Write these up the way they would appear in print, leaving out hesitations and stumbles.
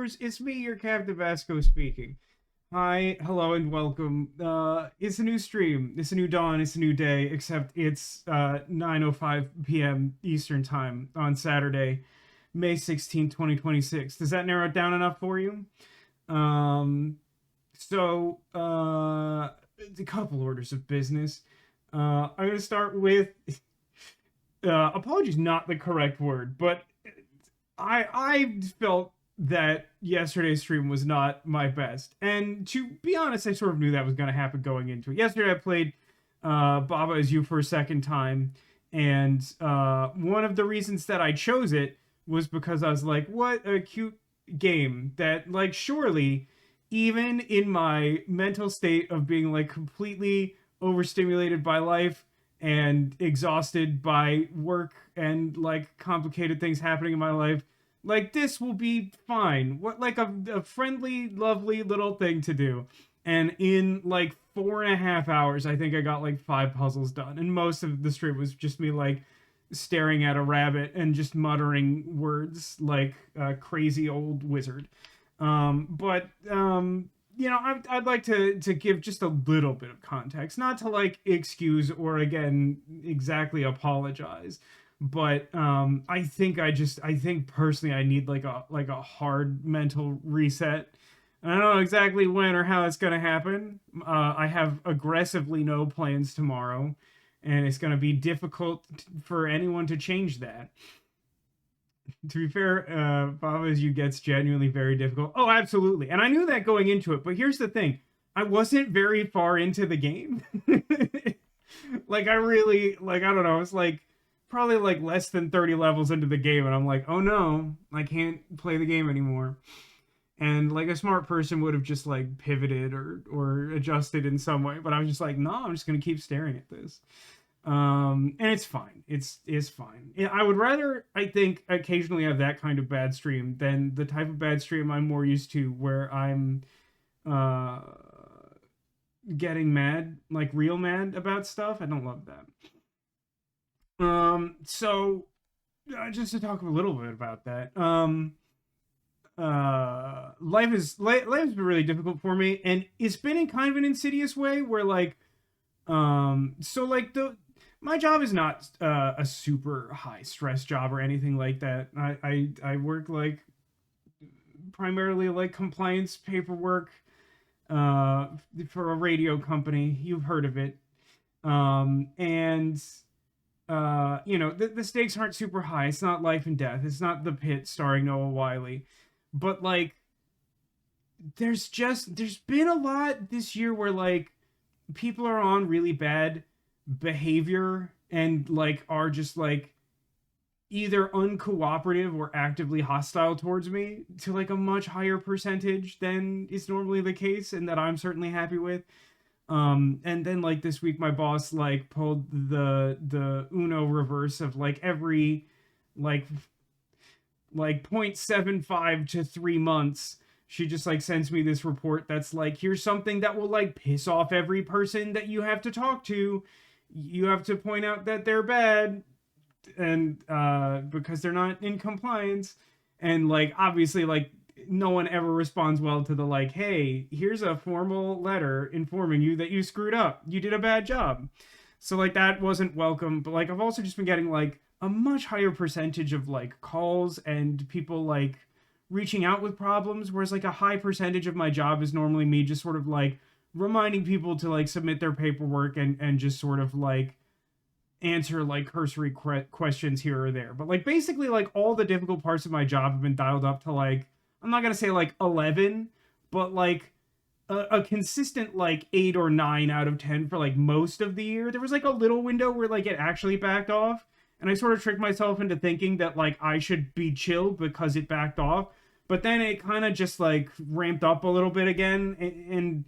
viewers, it's me, your Captain Vasco speaking. Hi, hello, and welcome. It's a new stream, it's a new dawn, it's a new day, except it's 9:05 p.m. Eastern Time on Saturday, May 16th, 2026. Does that narrow it down enough for you? Um, a couple orders of business. I'm gonna start with apologies, not the correct word, but I felt that yesterday's stream was not my best, and to be honest, I sort of knew that was going to happen going into it. Yesterday, I played Baba Is You for a second time, and one of the reasons that I chose it was because I was like, "What a cute game!" That like surely, even in my mental state of being like completely overstimulated by life and exhausted by work and like complicated things happening in my life, like this will be fine. What like a friendly, lovely little thing to do. And in like 4.5 hours, I think I got like 5 puzzles done. And most of the stream was just me like staring at a rabbit and just muttering words like a crazy old wizard. I'd like to give just a little bit of context, not to like excuse or again exactly apologize, but I think personally I need like a hard mental reset. I don't know exactly when or how it's gonna happen. I have aggressively no plans tomorrow, and it's gonna be difficult for anyone to change that. To be fair, Baba Is You gets genuinely very difficult. Oh, absolutely. And I knew that going into it, but here's the thing. I wasn't very far into the game. Like I really like I don't know, it's like probably like less than 30 levels into the game and I'm like, "Oh no, I can't play the game anymore." And like a smart person would have just like pivoted or adjusted in some way, but I was just like, "No, I'm just going to keep staring at this." And it's fine. It's fine. I would rather, I think, occasionally have that kind of bad stream than the type of bad stream I'm more used to, where I'm uh getting mad, like real mad about stuff. I don't love that. So just to talk a little bit about that. Life has been really difficult for me, and it's been in kind of an insidious way where like so like the my job is not a super high stress job or anything like that. I work like primarily like compliance paperwork uh for a radio company. You've heard of it. And the stakes aren't super high. It's not life and death. It's not The Pit starring Noah Wiley. But like there's been a lot this year where like people are on really bad behavior and like are just like either uncooperative or actively hostile towards me to like a much higher percentage than is normally the case and that I'm certainly happy with. And then like this week my boss like pulled the Uno reverse of like every like 0.75 to 3 months she just like sends me this report that's like, here's something that will like piss off every person that you have to talk to. You have to point out that they're bad and because they're not in compliance. And like obviously like no one ever responds well to the like, hey, here's a formal letter informing you that you screwed up, you did a bad job. So like that wasn't welcome. But like I've also just been getting like a much higher percentage of like calls and people like reaching out with problems, whereas like a high percentage of my job is normally me just sort of like reminding people to like submit their paperwork and just sort of like answer like cursory questions here or there. But like basically like all the difficult parts of my job have been dialed up to like, I'm not gonna say like 11, but like a consistent like 8 or 9 out of 10 for like most of the year. There was like a little window where like it actually backed off, and I sort of tricked myself into thinking that like I should be chill because it backed off. But then it kind of just like ramped up a little bit again, and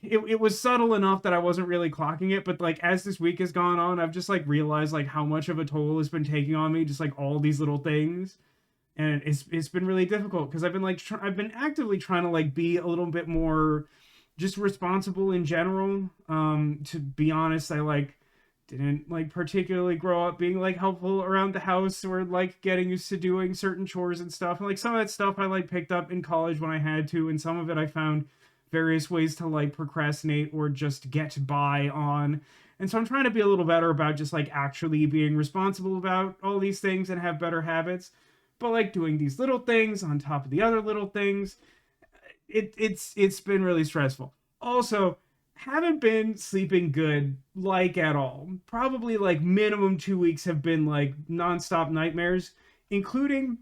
it was subtle enough that I wasn't really clocking it. But like as this week has gone on, I've just like realized like how much of a toll has been taking on me, just like all these little things. And it's been really difficult because I've been like I've been actively trying to like be a little bit more just responsible in general. To be honest, I like didn't like particularly grow up being like helpful around the house or like getting used to doing certain chores and stuff. And like some of that stuff I like picked up in college when I had to, and some of it I found various ways to like procrastinate or just get by on. And so I'm trying to be a little better about just like actually being responsible about all these things and have better habits. But like doing these little things on top of the other little things, it's been really stressful. Also, haven't been sleeping good like at all. Probably like minimum 2 weeks have been like nonstop nightmares, including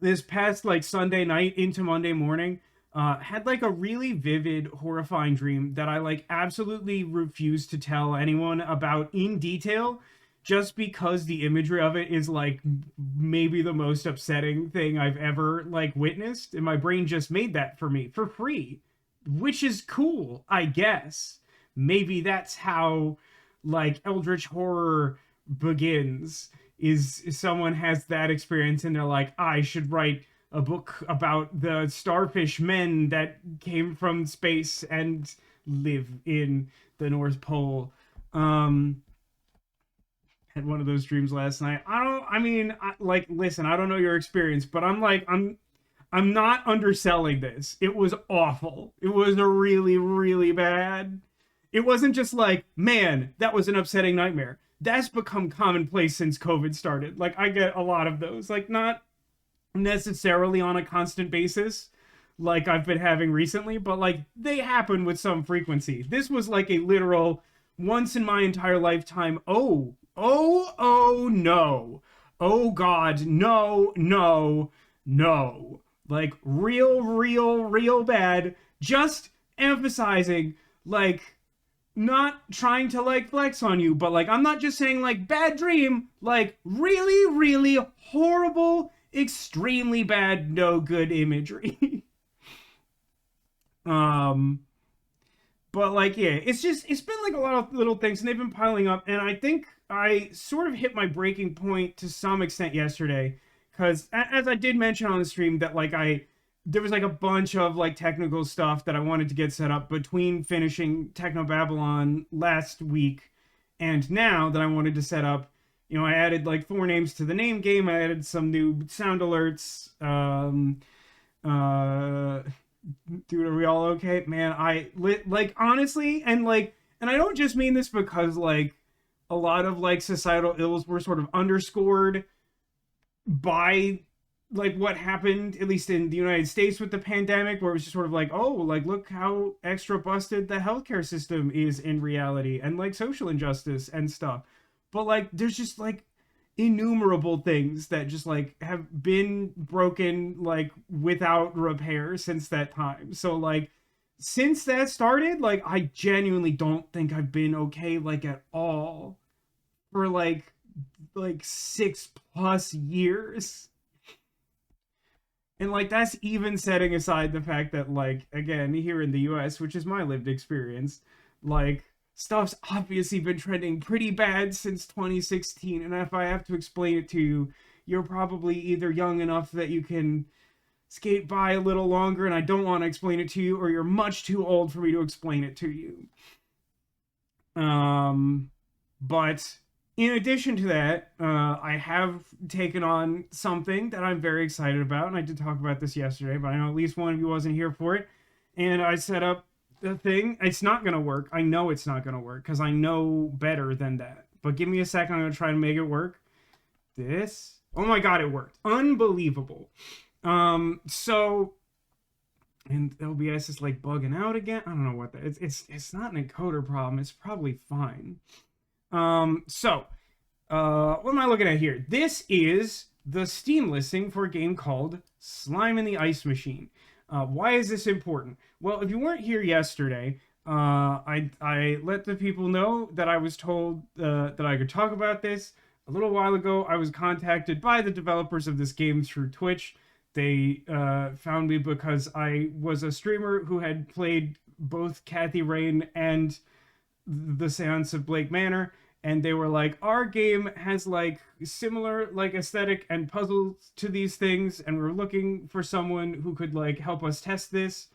this past like Sunday night into Monday morning. Had like a really vivid, horrifying dream that I like absolutely refuse to tell anyone about in detail, just because the imagery of it is like maybe the most upsetting thing I've ever like witnessed, and my brain just made that for me for free, which is cool, I guess. Maybe that's how like eldritch horror begins, is someone has that experience and they're like, I should write a book about the starfish men that came from space and live in the North Pole. Had one of those dreams last night. Like, listen, I don't know your experience, but I'm not underselling this. It was awful. It was a really, really bad. It wasn't just like, man, that was an upsetting nightmare. That's become commonplace since COVID started. Like, I get a lot of those. Like, not necessarily on a constant basis, like I've been having recently, but like they happen with some frequency. This was like a literal once in my entire lifetime. Oh, no. Oh, God. No, no, no. Like, real bad. Just emphasizing, like, not trying to, like, flex on you, but, like, I'm not just saying, like, bad dream. Like, really horrible, extremely bad, no good imagery. But like, yeah, it's been like a lot of little things and they've been piling up. And I think I sort of hit my breaking point to some extent yesterday. Cause as I did mention on the stream that like there was like a bunch of like technical stuff that I wanted to get set up between finishing Techno Babylon last week and now that I wanted to set up. You know, I added like 4 names to the name game. I added some new sound alerts. Uh, Dude, are we all okay? Man, like honestly, and I don't just mean this because like a lot of like societal ills were sort of underscored by like what happened, at least in the United States with the pandemic, where it was just sort of like, oh, like look how extra busted the healthcare system is in reality, and like social injustice and stuff. But like, there's just like innumerable things that just like have been broken like without repair since that time. So like since that started, like I genuinely don't think I've been okay like at all for like 6+ years. And like that's even setting aside the fact that like again here in the US, which is my lived experience, like stuff's obviously been trending pretty bad since 2016, and if I have to explain it to you, you're probably either young enough that you can skate by a little longer and I don't want to explain it to you, or you're much too old for me to explain it to you. But in addition to that, I have taken on something that I'm very excited about, and I did talk about this yesterday, but I know at least one of you wasn't here for it. And I set up the thing. It's not gonna work. I know it's not gonna work because I know better than that. But give me a second. I'm gonna try to make it work. This. Oh my god, it worked! Unbelievable. So, and OBS is like bugging out again. I don't know what that. It's not an encoder problem. It's probably fine. So, what am I looking at here? This is the Steam listing for a game called Slime in the Ice Machine. Why is this important? Well, if you weren't here yesterday, I let the people know that I was told that I could talk about this. A little while ago, I was contacted by the developers of this game through Twitch. They found me because I was a streamer who had played both Kathy Rain and the Seance of Blake Manor, and they were like, our game has like similar like aesthetic and puzzles to these things, and we're looking for someone who could like help us test this.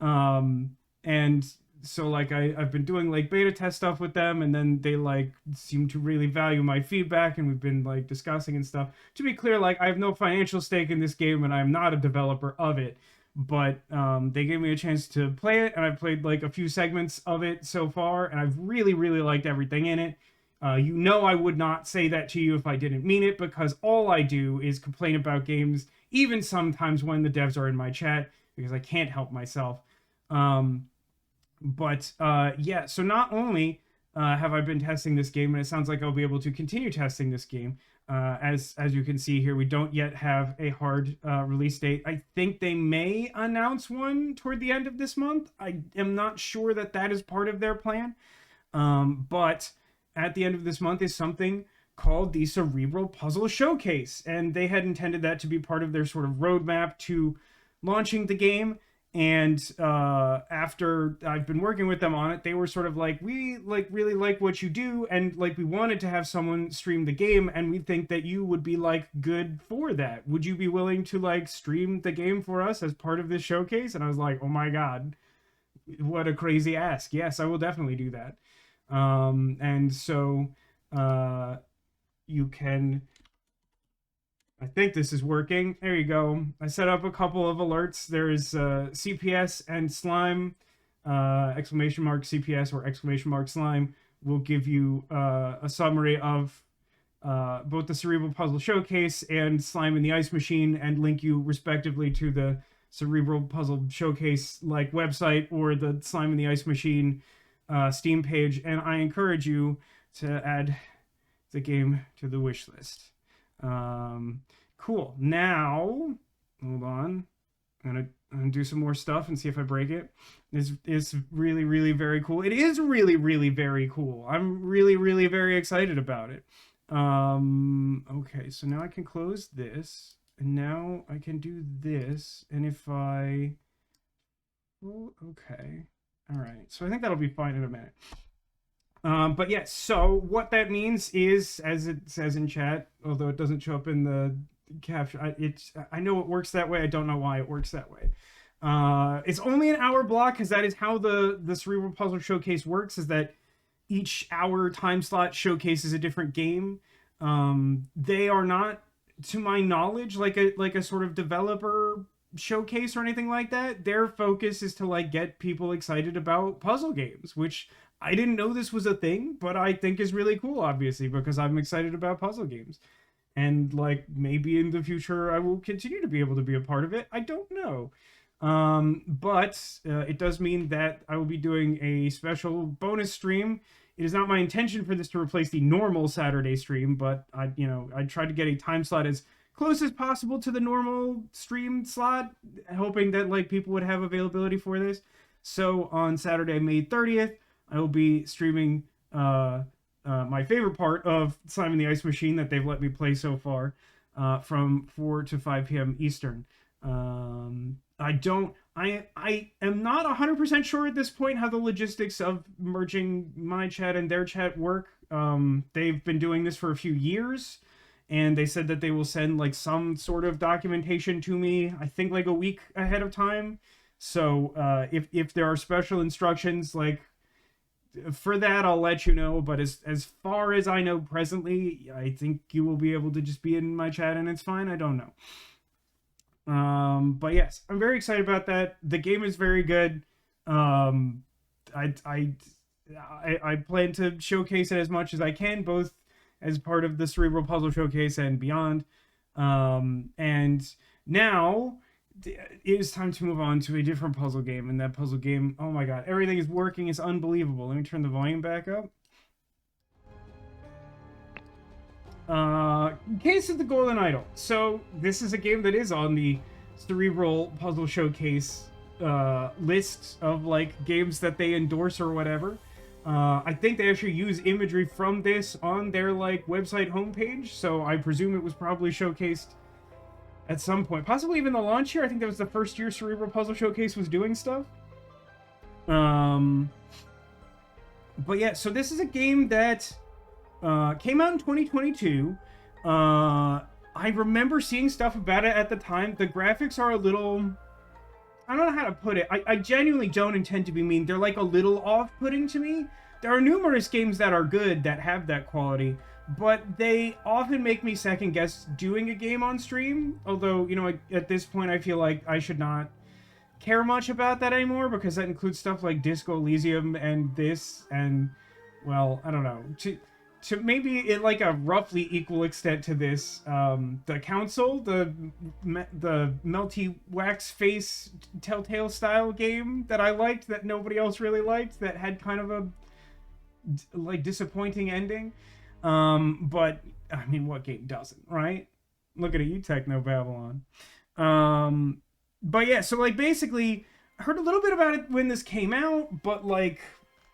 And so like I've been doing like beta test stuff with them, and then they like seem to really value my feedback, and we've been like discussing and stuff. To be clear, like I have no financial stake in this game, and I'm not a developer of it, but they gave me a chance to play it, and I've played like a few segments of it so far, and I've really liked everything in it. You know, I would not say that to you if I didn't mean it, because all I do is complain about games, even sometimes when the devs are in my chat, because I can't help myself. But yeah, so not only have I been testing this game, and it sounds like I'll be able to continue testing this game. As you can see here, we don't yet have a hard release date. I think they may announce one toward the end of this month. I am not sure that that is part of their plan. But at the end of this month is something called the Cerebral Puzzle Showcase, and they had intended that to be part of their sort of roadmap to launching the game. And after I've been working with them on it, they were sort of like, we like really like what you do, and like we wanted to have someone stream the game, and we think that you would be like good for that. Would you be willing to like stream the game for us as part of this showcase? And I was like, oh my god, what a crazy ask. Yes, I will definitely do that. And so you can, I think this is working. There you go. I set up a couple of alerts. There is CPS and slime, exclamation mark CPS or exclamation mark slime will give you a summary of both the Cerebral Puzzle Showcase and Slime in the Ice Machine, and link you respectively to the Cerebral Puzzle Showcase like website or the Slime in the Ice Machine Steam page. And I encourage you to add the game to the wish list. Cool. Now, hold on. I'm gonna do some more stuff and see if I break it. It's really very cool. It is really very cool. I'm really very excited about it. Okay, so now I can close this, and now I can do this. And if I, oh, okay, all right. So I think that'll be fine in a minute. But yes, so what that means is, as it says in chat, although it doesn't show up in the caption, I know it works that way. I don't know why it works that way. It's only an hour block, because that is how the Cerebral Puzzle Showcase works, is that each hour time slot showcases a different game. They are not, to my knowledge, like a sort of developer showcase or anything like that. Their focus is to like get people excited about puzzle games, which I didn't know this was a thing, but I think is really cool, obviously, because I'm excited about puzzle games. And like maybe in the future I will continue to be able to be a part of it. I don't know. But it does mean that I will be doing a special bonus stream. It is not my intention for this to replace the normal Saturday stream, but I tried to get a time slot as close as possible to the normal stream slot, hoping that like people would have availability for this. So on Saturday, May 30th, I will be streaming my favorite part of Slime in the Ice Machine that they've let me play so far, from 4 to 5 p.m. Eastern. I am not 100% sure at this point how the logistics of merging my chat and their chat work. They've been doing this for a few years, and they said that they will send like some sort of documentation to me, I think like a week ahead of time. So if there are special instructions like for that, I'll let you know. But as far as I know presently, I think you will be able to just be in my chat and it's fine. I don't know. But yes, I'm very excited about that. The game is very good. I plan to showcase it as much as I can, both as part of the Cerebral Puzzle Showcase and beyond. And now it is time to move on to a different puzzle game. And that puzzle game, oh my god, everything is working. It's unbelievable. Let me turn the volume back up. Case of the Golden Idol. So this is a game that is on the Cerebral Puzzle Showcase list of like games that they endorse or whatever. I think they actually use imagery from this on their like website homepage, so I presume it was probably showcased at some point, possibly even the launch year. I think that was the first year Cerebral Puzzle Showcase was doing stuff. But yeah, so this is a game that came out in 2022. I remember seeing stuff about it at the time. The graphics are a little I don't know how to put it. I genuinely don't intend to be mean. They're like a little off-putting to me. There are numerous games that are good that have that quality, but they often make me second guess doing a game on stream. Although, you know, at this point, I feel like I should not care much about that anymore, because that includes stuff like Disco Elysium and this, and, well, I don't know. To maybe in like a roughly equal extent to this, the Council, the melty wax face Telltale style game that I liked that nobody else really liked, that had kind of a like disappointing ending. But I mean, what game doesn't, right? Look at it, you Techno Babylon. But yeah, so like basically heard a little bit about it when this came out, but like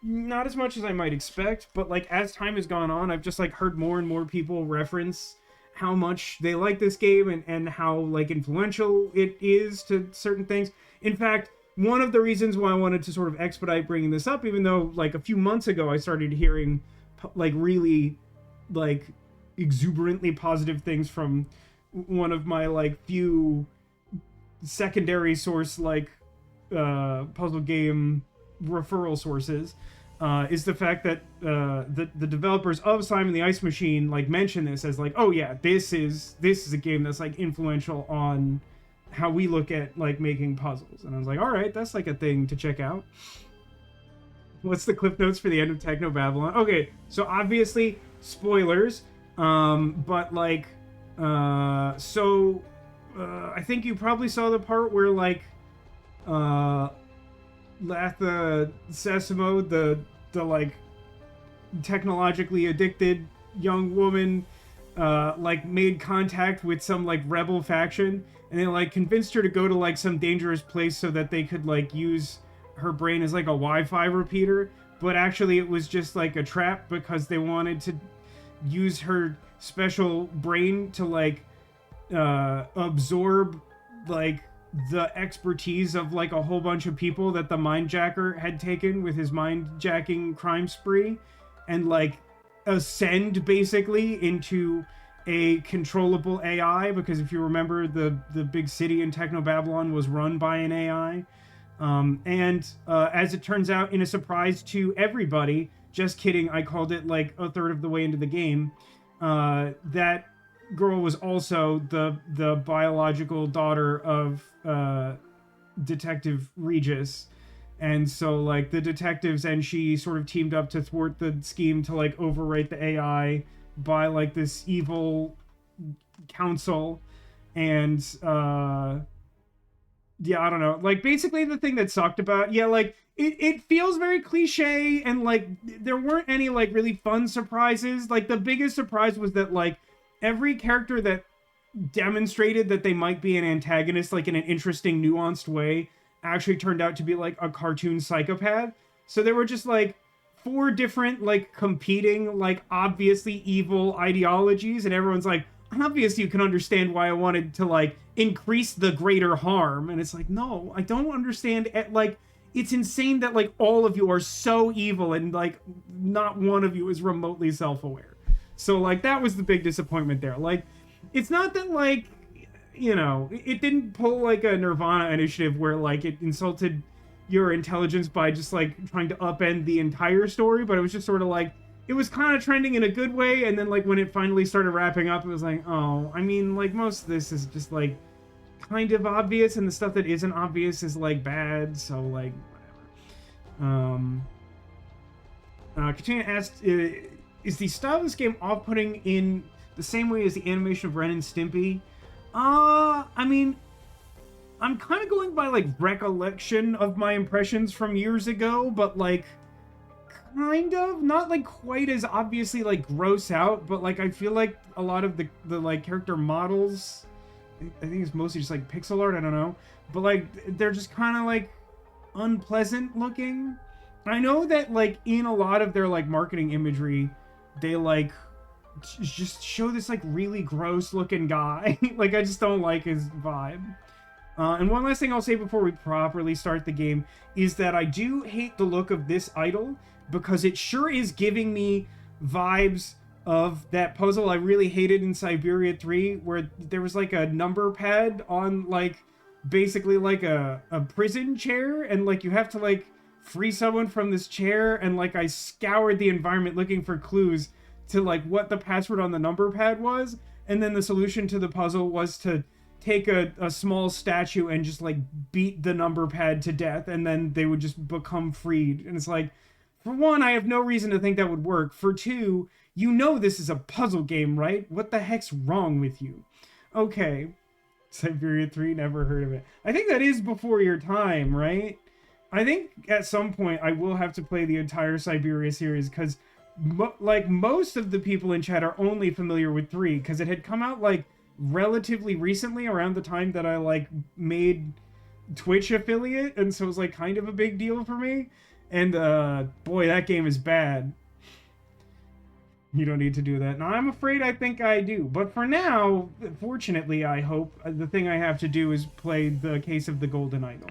not as much as I might expect. But like as time has gone on, I've just like heard more and more people reference how much they like this game, and how like influential it is to certain things. In fact, one of the reasons why I wanted to sort of expedite bringing this up, even though like a few months ago I started hearing like really like exuberantly positive things from one of my like few secondary source like puzzle game referral sources, is the fact that the developers of Simon the Ice Machine like mention this as like, oh yeah, this is a game that's like influential on how we look at like making puzzles. And I was like, all right, that's like a thing to check out. What's the cliff notes for the end of Techno Babylon? Okay, so obviously spoilers, but like I think you probably saw the part where like Latha Sesamo, the like technologically addicted young woman, like made contact with some like rebel faction, and they like convinced her to go to like some dangerous place so that they could like use her brain as like a Wi-Fi repeater. But actually it was just like a trap, because they wanted to use her special brain to like absorb like the expertise of like a whole bunch of people that the mindjacker had taken with his mind-jacking crime spree, and like ascend basically into a controllable AI, because if you remember, the big city in Techno Babylon was run by an AI. As it turns out, in a surprise to everybody, just kidding, I called it like a third of the way into the game, that girl was also the biological daughter of Detective Regis. And so like the detectives and she sort of teamed up to thwart the scheme to like overwrite the AI by like this evil council. And yeah, I don't know, like basically the thing that sucked about, yeah, like it feels very cliche, and like there weren't any like really fun surprises. Like the biggest surprise was that like every character that demonstrated that they might be an antagonist like in an interesting nuanced way actually turned out to be like a cartoon psychopath. So there were just like 4 different like competing like obviously evil ideologies, and everyone's like, obviously you can understand why I wanted to like increase the greater harm. And it's like, no, I don't understand. Like it's insane that like all of you are so evil and like not one of you is remotely self-aware. So like that was the big disappointment there. Like it's not that like, you know, it didn't pull like a Nirvana initiative where like it insulted your intelligence by just like trying to upend the entire story, but it was just sort of like, it was kind of trending in a good way, and then like when it finally started wrapping up, it was like, oh, I mean, like most of this is just like kind of obvious, and the stuff that isn't obvious is like bad, so like whatever. Katrina asked, is the style of this game off-putting in the same way as the animation of Ren and Stimpy? I mean, I'm kind of going by like recollection of my impressions from years ago, but like kind of not like quite as obviously like gross out, but like I feel like a lot of the like character models, I think it's mostly just like pixel art, I don't know, but like they're just kind of like unpleasant looking. I know that like in a lot of their like marketing imagery, they like just show this like really gross looking guy. Like I just don't like his vibe. And one last thing I'll say before we properly start the game is that I do hate the look of this idol, because it sure is giving me vibes of that puzzle I really hated in Siberia 3, where there was like a number pad on like basically like a prison chair, and like you have to like free someone from this chair, and like I scoured the environment looking for clues to like what the password on the number pad was, and then the solution to the puzzle was to take a small statue and just like beat the number pad to death, and then they would just become freed. And it's like, for one, I have no reason to think that would work. For two, you know this is a puzzle game, right? What the heck's wrong with you? Okay. Siberia 3, never heard of it. I think that is before your time, right? I think at some point I will have to play the entire Siberia series, because like most of the people in chat are only familiar with 3, because it had come out like relatively recently, around the time that I like made Twitch affiliate, and so it was like kind of a big deal for me. And boy, that game is bad. You don't need to do that. Now, I'm afraid I think I do. But for now, fortunately, I hope, the thing I have to do is play the Case of the Golden Idol.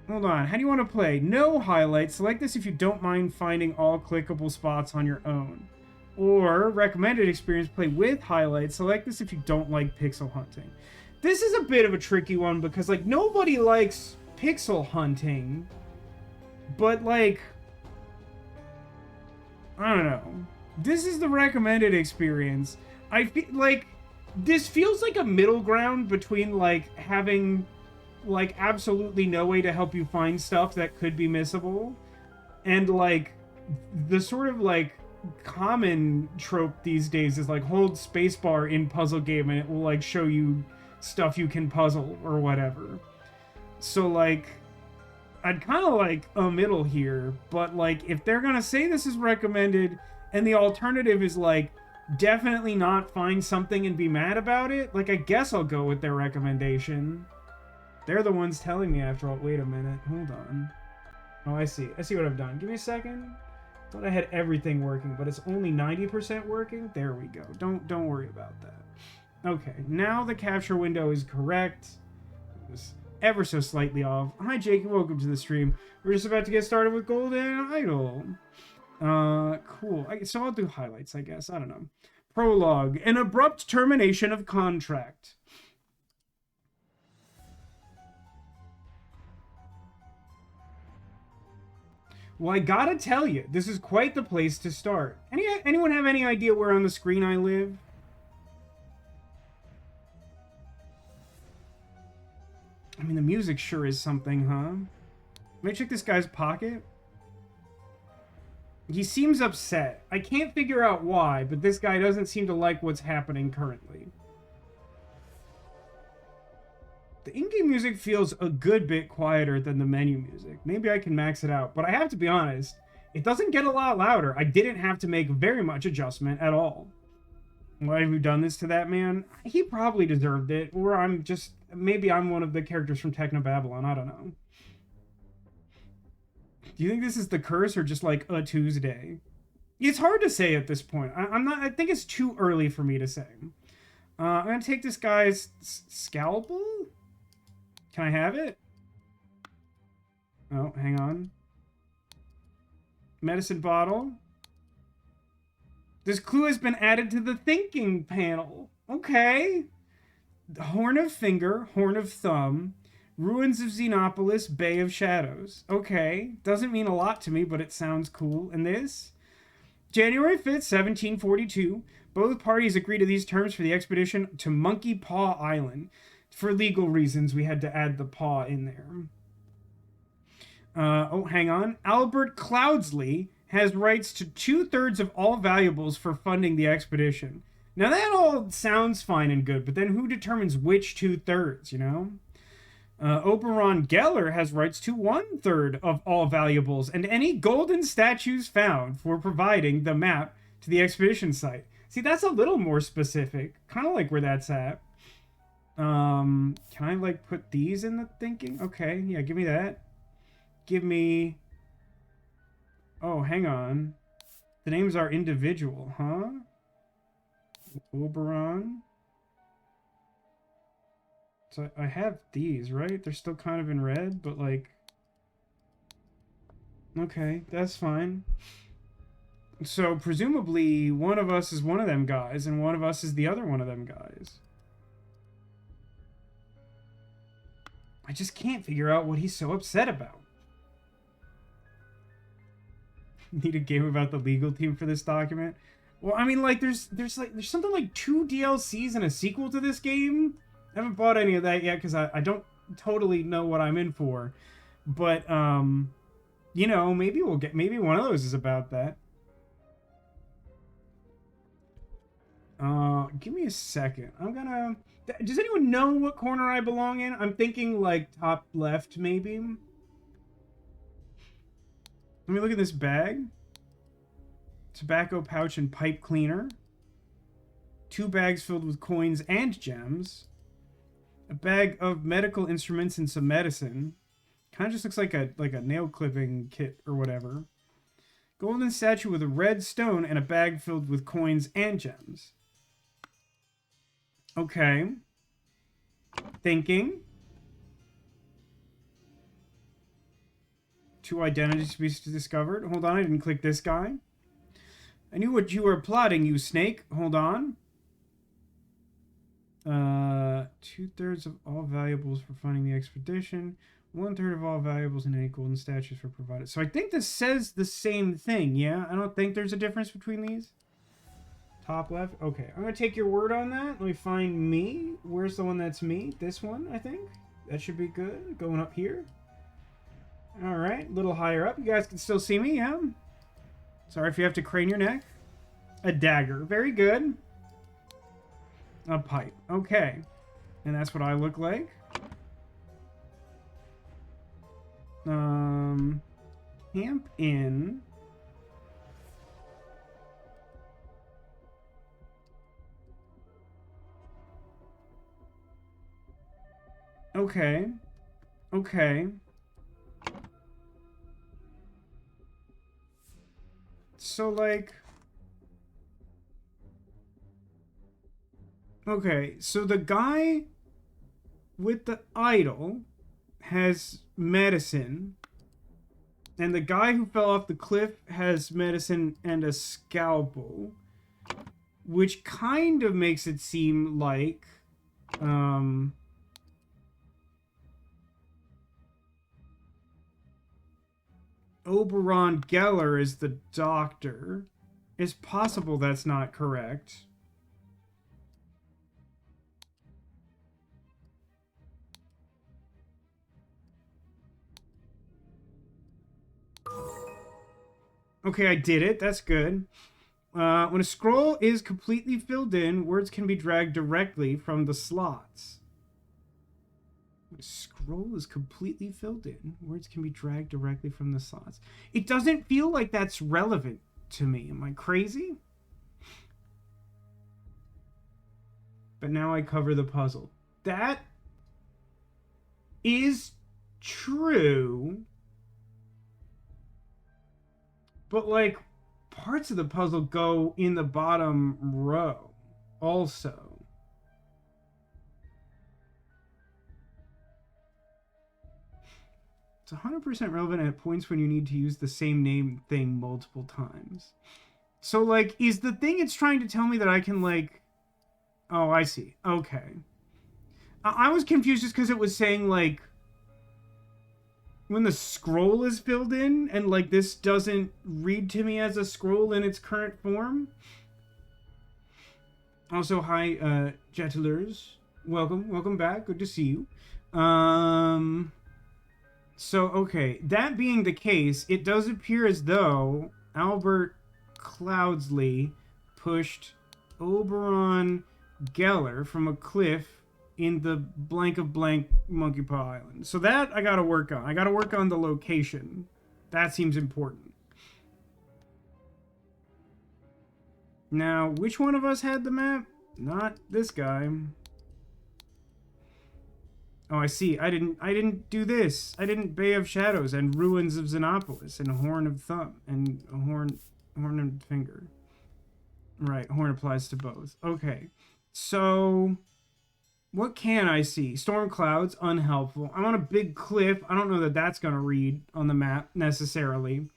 Hold on. How do you want to play? No highlights. Select this if you don't mind finding all clickable spots on your own. Or, recommended experience, play with highlights. Select this if you don't like pixel hunting. This is a bit of a tricky one, because, like, nobody likes pixel hunting. But, like, I don't know. This is the recommended experience. I feel like this feels like a middle ground between like having like absolutely no way to help you find stuff that could be missable, and like the sort of like common trope these days is like hold spacebar in puzzle game and it will like show you stuff you can puzzle or whatever. So like I'd kind of like a middle here, but like if they're gonna say this is recommended and the alternative is like definitely not find something and be mad about it, like I guess I'll go with their recommendation. They're the ones telling me after all. Wait a minute, hold on. Oh, I see what I've done. Give me a second. Thought I had everything working, but it's only 90% working. There we go. Don't worry about that. Okay, now the capture window is correct. Just ever so slightly off. Hi Jake, and welcome to the stream. We're just about to get started with Golden Idol. Cool. So I'll do highlights, I guess. I don't know. Prologue. An abrupt termination of contract. Well, I gotta tell you, this is quite the place to start. Anyone have any idea where on the screen I live? I mean, the music sure is something, huh? Let me check this guy's pocket. He seems upset. I can't figure out why, but this guy doesn't seem to like what's happening currently. The in-game music feels a good bit quieter than the menu music. Maybe I can max it out, but I have to be honest, it doesn't get a lot louder. I didn't have to make very much adjustment at all. Why have you done this to that man? He probably deserved it, or maybe I'm one of the characters from Technobabylon, I don't know. Do you think this is the curse or just like a Tuesday? It's hard to say at this point. I think it's too early for me to say. I'm gonna take this guy's scalpel. Can I have it? Oh, hang on. Medicine bottle. This clue has been added to the thinking panel. Okay. Horn of finger, horn of thumb. Ruins of Xenopolis, Bay of Shadows. Okay. Doesn't mean a lot to me, but it sounds cool. And this? January 5th, 1742. Both parties agreed to these terms for the expedition to Monkey Paw Island. For legal reasons, we had to add the paw in there. Oh, hang on. Albert Cloudsley has rights to 2/3 of all valuables for funding the expedition. Now that all sounds fine and good, but then who determines which 2/3, you know? Oberon Geller has rights to 1/3 of all valuables and any golden statues found for providing the map to the expedition site. See, that's a little more specific. Kind of like where that's at. Can I like put these in the thinking? Okay, yeah, give me that. Give me... Oh, hang on. The names are individual, huh? Oberon. So I have these, right? They're still kind of in red, but like... Okay, that's fine. So presumably one of us is one of them guys, and one of us is the other one of them guys. I just can't figure out what he's so upset about. Need a game about the legal team for this document. Well, I mean, like, there's something like 2 DLCs and a sequel to this game. I haven't bought any of that yet because I don't totally know what I'm in for. But, you know, maybe maybe one of those is about that. Give me a second. Does anyone know what corner I belong in? I'm thinking, like, top left, maybe. Let me look at this bag. Tobacco pouch and pipe cleaner. 2 bags filled with coins and gems. A bag of medical instruments and some medicine. Kind of just looks like a nail clipping kit or whatever. Golden statue with a red stone and a bag filled with coins and gems. Okay. Thinking. 2 identities to be discovered. Hold on, I didn't click this guy. I knew what you were plotting, you snake. Hold on. 2/3 of all valuables for funding the expedition. 1/3 of all valuables and any golden statues were provided. So I think this says the same thing, yeah? I don't think there's a difference between these. Top left. Okay, I'm going to take your word on that. Let me find me. Where's the one that's me? This one, I think. That should be good. Going up here. All right, a little higher up. You guys can still see me, yeah? Sorry if you have to crane your neck. A dagger. Very good. A pipe. Okay. And that's what I look like. Camp in. Okay. Okay. So, like... Okay, so the guy with the idol has medicine, and the guy who fell off the cliff has medicine and a scalpel, which kind of makes it seem like, Oberon Geller is the doctor. It's possible that's not correct. Okay, I did it. That's good. When a scroll is completely filled in, words can be dragged directly from the slots. When a scroll is completely filled in, words can be dragged directly from the slots. It doesn't feel like that's relevant to me. Am I crazy? But now I cover the puzzle. That is true. But, like, parts of the puzzle go in the bottom row also. It's 100% relevant at points when you need to use the same name thing multiple times. So, like, is the thing it's trying to tell me that I can, like... Oh, I see. Okay. I was confused just because it was saying, like... When the scroll is filled in, and, like, this doesn't read to me as a scroll in its current form. Also, hi, Jetlers. Welcome back. Good to see you. So, okay. That being the case, it does appear as though Albert Cloudsley pushed Oberon Geller from a cliff in the blank of blank Monkey Paw Island. So that I gotta work on. I gotta work on the location. That seems important. Now, which one of us had the map? Not this guy. Oh, I see. I didn't do this. I didn't Bay of Shadows and Ruins of Xenopolis and Horn of Thumb and Horn and Finger. Right, Horn applies to both. Okay. So what can I see? Storm clouds, unhelpful. I'm on a big cliff. I don't know that that's going to read on the map necessarily.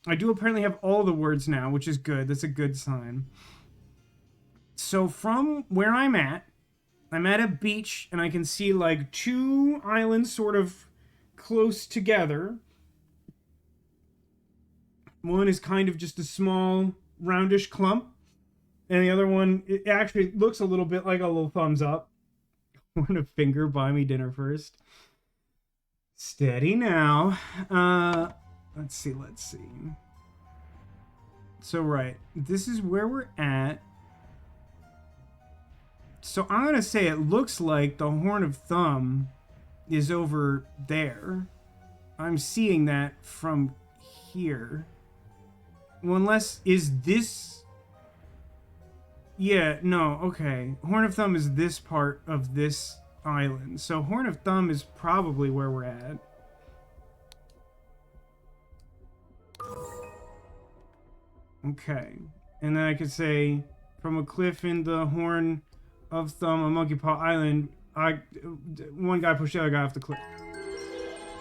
I do apparently have all the words now, which is good. That's a good sign. So from where I'm at, I'm at a beach and I can see like two islands sort of close together. One is kind of just a small roundish clump, and the other one, it actually looks a little bit like a little thumbs up. Want a finger, buy me dinner first. Steady now. Let's see. So right, this is where we're at. So I'm gonna say it looks like the Horn of Thumb is over there. I'm seeing that from here. Well, unless, is this... Yeah, no, okay. Horn of Thumb is this part of this island. So Horn of Thumb is probably where we're at. Okay. And then I could say, from a cliff in the Horn of Thumb on Monkey Paw Island, one guy pushed the other guy off the cliff.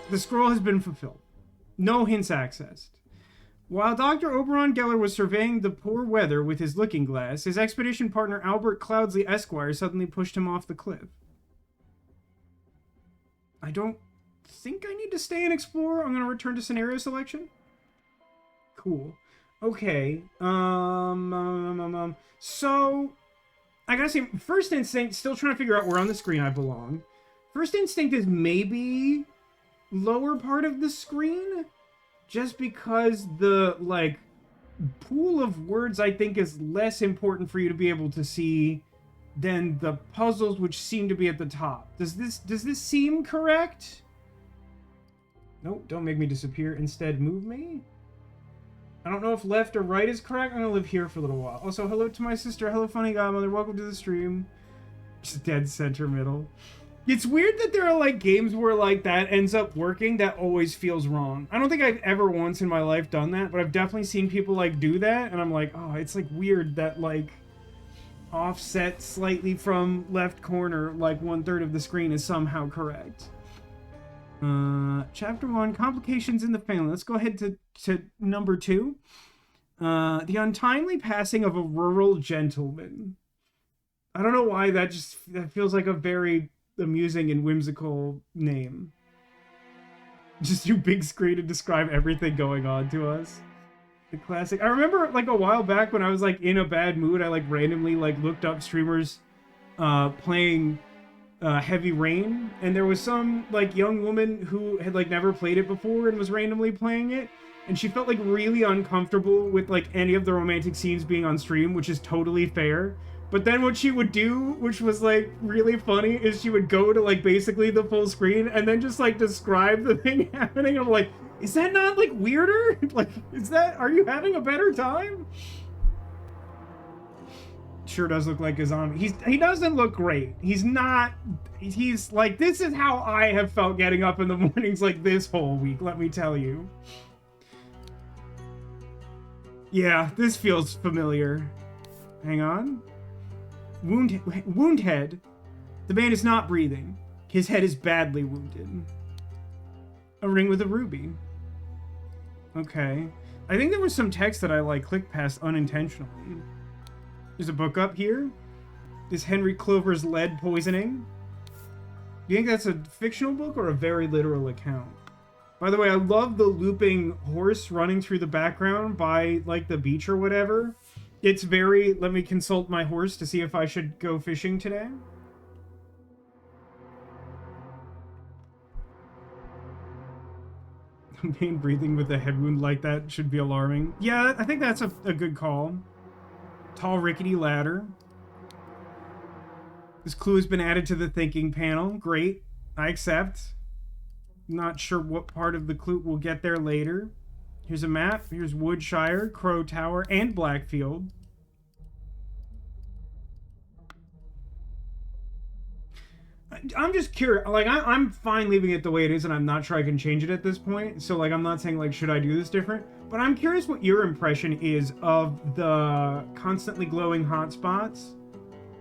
The scroll has been fulfilled. No hints accessed. While Dr. Oberon Geller was surveying the poor weather with his looking glass, his expedition partner Albert Cloudsley Esquire suddenly pushed him off the cliff. I don't think I need to stay and explore. I'm going to return to scenario selection. Cool. Okay. So, I gotta say, first instinct, still trying to figure out where on the screen I belong. First instinct is maybe lower part of the screen, just because the, like, pool of words I think is less important for you to be able to see than the puzzles, which seem to be at the top. Does this seem correct? Nope, don't make me disappear. Instead, move me. I don't know if left or right is correct. I'm gonna live here for a little while. Also, hello to my sister. Hello, funny godmother. Welcome to the stream. Just dead center middle. It's weird that there are, like, games where, like, that ends up working that always feels wrong. I don't think I've ever once in my life done that, but I've definitely seen people, like, do that, and I'm like, oh, it's, like, weird that, like, offset slightly from left corner, like, 1/3 of the screen is somehow correct. Chapter 1, Complications in the Family. Let's go ahead to number 2. The untimely passing of a rural gentleman. I don't know why that feels like a very amusing and whimsical name. Just too big screen to describe everything going on to us. The classic. I remember, like, a while back when I was, like, in a bad mood, I, like, randomly, like, looked up streamers playing Heavy Rain, and there was some, like, young woman who had, like, never played it before and was randomly playing it, and she felt, like, really uncomfortable with, like, any of the romantic scenes being on stream, which is totally fair. But then what she would do, which was, like, really funny, is she would go to, like, basically the full screen and then just, like, describe the thing happening. I'm like, is that not, like, weirder? Like, are you having a better time? Sure does look like a zombie. He doesn't look great. He's like, this is how I have felt getting up in the mornings, like, this whole week, let me tell you. Yeah, this feels familiar. Hang on. Wound head. The man is not breathing. His head is badly wounded. A ring with a ruby. Okay. I think there was some text that I, like, clicked past unintentionally. There's a book up here. Is Henry Clover's lead poisoning? Do you think that's a fictional book or a very literal account? By the way, I love the looping horse running through the background by, like, the beach or whatever. It's very, let me consult my horse to see if I should go fishing today. Main breathing with a head wound like that should be alarming. Yeah, I think that's a good call. Tall, rickety ladder. This clue has been added to the thinking panel. Great. I accept. Not sure what part of the clue we'll get there later. Here's a map. Here's Woodshire, Crow Tower, and Blackfield. I'm just curious. Like, I'm fine leaving it the way it is, and I'm not sure I can change it at this point. So, like, I'm not saying, like, should I do this different? But I'm curious what your impression is of the constantly glowing hotspots.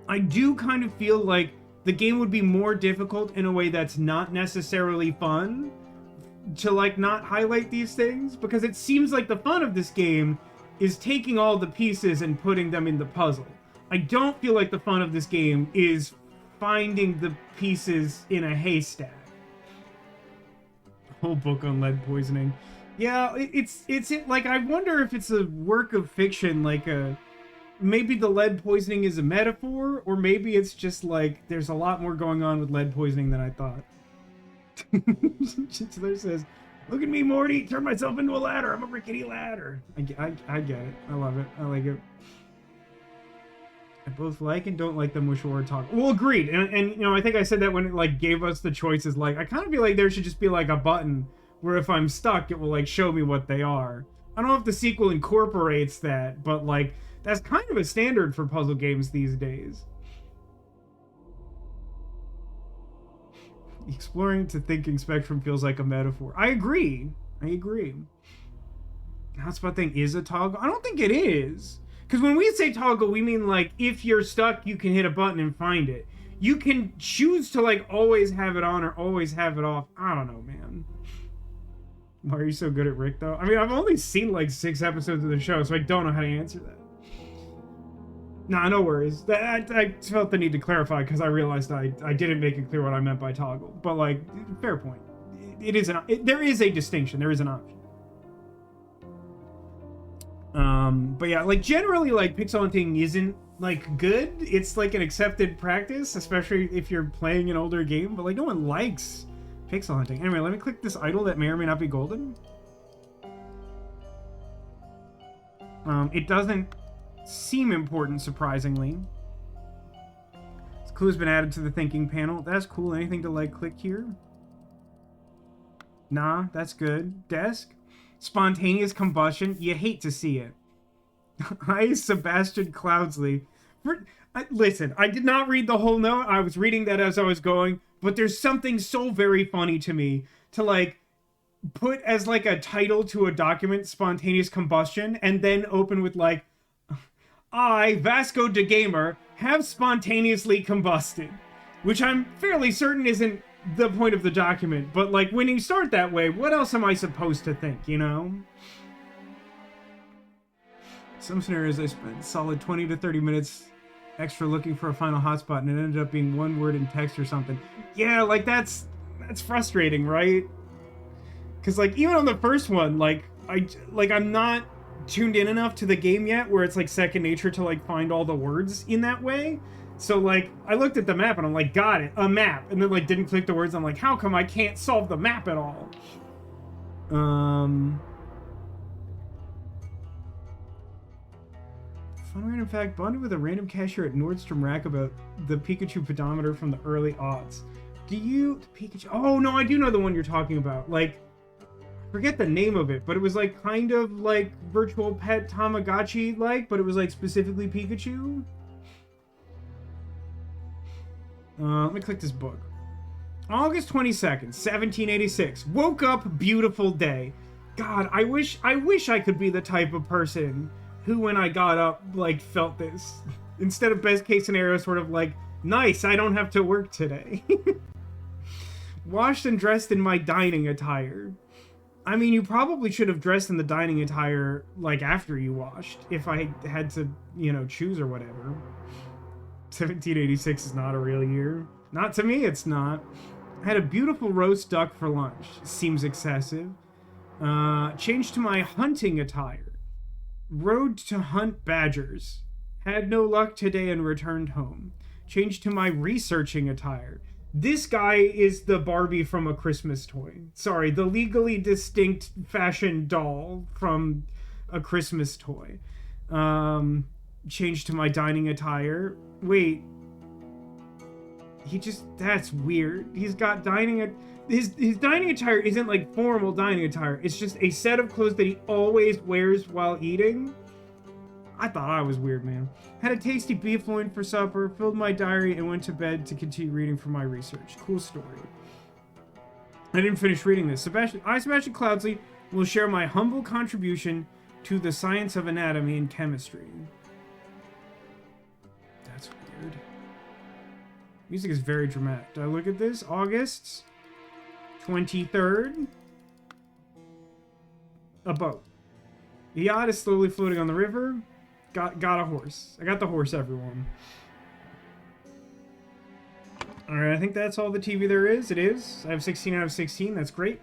I do kind of feel like the game would be more difficult in a way that's not necessarily fun to, like, not highlight these things, because it seems like the fun of this game is taking all the pieces and putting them in the puzzle. I don't feel like the fun of this game is finding the pieces in a haystack. Whole book on lead poisoning. Yeah, it's like, I wonder if it's a work of fiction, like maybe the lead poisoning is a metaphor, or maybe it's just like there's a lot more going on with lead poisoning than I thought. Chitzler says, "Look at me, Morty! Turn myself into a ladder. I'm a rickety ladder." I get it. I love it. I like it. I both like and don't like the Mushora talk. Well, agreed. And you know, I think I said that when it like gave us the choices. Like, I kind of feel like there should just be like a button where if I'm stuck, it will like show me what they are. I don't know if the sequel incorporates that, but like that's kind of a standard for puzzle games these days. Exploring to thinking spectrum feels like a metaphor. I agree. Hotspot thing is a toggle? I don't think it is. Because when we say toggle, we mean like if you're stuck, you can hit a button and find it. You can choose to like always have it on or always have it off. I don't know, man. Why are you so good at Rick, though? I mean, I've only seen like 6 episodes of the show, so I don't know how to answer that. Nah, no worries. I felt the need to clarify because I realized I didn't make it clear what I meant by toggle. But like, fair point. There is a distinction. There is an option. But yeah, like generally, like pixel hunting isn't like good. It's like an accepted practice, especially if you're playing an older game. But like, no one likes pixel hunting. Anyway, let me click this idol that may or may not be golden. It doesn't seem important, surprisingly. This clue's been added to the thinking panel. That's cool. Anything to like click here? Nah, that's good. Desk. Spontaneous combustion. You hate to see it. Hi, Sebastian Cloudsley. Listen, I did not read the whole note. I was reading that as I was going, but there's something so very funny to me to like put as like a title to a document, spontaneous combustion, and then open with like, I, Vasco da Gamer, have spontaneously combusted, which I'm fairly certain isn't the point of the document, but like when you start that way, what else am I supposed to think, you know? Some scenarios I spent solid 20 to 30 minutes extra looking for a final hotspot, and it ended up being one word in text or something. Yeah, like that's frustrating, right? Because like even on the first one, like I'm not tuned in enough to the game yet where it's like second nature to like find all the words in that way. So like I looked at the map and I'm like, got it, a map, and then like didn't click the words. I'm like, how come I can't solve the map at all? Fun random fact, bonded with a random cashier at Nordstrom Rack about the Pikachu pedometer from the early aughts. Pikachu? Oh no, I do know the one you're talking about. Like, forget the name of it, but it was like kind of like virtual pet Tamagotchi like, but it was like specifically Pikachu. Let me click this book. August 22nd, 1786. Woke up, beautiful day. God, I wish I could be the type of person who, when I got up, like, felt this. Instead of best case scenario, sort of like, nice, I don't have to work today. Washed and dressed in my dining attire. I mean, you probably should have dressed in the dining attire, like, after you washed, if I had to, you know, choose or whatever. 1786 is not a real year. Not to me, it's not. I had a beautiful roast duck for lunch. Seems excessive. Changed to my hunting attire. Rode to hunt badgers. Had no luck today and returned home. Changed to my researching attire. This guy is the Barbie from A Christmas Toy. Sorry, the legally distinct fashion doll from A Christmas Toy. Changed to my dining attire. Wait. That's weird. He's got dining... His dining attire isn't like formal dining attire. It's just a set of clothes that he always wears while eating. I thought I was weird, man. Had a tasty beef loin for supper, filled my diary, and went to bed to continue reading for my research. Cool story. I didn't finish reading this. Sebastian Cloudsley will share my humble contribution to the science of anatomy and chemistry. That's weird. Music is very dramatic. Do I look at this? August 23rd. A boat. The yacht is slowly floating on the river. Got a horse. I got the horse, everyone. Alright, I think that's all the TV there is. It is. I have 16 out of 16. That's great.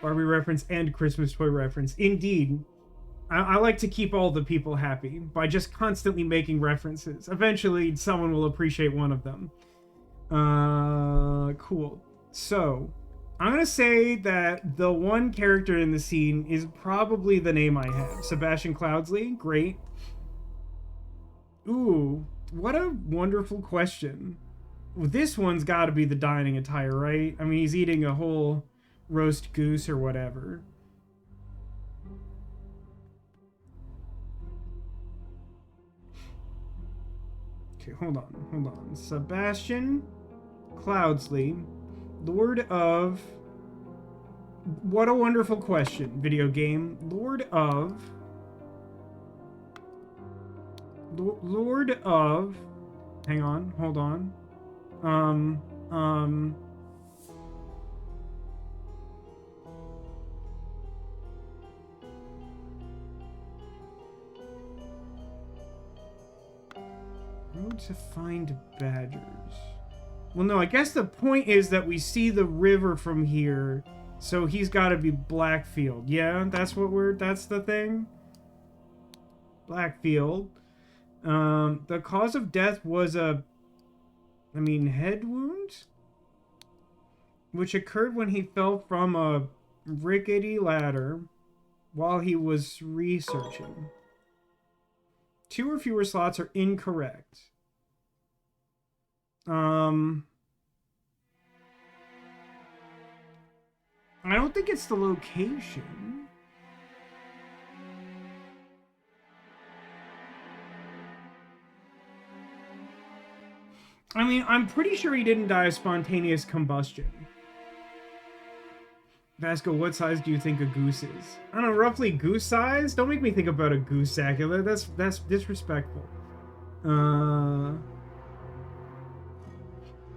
Barbie reference and Christmas toy reference. Indeed. I like to keep all the people happy by just constantly making references. Eventually, someone will appreciate one of them. Cool. So, I'm gonna say that the one character in the scene is probably the name I have. Sebastian Cloudsley. Great. Ooh, what a wonderful question. Well, this one's gotta be the dining attire, right? I mean, he's eating a whole roast goose or whatever. Okay, hold on. Sebastian Cloudsley, Lord of... What a wonderful question, video game. Lord of... Hang on, hold on. Road to find badgers. Well, no, I guess the point is that we see the river from here, so he's got to be Blackfield. Yeah, that's the thing. Blackfield. The cause of death was head wound? Which occurred when he fell from a rickety ladder while he was researching. 2 or fewer slots are incorrect. I don't think it's the location. I mean, I'm pretty sure he didn't die of spontaneous combustion. Vasco, what size do you think a goose is? I don't know, roughly goose size? Don't make me think about a goose sacula. That's disrespectful.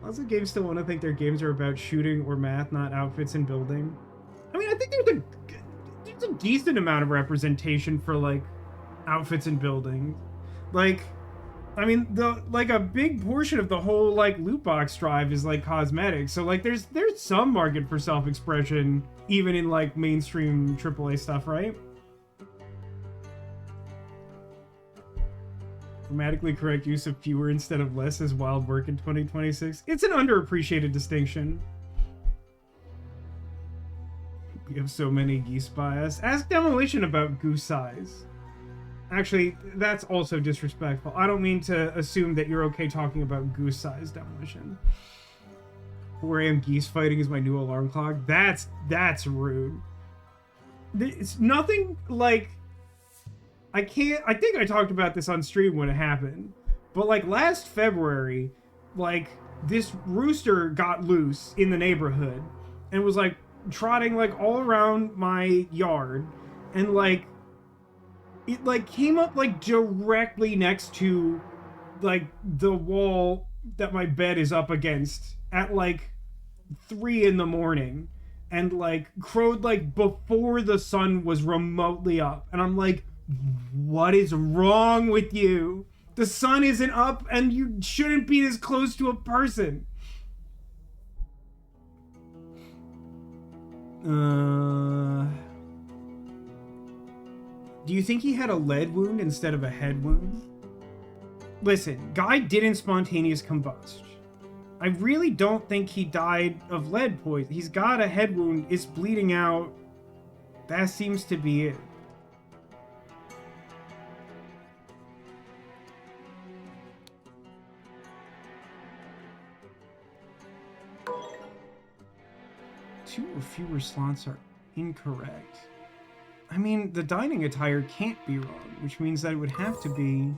Lots of games still want to think their games are about shooting or math, not outfits and building. I mean, I think there's a decent amount of representation for, like, outfits and building. Like, I mean, a big portion of the whole, like, loot box drive is, like, cosmetics. So, like, there's some market for self-expression, even in, like, mainstream AAA stuff, right? Grammatically correct use of fewer instead of less is wild work in 2026. It's an underappreciated distinction. We have so many geese bias. Ask Demolition about goose size. Actually, that's also disrespectful. I don't mean to assume that you're okay talking about goose size, Demolition. 4 a.m. geese fighting is my new alarm clock. That's rude. It's nothing like... I think I talked about this on stream when it happened. But, like, last February, like, this rooster got loose in the neighborhood and was, like, trotting, like, all around my yard. And, like, it, like, came up, like, directly next to, like, the wall that my bed is up against at, like, 3 in the morning. And, like, crowed, like, before the sun was remotely up. And I'm like... What is wrong with you? The sun isn't up and you shouldn't be this close to a person. Do you think he had a lead wound instead of a head wound? Listen, guy didn't spontaneous combust. I really don't think he died of lead poison. He's got a head wound, it's bleeding out. That seems to be it. Two or fewer slots are incorrect. I mean, the dining attire can't be wrong, which means that it would have to be...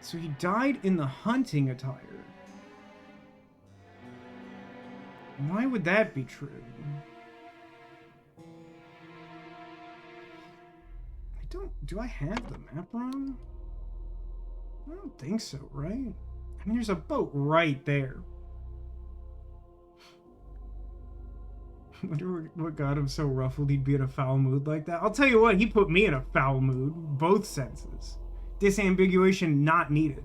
So he died in the hunting attire. Why would that be true? Do I have the map wrong? I don't think so, right? I mean, there's a boat right there. Wonder what got him so ruffled he'd be in a foul mood like that. I'll tell you what, he put me in a foul mood. Both senses. Disambiguation not needed.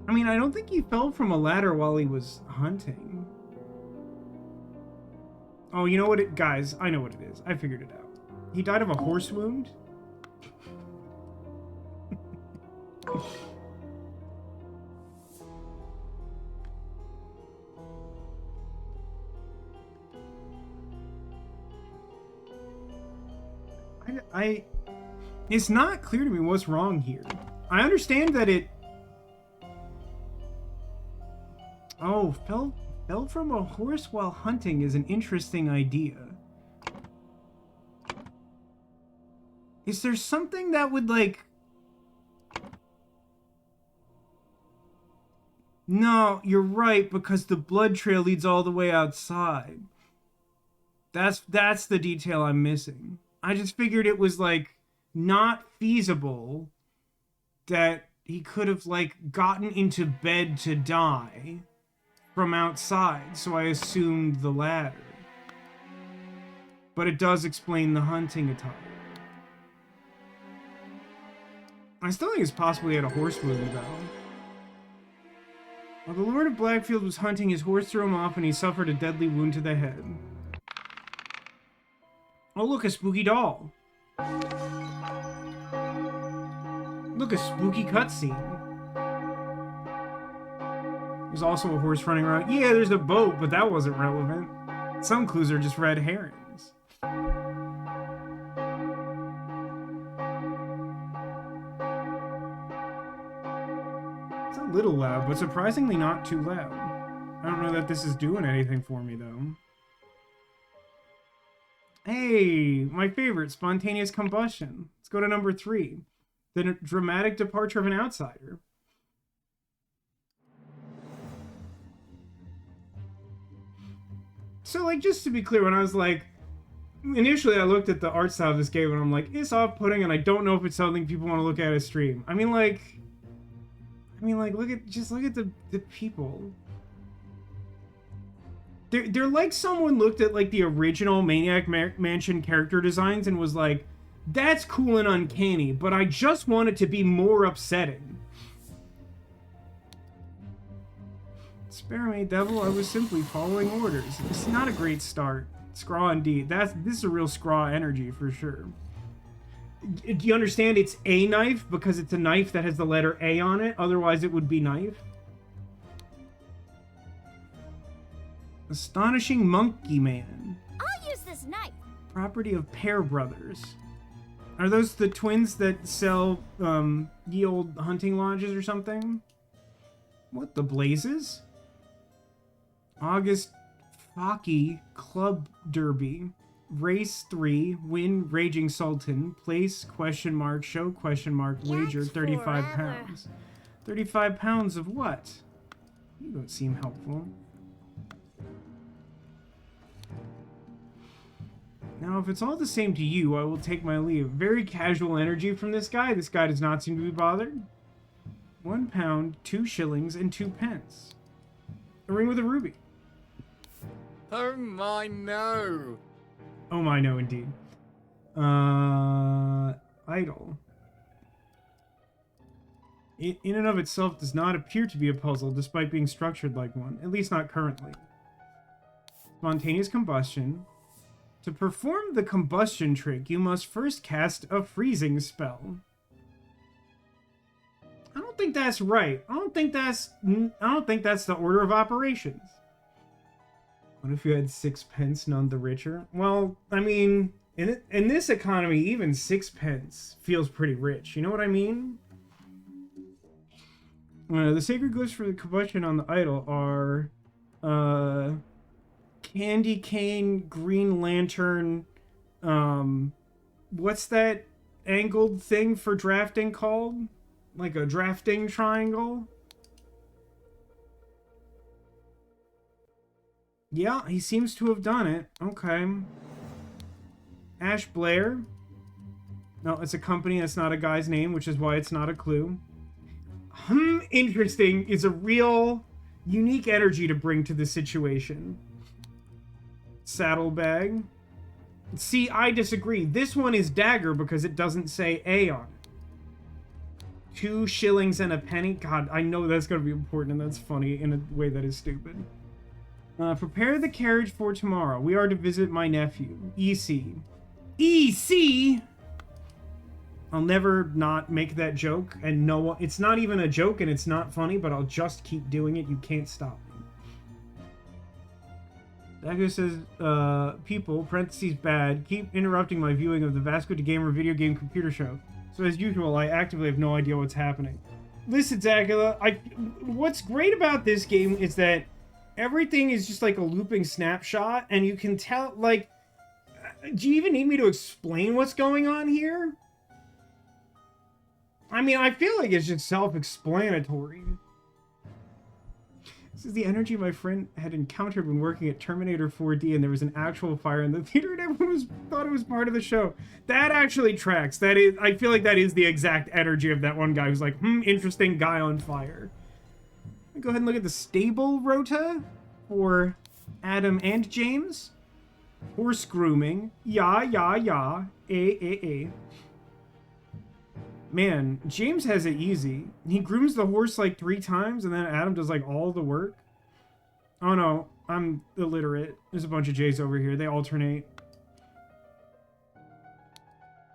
I mean, I don't think he fell from a ladder while he was hunting. Oh, you know what it... Guys, I know what it is. I figured it out. He died of a horse wound? It's not clear to me what's wrong here. I understand that it... Oh, fell from a horse while hunting is an interesting idea. Is there something that would, like... No, you're right, because the blood trail leads all the way outside. That's the detail I'm missing. I just figured it was, like, not feasible that he could have, like, gotten into bed to die from outside, so I assumed the ladder. But it does explain the hunting attire. I still think it's possible he had a horse wound, though. While the Lord of Blackfield was hunting, his horse threw him off and he suffered a deadly wound to the head. Oh, look, a spooky doll. Look, a spooky cutscene. There's also a horse running around. Yeah, there's a boat, but that wasn't relevant. Some clues are just red herrings. It's a little loud, but surprisingly not too loud. I don't know that this is doing anything for me, though. Hey, my favorite, spontaneous combustion. Let's go to number 3. The dramatic departure of an outsider. So, like, just to be clear, when I was like, initially I looked at the art style of this game and I'm like, it's off-putting and I don't know if it's something people want to look at a stream. I mean, like, look at the people. They're like someone looked at, like, the original Maniac Mansion character designs and was like, that's cool and uncanny, but I just want it to be more upsetting. Spare me, devil, I was simply following orders. It's not a great start. Scraw indeed. This is a real Scraw energy for sure. Do you understand it's a knife because it's a knife that has the letter A on it? Otherwise it would be knife. Astonishing Monkey Man. I'll use this knife. Property of Pear Brothers. Are those the twins that sell ye old hunting lodges or something? What the blazes? August Faki Club Derby. Race 3. Win Raging Sultan. Place ? Show ? Wager 35 pounds. 35 pounds of what? You don't seem helpful. Now, if it's all the same to you, I will take my leave. Very casual energy from this guy. This guy does not seem to be bothered. 1 pound, 2 shillings, and 2 pence. A ring with a ruby. Oh my no! Oh my no, indeed. Idol. In and of itself does not appear to be a puzzle, despite being structured like one. At least not currently. Spontaneous combustion. To perform the combustion trick, you must first cast a freezing spell. I don't think that's right. I don't think that's the order of operations. What if you had 6 pence, none the richer? Well, I mean, in this economy, even 6 pence feels pretty rich. You know what I mean? The sacred glyphs for the combustion on the idol are candy cane, green lantern, what's that angled thing for drafting called? Like a drafting triangle? Yeah, he seems to have done it. Okay. Ash Blair. No, it's a company. That's not a guy's name, which is why it's not a clue. Interesting is a real unique energy to bring to the situation. Saddlebag. See, I disagree. This one is dagger because it doesn't say A on it. 2 shillings and a penny. God, I know that's going to be important, and that's funny in a way that is stupid. Prepare the carriage for tomorrow. We are to visit my nephew. EC. EC? I'll never not make that joke, and no, it's not even a joke, and it's not funny, but I'll just keep doing it. You can't stop me. Dago says, people, parentheses bad, keep interrupting my viewing of the Vasco da Gamer video game computer show. So as usual, I actively have no idea what's happening. Listen, Zagula, what's great about this game is that everything is just like a looping snapshot, and you can tell, like, do you even need me to explain what's going on here? I mean, I feel like it's just self-explanatory. This is the energy my friend had encountered when working at Terminator 4D, and there was an actual fire in the theater, and everyone thought it was part of the show. That actually tracks. That is, I feel like that is the exact energy of that one guy who's like, interesting guy on fire. Go ahead and look at the stable rota for Adam and James. Horse grooming. Yeah. A. Man, James has it easy. He grooms the horse like 3 times, and then Adam does like all the work. Oh no, I'm illiterate. There's a bunch of J's over here. They alternate.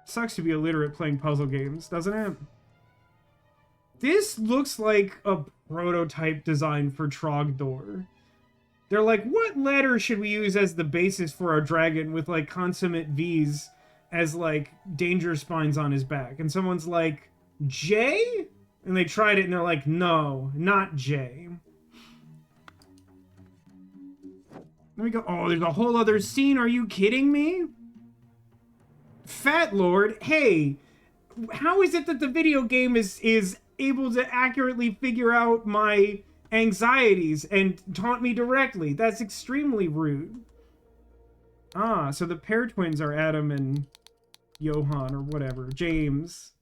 Sucks to be illiterate playing puzzle games, doesn't it? This looks like a prototype design for Jrogdor. They're like, what letter should we use as the basis for our dragon with like consummate V's as like danger spines on his back? And someone's like, J? And they tried it and they're like, no, not J. Let me go. Oh, there's a whole other scene. Are you kidding me? Fat Lord, hey, how is it that the video game is able to accurately figure out my anxieties and taunt me directly? That's extremely rude. Ah, so the pair twins are Adam and Johan or whatever. James.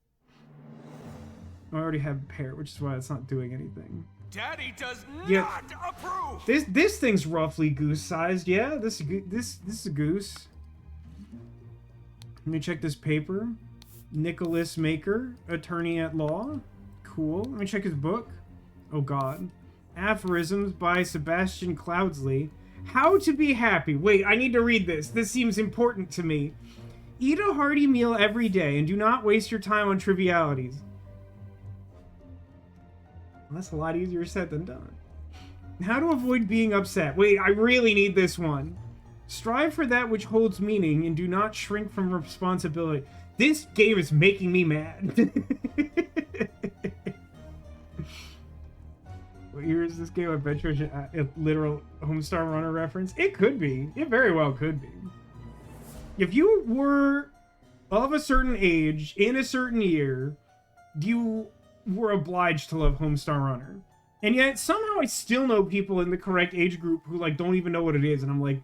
I already have a pair, which is why it's not doing anything. Daddy does not approve. This thing's roughly goose-sized. Yeah, this is a goose. Let me check this paper. Nicholas Maker, attorney at law. Cool. Let me check his book. Oh God. Aphorisms by Sebastian Cloudsley. How to be happy. Wait, I need to read this. This seems important to me. Eat a hearty meal every day and do not waste your time on trivialities. Well, that's a lot easier said than done. How to avoid being upset. Wait, I really need this one. Strive for that which holds meaning and do not shrink from responsibility. This game is making me mad. What year is this game? I bet you a literal Homestar Runner reference. It could be. It very well could be. If you were of a certain age in a certain year, you were obliged to love Homestar Runner. And yet somehow I still know people in the correct age group who like don't even know what it is, and I'm like,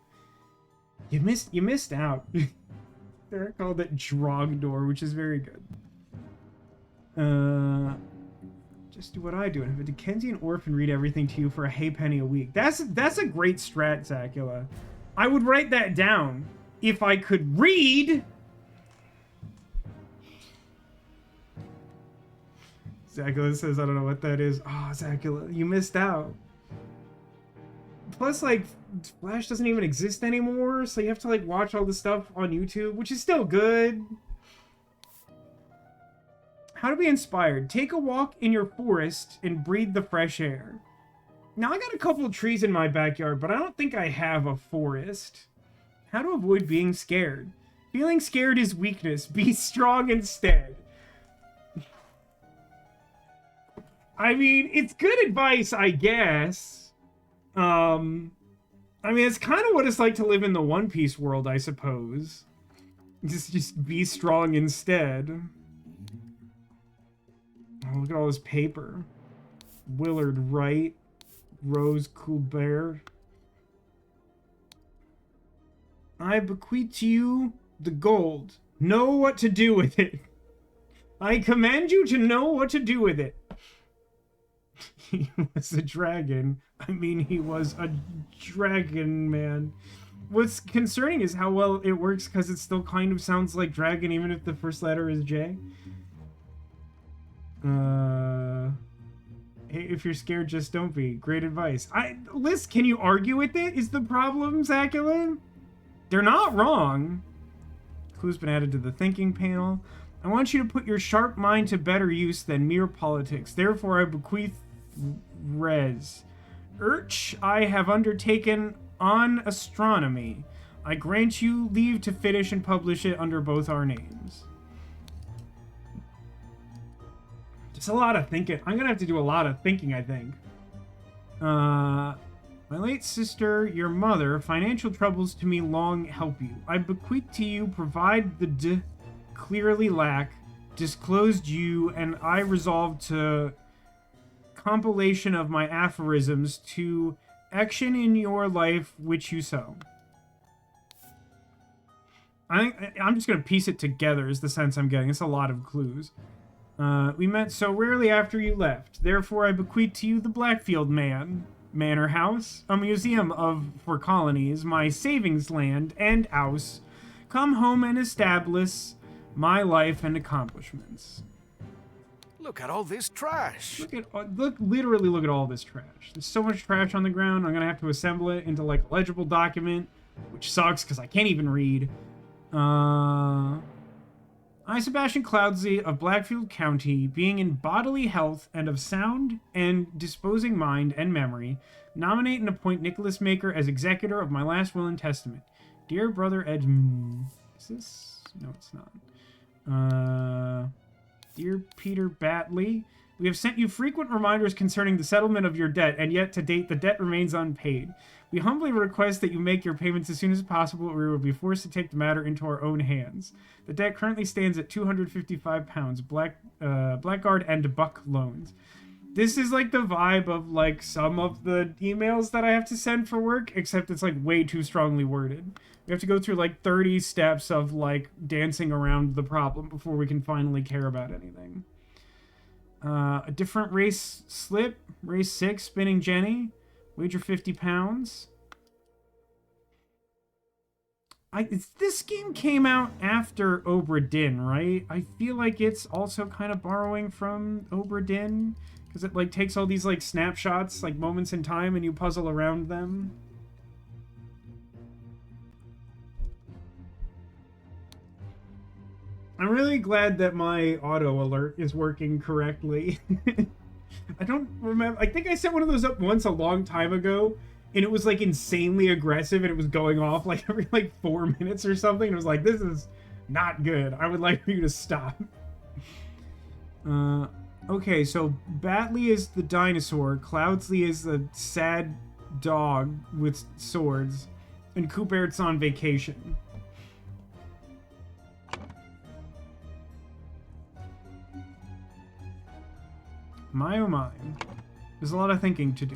you missed out. They're called it Jrogdor, which is very good. Just do what I do and have a Dickensian orphan read everything to you for a halfpenny a week. That's a great strat, Zacula. I would write that down if I could read. Zacula says, I don't know what that is. Oh, Zacula, you missed out. Plus, like, Flash doesn't even exist anymore, so you have to, like, watch all the stuff on YouTube, which is still good. How to be inspired. Take a walk in your forest and breathe the fresh air. Now, I got a couple of trees in my backyard, but I don't think I have a forest. How to avoid being scared. Feeling scared is weakness. Be strong instead. I mean, it's good advice, I guess. I mean, it's kind of what it's like to live in the One Piece world, I suppose. Just be strong instead. Oh, look at all this paper. Willard Wright. Rose Coolbear. I bequeath to you the gold. Know what to do with it. I command you to know what to do with it. He was a dragon. I mean, he was a dragon man. What's concerning is how well it works, because it still kind of sounds like dragon, even if the first letter is J. Hey, if you're scared, just don't be. Great advice. Liz, can you argue with it? Is the problem, Zacula? They're not wrong. Clue's been added to the thinking panel. I want you to put your sharp mind to better use than mere politics. Therefore, I bequeath res. I have undertaken on astronomy. I grant you leave to finish and publish it under both our names. It's a lot of thinking. I'm gonna have to do a lot of thinking, I think. My late sister, your mother, financial troubles to me long help you. I bequeath to you, provide the clearly lack, disclosed you, and I resolve to compilation of my aphorisms to action in your life which you sow. I'm just gonna piece it together is the sense I'm getting. It's a lot of clues. We met so rarely after you left. Therefore, I bequeath to you the Blackfield Manor House, a museum for colonies, my savings land and house. Come home and establish my life and accomplishments. Look at all this trash. Literally look at all this trash. There's so much trash on the ground. I'm gonna have to assemble it into like a legible document, which sucks because I can't even read. I, Sebastian Cloudsley of Blackfield County, being in bodily health and of sound and disposing mind and memory, nominate and appoint Nicholas Maker as executor of my last will and testament. Dear brother Edmund, is this? No, it's not. Dear Peter Batley, we have sent you frequent reminders concerning the settlement of your debt, and yet to date the debt remains unpaid. We humbly request that you make your payments as soon as possible, or we will be forced to take the matter into our own hands. The debt currently stands at £255, Blackguard and Buck loans. This is like the vibe of like some of the emails that I have to send for work, except it's like way too strongly worded. We have to go through like 30 steps of like dancing around the problem before we can finally care about anything. A different race slip, race 6, spinning Jenny, wager £50. This game came out after Obra Dinn, right? I feel like it's also kind of borrowing from Obra Dinn, because it like takes all these like snapshots, like moments in time, and you puzzle around them. I'm really glad that my auto alert is working correctly. I don't remember. I think I set one of those up once a long time ago, and it was like insanely aggressive, and it was going off like every like 4 minutes or something. And it was like, this is not good. I would like for you to stop. Okay, so Batley is the dinosaur, Cloudsley is the sad dog with swords, and Coubert's on vacation. My oh my. There's a lot of thinking to do.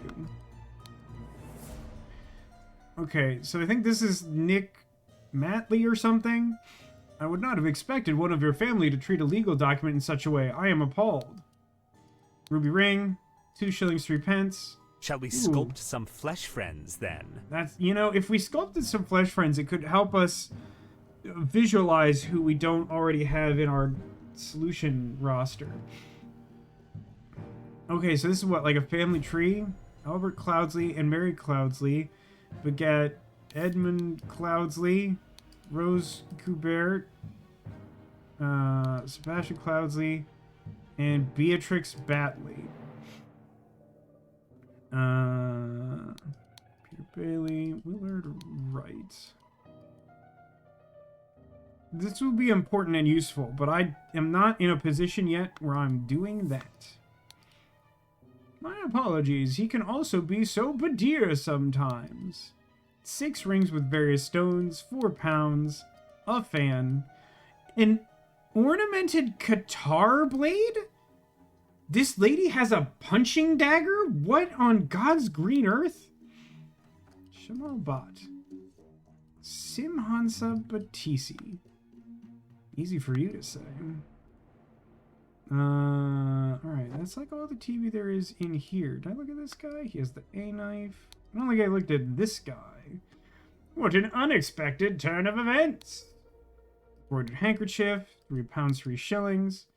Okay, so I think this is Nick Matley or something. I would not have expected one of your family to treat a legal document in such a way. I am appalled. Ruby ring, 2 shillings 3 pence. Shall we sculpt some flesh friends then? That's, you know, if we sculpted some flesh friends, it could help us visualize who we don't already have in our solution roster. Okay, so this is what, like a family tree? Albert Cloudsley and Mary Cloudsley begat Edmund Cloudsley, Rose Coubert, Sebastian Cloudsley, and Beatrix Batley. Peter Bailey, Willard Wright. This will be important and useful, but I am not in a position yet where I'm doing that. My apologies, he can also be so dear sometimes. 6 rings with various stones, £4, a fan, an ornamented Qatar blade? This lady has a punching dagger? What on God's green earth? Shamal Bot. Simhansa Batisi. Easy for you to say. Alright, that's like all the TV there is in here. Did I look at this guy? He has the A knife. I don't think I looked at this guy. What an unexpected turn of events! Embroidered handkerchief, £3, 3 shillings.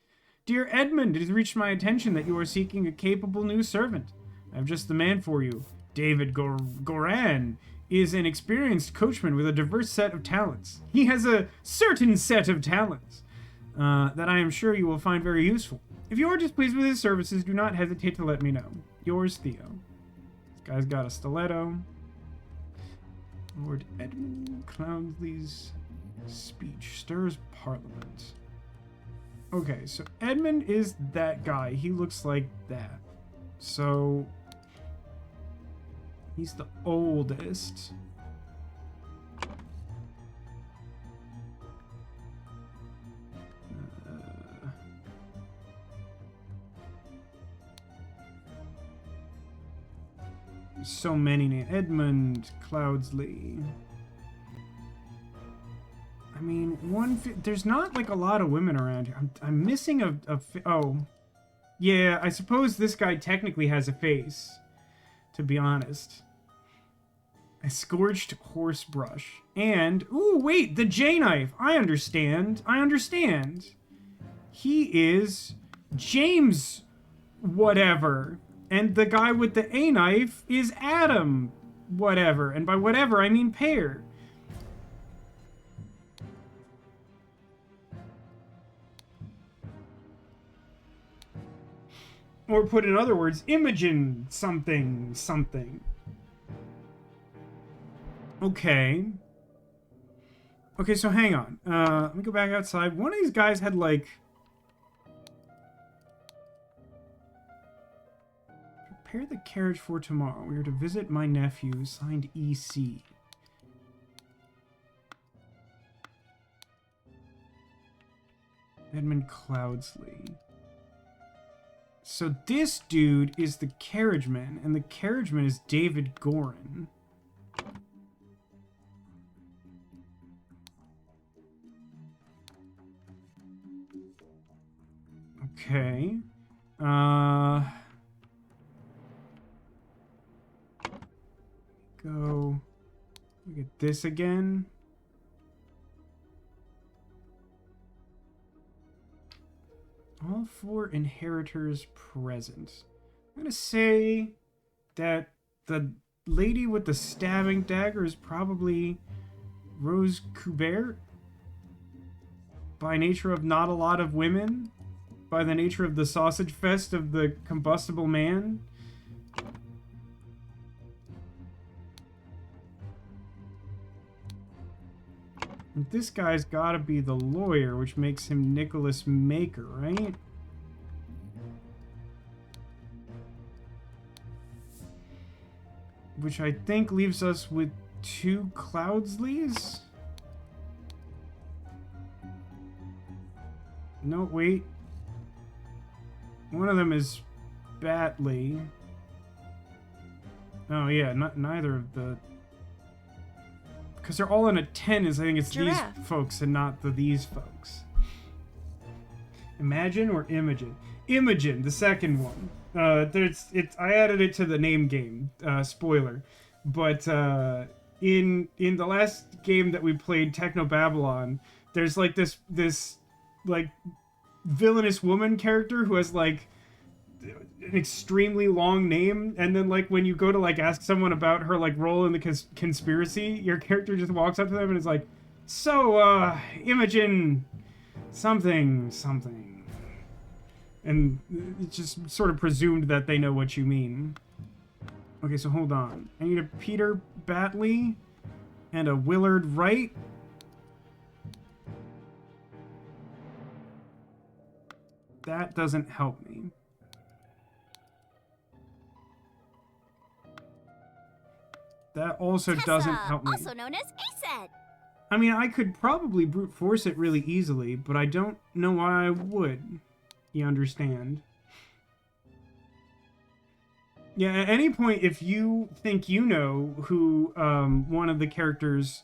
Dear Edmund, it has reached my attention that you are seeking a capable new servant. I have just the man for you. David Goran is an experienced coachman with a diverse set of talents. He has a certain set of talents that I am sure you will find very useful. If you are displeased with his services, do not hesitate to let me know. Yours, Theo. This guy's got a stiletto. Lord Edmund Cloudsley's speech stirs Parliament. Okay, so Edmund is that guy. He looks like that. So he's the oldest. So many names. Edmund Cloudsley. I mean, there's not like a lot of women around here. I'm missing oh. Yeah, I suppose this guy technically has a face, to be honest. A scorched horse brush. And, ooh, wait, the J knife. I understand. He is James whatever. And the guy with the A knife is Adam whatever. And by whatever, I mean pear. Or put in other words, Imogen something. Okay. Okay, so hang on. Let me go back outside. One of these guys had like... Prepare the carriage for tomorrow. We are to visit my nephew, signed EC. Edmund Cloudsley. So this dude is the carriageman, and the carriageman is David Goran. Okay. Go look at this again. All 4 inheritors present. I'm gonna say that the lady with the stabbing dagger is probably Rose Coubert. By nature of not a lot of women. By the nature of the sausage fest of the combustible man. And this guy's gotta be the lawyer, which makes him Nicholas Maker, right? Which I think leaves us with 2 Cloudsleys? No, wait. One of them is Batley. Oh yeah, neither of the... Because they're all in a 10, I think it's Giraffe. These folks and not these folks. Imagine or Imogen? Imogen, the second one. I added it to the name game. Spoiler. But in the last game that we played, Techno Babylon, there's like this like villainous woman character who has like an extremely long name, and then like when you go to like ask someone about her like role in the conspiracy, your character just walks up to them and is like, so Imogen something, and it's just sort of presumed that they know what you mean. Okay, so hold on. I need a Peter Batley and a Willard Wright. That doesn't help me. That also doesn't help me. Also known as ASET. I mean, I could probably brute force it really easily, but I don't know why I would. You understand? Yeah, at any point, if you think you know who one of the characters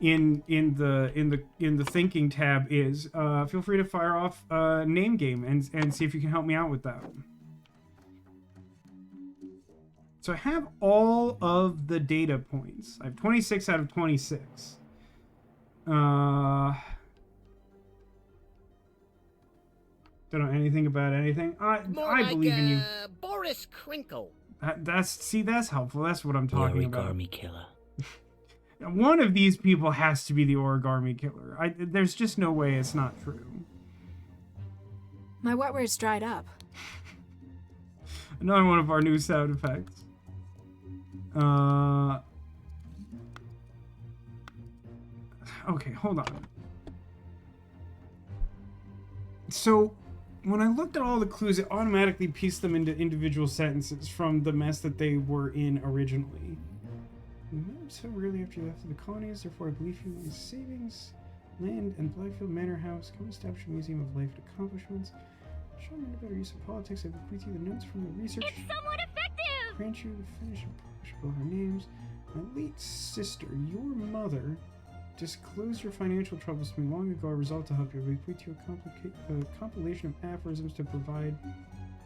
in the thinking tab is. Feel free to fire off name game and see if you can help me out with that. So I have all of the data points. I have 26 out of 26. Don't know anything about anything. I believe in you. Boris Crinkle. That's helpful. That's what I'm talking about. Origami killer. One of these people has to be the origami killer. There's just no way it's not true. My wetware's dried up. Another one of our new sound effects. Okay, hold on. So, when I looked at all the clues, it automatically pieced them into individual sentences from the mess that they were in originally. You moved so rarely after you left the colonies, therefore I believe you in savings, land, and Blackfield Manor House. Come establish a museum of life and accomplishments. Show me a better use of politics. I bequeath you the notes from the research. It's somewhat effective! Grant you to finish and publish both our names. My late sister, your mother, disclosed your financial troubles to me long ago. I resolved to help you. I bequeath you a compilation of aphorisms to provide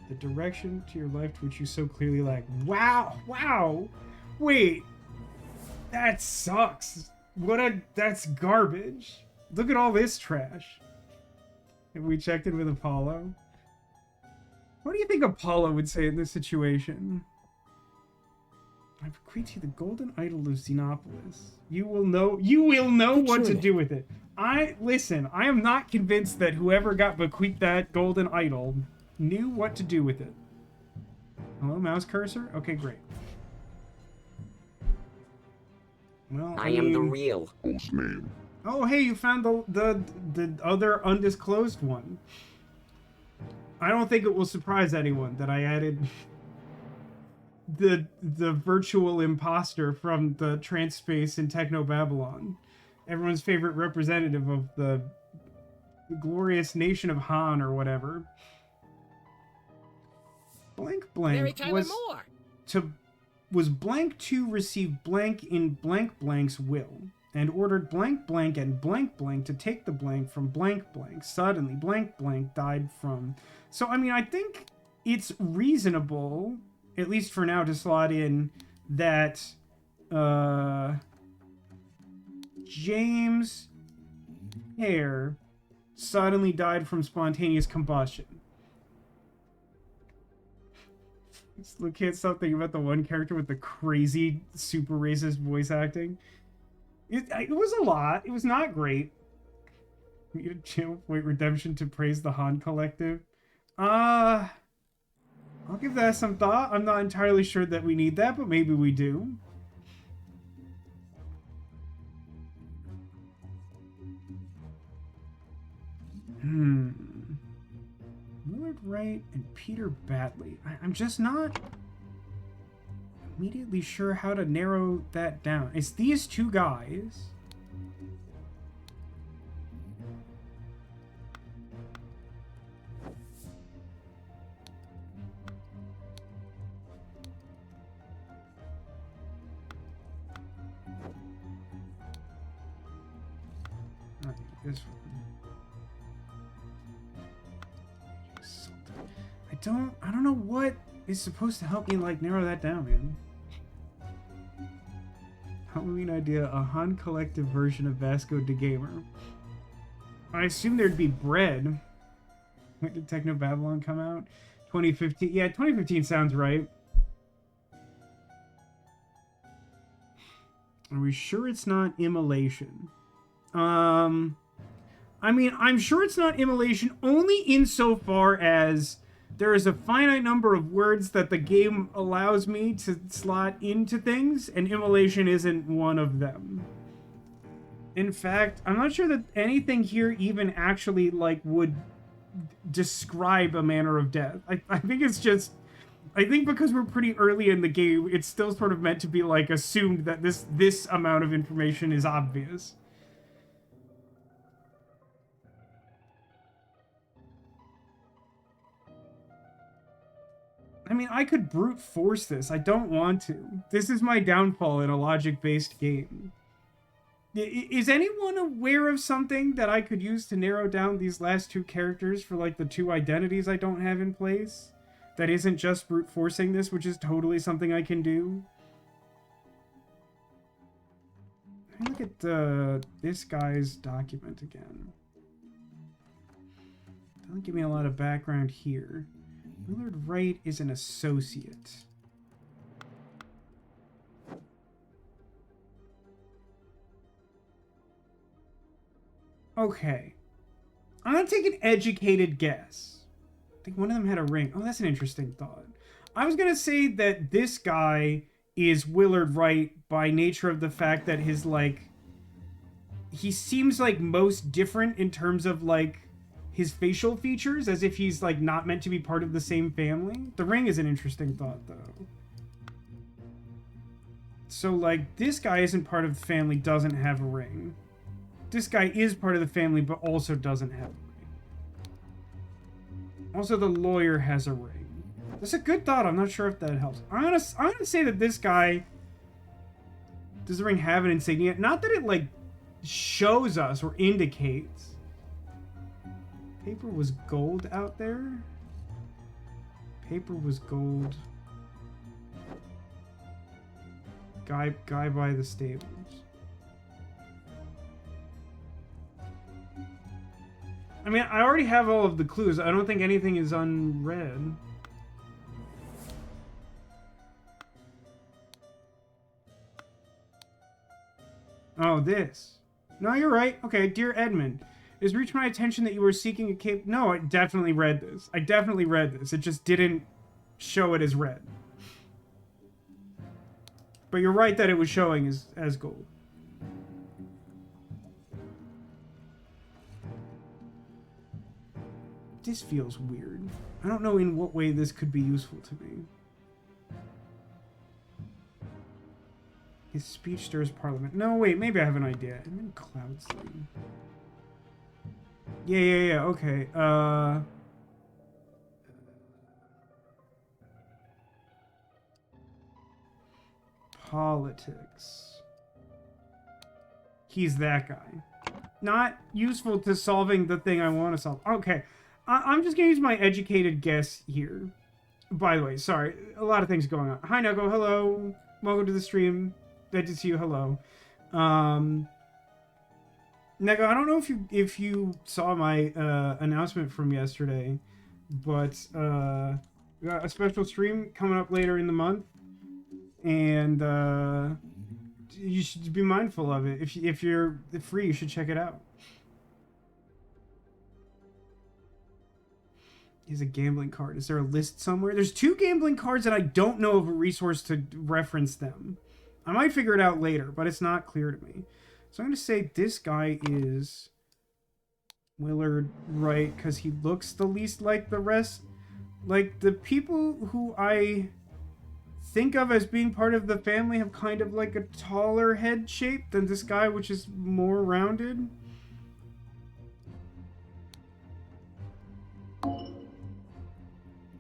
the direction to your life to which you so clearly lack. Wow! Wow! Wait! That sucks. That's garbage. Look at all this trash. Have we checked in with Apollo? What do you think Apollo would say in this situation? I bequeath you the golden idol of Xenopolis. You will know what to do with it. Listen, I am not convinced that whoever got bequeathed that golden idol knew what to do with it. Hello, mouse cursor? Okay, great. Well, I am the real. Oh, hey, you found the other undisclosed one. I don't think it will surprise anyone that I added the virtual imposter from the trance space in Techno Babylon. Everyone's favorite representative of the glorious nation of Han or whatever. Blank was blank to receive blank in blank blank's will, and ordered blank blank and blank blank to take the blank from blank blank. Suddenly, blank blank died from... So, I mean, I think it's reasonable, at least for now, to slot in that James Hare suddenly died from spontaneous combustion. Can't stop thinking about the one character with the crazy, super racist voice acting. It was a lot. It was not great. We get a channel point redemption to praise the Han Collective. I'll give that some thought. I'm not entirely sure that we need that, but maybe we do. Willard Wright and Peter Batley. I'm just not immediately sure how to narrow that down. It's these two guys. This one. I don't know what is supposed to help me like narrow that down, man. Halloween idea, a Han Collective version of Vasco da Gamer. I assume there'd be bread. When did Techno Babylon come out? 2015. Yeah, 2015 sounds right. Are we sure it's not immolation? I mean, I'm sure it's not immolation only insofar as there is a finite number of words that the game allows me to slot into things, and immolation isn't one of them. In fact, I'm not sure that anything here even actually, like, would describe a manner of death. I think it's just... I think because we're pretty early in the game, it's still sort of meant to be, like, assumed that this amount of information is obvious. I mean, I could brute force this. I don't want to. This is my downfall in a logic-based game. Is anyone aware of something that I could use to narrow down these last two characters for, like, the two identities I don't have in place? That isn't just brute forcing this, which is totally something I can do. Let me look at this guy's document again. Doesn't give me a lot of background here. Willard Wright is an associate. Okay. I'm gonna take an educated guess. I think one of them had a ring. Oh, that's an interesting thought. I was gonna say that this guy is Willard Wright by nature of the fact that his, like... He seems, like, most different in terms of, like, his facial features, as if he's, like, not meant to be part of the same family. The ring is an interesting thought, though. So, like, this guy isn't part of the family, doesn't have a ring. This guy is part of the family, but also doesn't have a ring. Also, the lawyer has a ring. That's a good thought. I'm not sure if that helps. I'm gonna say that this guy... Does the ring have an insignia? Not that it, like, shows us or indicates. Paper was gold out there? Paper was gold. Guy by the stables. I mean, I already have all of the clues. I don't think anything is unread. Oh, this. No, you're right. Okay, dear Edmund, it has reached my attention that you were seeking a cape. No, I definitely read this. I definitely read this. It just didn't show it as red. But you're right that it was showing as gold. This feels weird. I don't know in what way this could be useful to me. His speech stirs Parliament. No, wait, maybe I have an idea. I'm in Cloudsley. Yeah, okay. Politics. He's that guy. Not useful to solving the thing I want to solve. Okay. I'm just going to use my educated guess here. By the way, sorry. A lot of things going on. Hi, Nugo. Hello. Welcome to the stream. Good to see you. Hello. Nugo, I don't know if you saw my announcement from yesterday, but we got a special stream coming up later in the month, and you should be mindful of it. If you're free, you should check it out. Here's a gambling card. Is there a list somewhere? There's 2 gambling cards, and I don't know of a resource to reference them. I might figure it out later, but it's not clear to me. So I'm going to say this guy is Willard Wright, because he looks the least like the rest. Like, the people who I think of as being part of the family have kind of like a taller head shape than this guy, which is more rounded.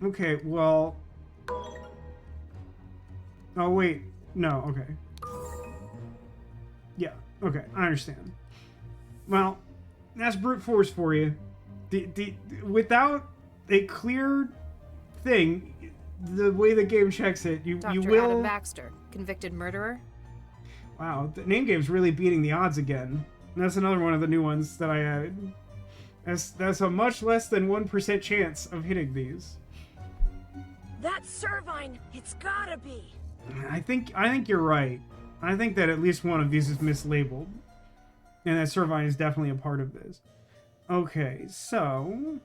Okay, well... Oh, wait. No, okay. Yeah, okay, I understand. Well, that's brute force for you. Without a clear thing, the way the game checks it, you Dr. will... Adam Baxter, convicted murderer. Wow, the name game's really beating the odds again. And that's another one of the new ones that I added. That's a much less than 1% chance of hitting these. That's Servine. It's gotta be. I think you're right. I think that at least one of these is mislabeled. And that Servine is definitely a part of this. Okay, so...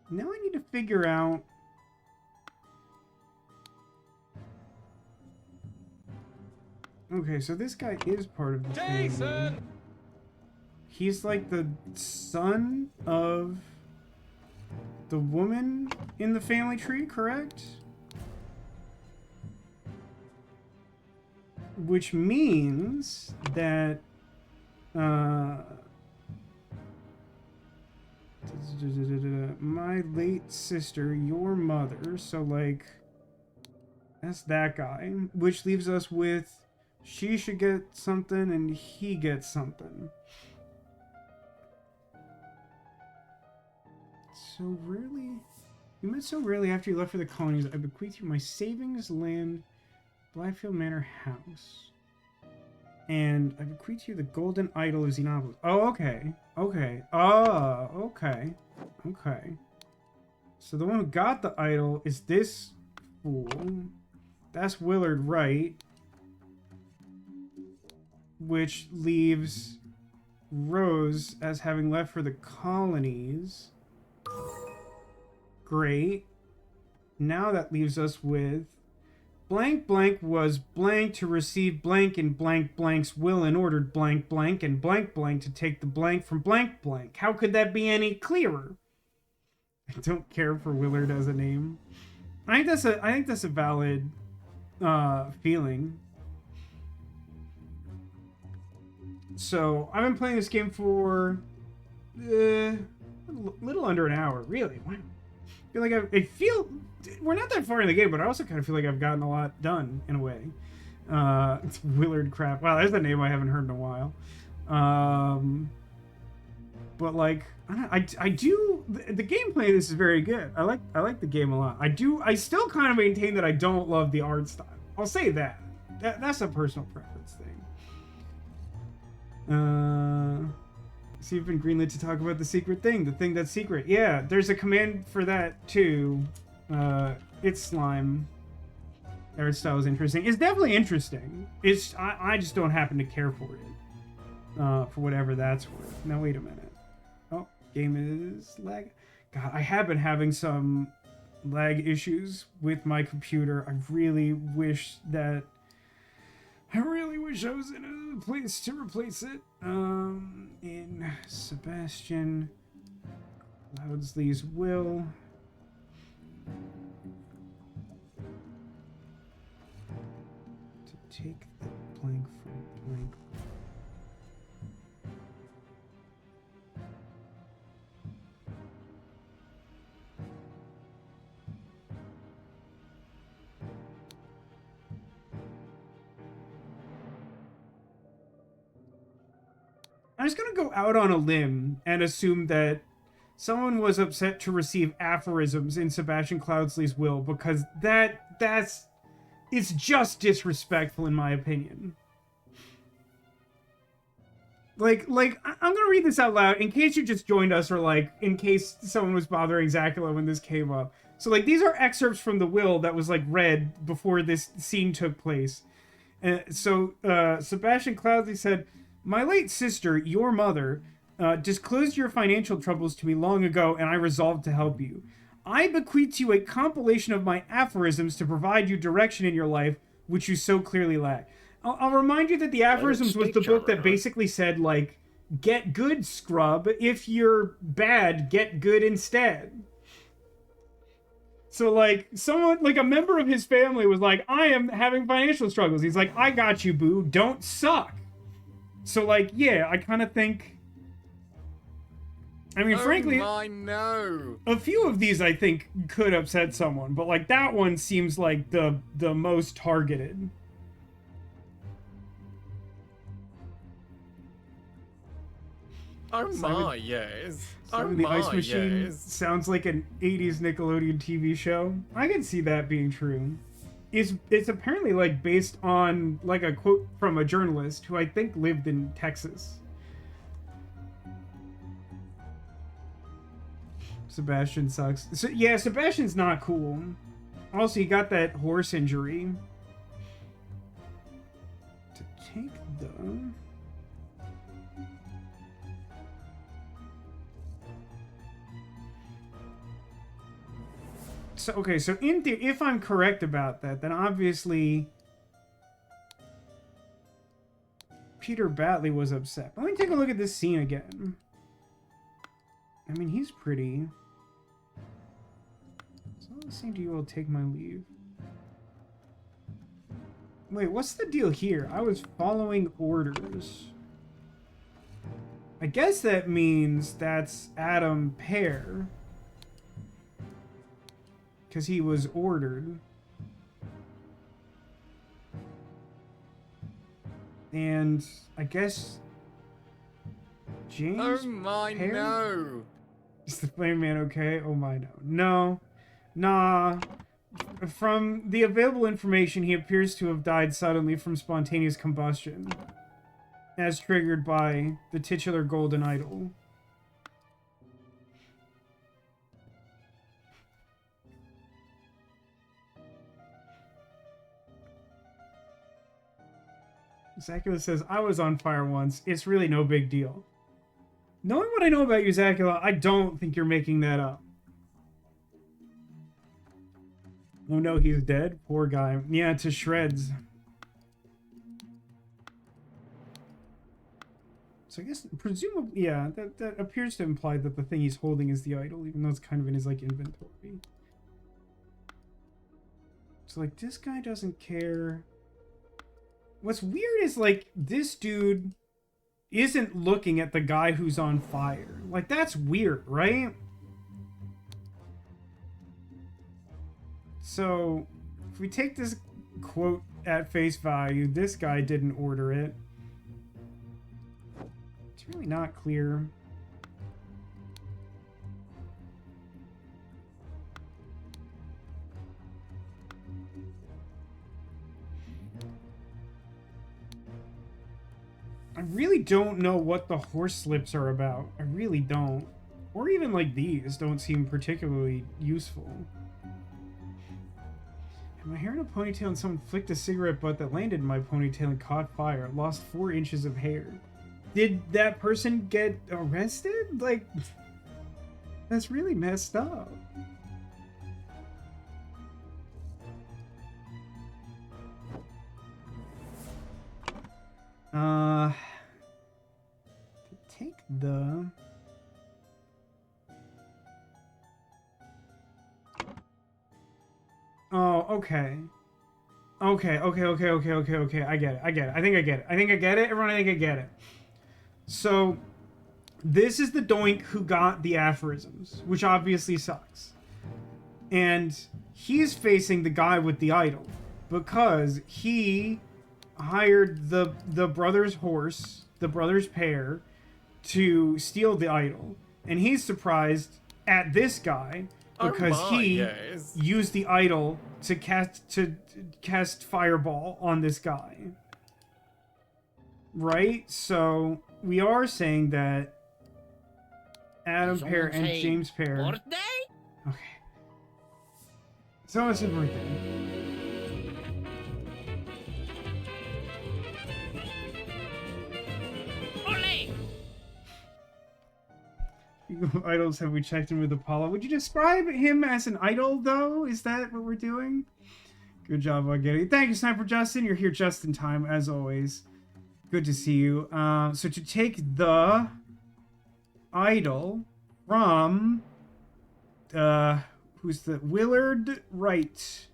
Now I need to figure out... Okay, so this guy is part of the family. He's like the son of the woman in the family tree, correct? Which means that my late sister, your mother, so like that's that guy, which leaves us with She should get something and he gets something. So rarely... You met so rarely after you left for the colonies. I bequeath you my savings, land, Blackfield Manor house. And I bequeath you the golden idol of Xenopolis. Oh, okay. Okay. Oh, okay. Okay. So the one who got the idol is this fool. That's Willard Wright. Which leaves Rose as having left for the colonies. Great. Now that leaves us with blank blank was blank to receive blank and blank blank's will and ordered blank blank and blank blank to take the blank from blank blank. How could that be any clearer? I don't care for Willard as a name. I think that's a valid feeling. So I've been playing this game for a little under an hour. Really? Wow. I feel we're not that far in the game, but I also kind of feel like I've gotten a lot done in a way. It's Willard crap. Wow, there's a name I haven't heard in a while. But like, I do the gameplay. This is very good. I like the game a lot. I still kind of maintain that I don't love the art style. I'll say that. That's a personal preference thing. So you've been greenlit to talk about the secret thing, the thing that's secret. Yeah, there's a command for that too. It's slime. Art style is interesting. It's definitely interesting. I just don't happen to care for it. For whatever that's worth. Now wait a minute. Oh, game is lag. God, I have been having some lag issues with my computer. I really wish I was in a place to replace it. In Sebastian Cloudsley's will. To take the blank from blank. I'm just gonna go out on a limb and assume that someone was upset to receive aphorisms in Sebastian Cloudsley's will because it's just disrespectful in my opinion. Like I'm gonna read this out loud in case you just joined us or like in case someone was bothering Zacula when this came up. So like these are excerpts from the will that was like read before this scene took place. Sebastian Cloudsley said, "My late sister, your mother, disclosed your financial troubles to me long ago, and I resolved to help you. I bequeath to you a compilation of my aphorisms to provide you direction in your life, which you so clearly lack." I'll remind you that the aphorisms was the book that basically said, like, get good, scrub. If you're bad, get good instead. So, like, someone, like, a member of his family was like, I am having financial struggles. He's like, I got you, boo. Don't suck. So, like, yeah, I kind of think... I mean, frankly... no. A few of these, I think, could upset someone. But, like, that one seems like the most targeted. Oh my, yes. Oh The Ice my, Machine yes. sounds like an 80s Nickelodeon TV show. I can see that being true. It's apparently like based on like a quote from a journalist who I think lived in Texas. Sebastian sucks. So yeah, Sebastian's not cool. Also, he got that horse injury. To take the... So, okay, so if I'm correct about that, then obviously Peter Batley was upset. Let me take a look at this scene again. I mean, he's pretty. So listening to you will take my leave. Wait, what's the deal here? I was following orders. I guess that means that's Adam Pear. Because he was ordered. And I guess James. Oh my, Pear? no. Is the flame man okay? Oh my, no. No. Nah. From the available information, he appears to have died suddenly from spontaneous combustion, as triggered by the titular golden idol. Zacula says, I was on fire once. It's really no big deal. Knowing what I know about you, Zacula, I don't think you're making that up. Oh no, he's dead? Poor guy. Yeah, to shreds. So I guess, presumably, yeah, that appears to imply that the thing he's holding is the idol, even though it's kind of in his, like, inventory. So, like, this guy doesn't care. What's weird is, like, this dude isn't looking at the guy who's on fire. Like, that's weird, right? So, if we take this quote at face value, this guy didn't order it. It's really not clear. I really don't know what the horse slips are about. I really don't. Or even, like, these don't seem particularly useful. Had my hair in a ponytail and someone flicked a cigarette butt that landed in my ponytail and caught fire. Lost 4 inches of hair. Did that person get arrested? Like, that's really messed up. To take the... Oh, okay. Okay. I get it. I think I get it. Everyone, I think I get it. So, this is the doink who got the aphorisms, which obviously sucks. And he's facing the guy with the idol, because he hired the brother's horse, the brother's pair, to steal the idol. And he's surprised at this guy because he used the idol to cast fireball on this guy. Right? So we are saying that Adam Pear and James Pear. Birthday? Okay. So it's his birthday. Idols, have we checked in with Apollo? Would you describe him as an idol, though? Is that what we're doing? Good job on getting it. Thank you, Sniper Justin. You're here just in time, as always. Good to see you. So to take the idol from... who's the... Willard Wright.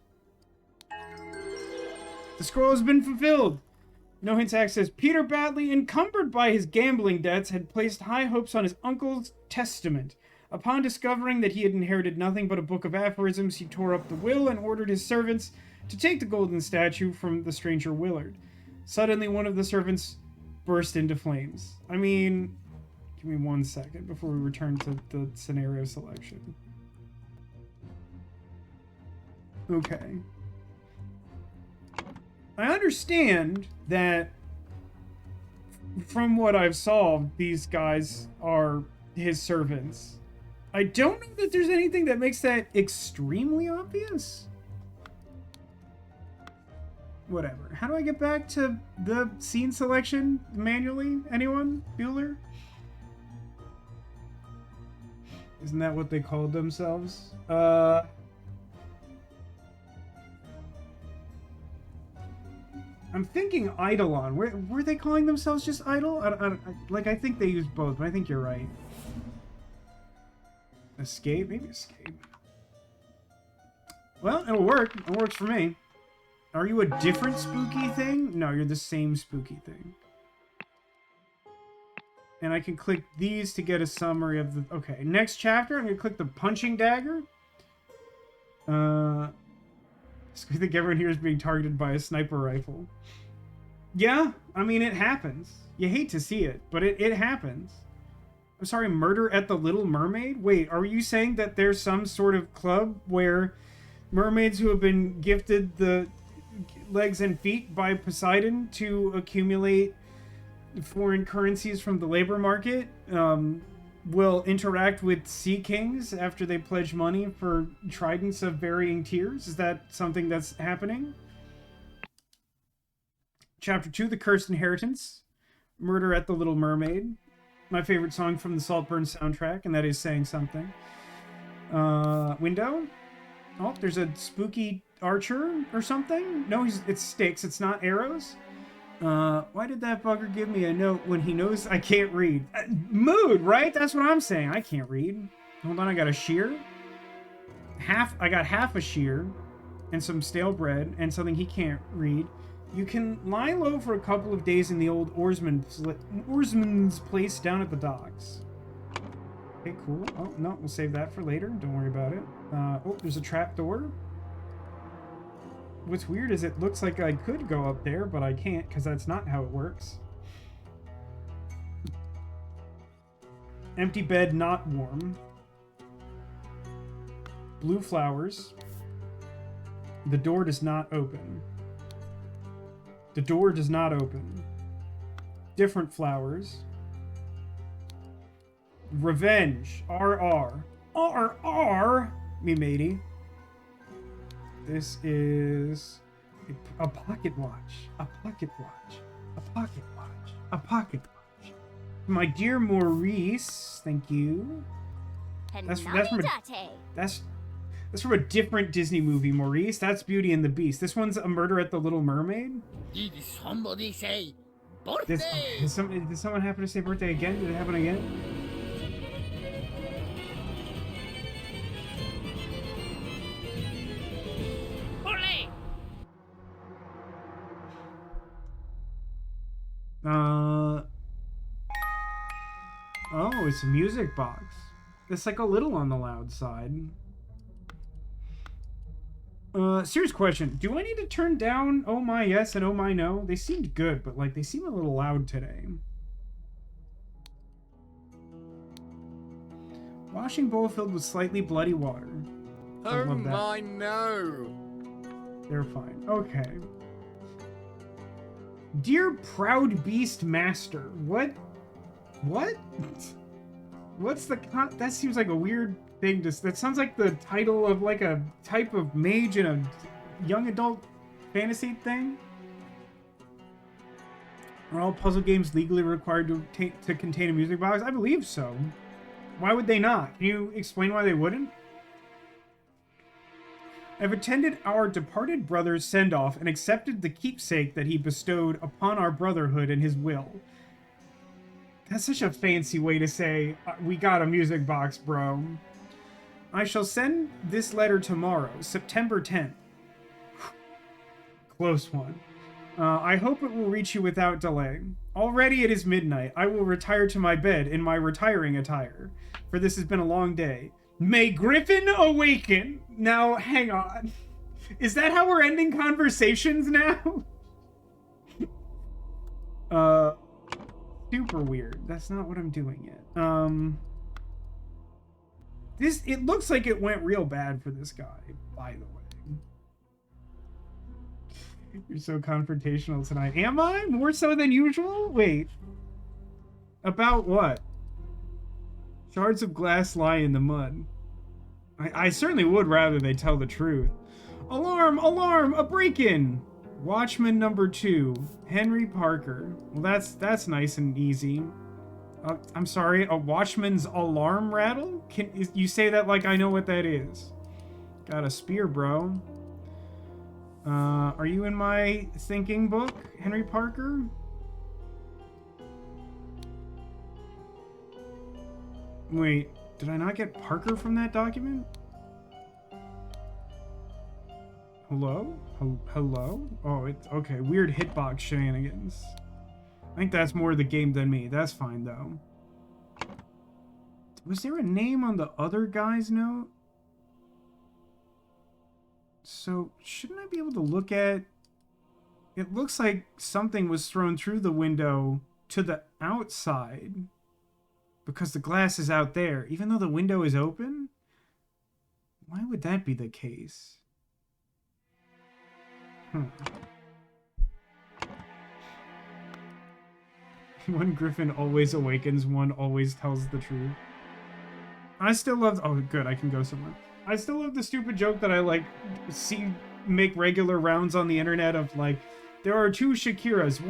The scroll has been fulfilled. No Hints Act says, Peter Badley, encumbered by his gambling debts, had placed high hopes on his uncle's testament. Upon discovering that he had inherited nothing but a book of aphorisms, he tore up the will and ordered his servants to take the golden statue from the stranger Willard. Suddenly, one of the servants burst into flames. I mean, give me 1 second before we return to the scenario selection. Okay. I understand that from what I've solved, these guys are his servants. I don't know that there's anything that makes that extremely obvious. Whatever. How do I get back to the scene selection manually? Anyone? Bueller? Isn't that what they called themselves? I'm thinking Eidolon. Were they calling themselves just Idol? I think they used both, but I think you're right. Escape? Maybe escape. Well, it'll work. It works for me. Are you a different spooky thing? No, you're the same spooky thing. And I can click these to get a summary of the... Okay, next chapter, I'm going to click the punching dagger. I think everyone here is being targeted by a sniper rifle. Yeah, I mean, it happens. You hate to see it, but it happens. I'm sorry, murder at the Little Mermaid? Wait, are you saying that there's some sort of club where mermaids who have been gifted the legs and feet by Poseidon to accumulate foreign currencies from the labor market will interact with sea kings after they pledge money for tridents of varying tiers? Is that something that's happening? Chapter 2, The Cursed Inheritance. Murder at the Little Mermaid. My favorite song from the Saltburn soundtrack, and that is Saying Something. Window. Oh, there's a spooky archer or something? No, it's sticks. It's not arrows. Why did that bugger give me a note when he knows I can't read? Mood, right? That's what I'm saying. I can't read. Hold on, I got a shear. I got half a shear and some stale bread and something he can't read. You can lie low for a couple of days in the old oarsman's place down at the docks. Okay, cool. Oh, no, we'll save that for later. Don't worry about it. Oh, there's a trap door. What's weird is it looks like I could go up there, but I can't because that's not how it works. Empty bed, not warm. Blue flowers. The door does not open. The door does not open. Different flowers. Revenge. RR. RR! Me matey. This is a pocket watch. A pocket watch. A pocket watch. A pocket watch. My dear Maurice, thank you. That's from a different Disney movie, Maurice. That's Beauty and the Beast. This one's A Murder at the Little Mermaid. Did somebody say Did birthday? someone happen to say birthday again? Did it happen again? Oh, it's a music box. It's like a little on the loud side. Serious question. Do I need to turn down Oh My Yes and Oh My No? They seemed good, but like they seem a little loud today. Washing bowl filled with slightly bloody water. I Oh love that. my no. They're fine. Okay. Dear Proud Beast Master, what? What's the that seems like a weird thing to... That sounds like the title of like a type of mage in a young adult fantasy thing. Are all puzzle games legally required to contain a music box? I believe so. Why would they not? Can you explain why they wouldn't? I've attended our departed brother's send-off and accepted the keepsake that he bestowed upon our brotherhood in his will. That's such a fancy way to say, we got a music box, bro. I shall send this letter tomorrow, September 10th. Close one. I hope it will reach you without delay. Already it is midnight. I will retire to my bed in my retiring attire, for this has been a long day. May Griffin awaken! Now, hang on. Is that how we're ending conversations now? Super weird. That's not what I'm doing yet. It looks like it went real bad for this guy, by the way. You're so confrontational tonight. Am I? More so than usual? Wait. About what? Shards of glass lie in the mud. I certainly would rather they tell the truth. Alarm! Alarm! A break-in! Watchman number 2, Henry Parker. Well, that's nice and easy. I'm sorry, a watchman's alarm rattle? You say that like I know what that is. Got a spear, bro. Are you in my thinking book, Henry Parker? Wait, did I not get Parker from that document? Hello? Hello? Oh, it's okay. Weird hitbox shenanigans. I think that's more the game than me. That's fine, though. Was there a name on the other guy's note? So, shouldn't I be able to look at It looks like something was thrown through the window to the outside because the glass is out there, even though the window is open. Why would that be the case? One griffin always awakens, one always tells the truth. I still love... Oh, good, I can go somewhere. I still love the stupid joke that I, like, see make regular rounds on the internet of, like, there are two Shakiras.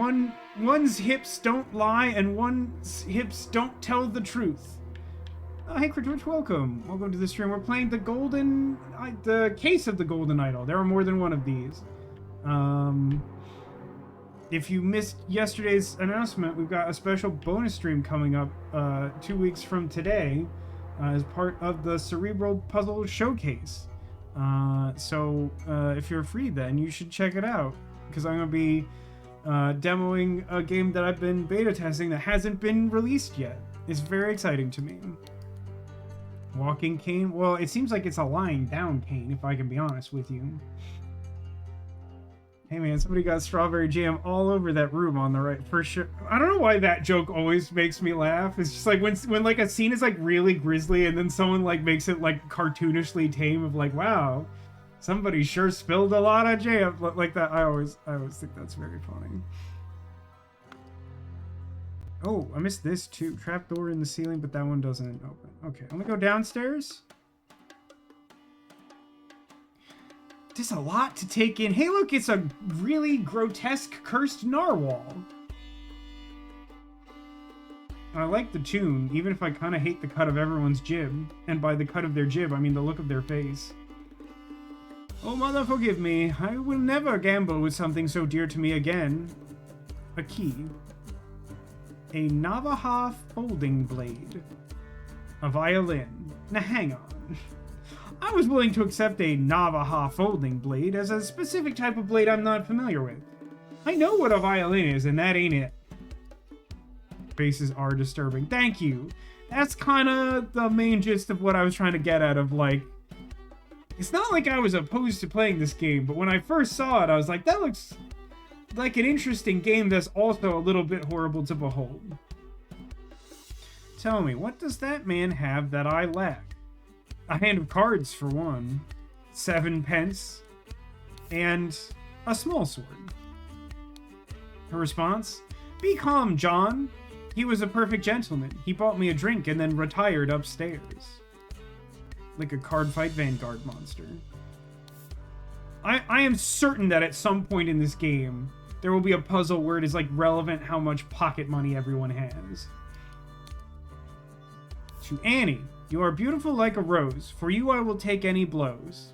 One's hips don't lie, and one's hips don't tell the truth. Oh, hey, Critwitch, welcome. Welcome to the stream. We're playing the Case of the Golden Idol. There are more than one of these. If you missed yesterday's announcement, we've got a special bonus stream coming up 2 weeks from today as part of the Cerebral Puzzle Showcase. So if you're free then, you should check it out, because I'm going to be demoing a game that I've been beta testing that hasn't been released yet. It's very exciting to me. Walking cane? Well, it seems like it's a lying down cane, if I can be honest with you. Hey man, somebody got strawberry jam all over that room on the right, for sure. I don't know why that joke always makes me laugh. It's just like when like a scene is like really grisly and then someone like makes it like cartoonishly tame of like, wow, somebody sure spilled a lot of jam like that. I always think that's very funny. Oh, I missed this too. Trapdoor in the ceiling, but that one doesn't open. Okay, I'm gonna go downstairs. There's a lot to take in. Hey, look, it's a really grotesque cursed narwhal. I like the tune, even if I kind of hate the cut of everyone's jib. And by the cut of their jib, I mean the look of their face. Oh, mother, forgive me. I will never gamble with something so dear to me again. A key. A Navajo folding blade. A violin. Now, hang on. I was willing to accept a Navajo folding blade as a specific type of blade I'm not familiar with. I know what a violin is, and that ain't it. Faces are disturbing. Thank you. That's kind of the main gist of what I was trying to get at of, like... It's not like I was opposed to playing this game, but when I first saw it, I was like, that looks like an interesting game that's also a little bit horrible to behold. Tell me, what does that man have that I lack? A hand of cards, for one. 7 pence. And a small sword. Her response? Be calm, John. He was a perfect gentleman. He bought me a drink and then retired upstairs. Like a card fight Vanguard monster. I am certain that at some point in this game, there will be a puzzle where it is like relevant how much pocket money everyone has. To Annie. You are beautiful like a rose. For you I will take any blows.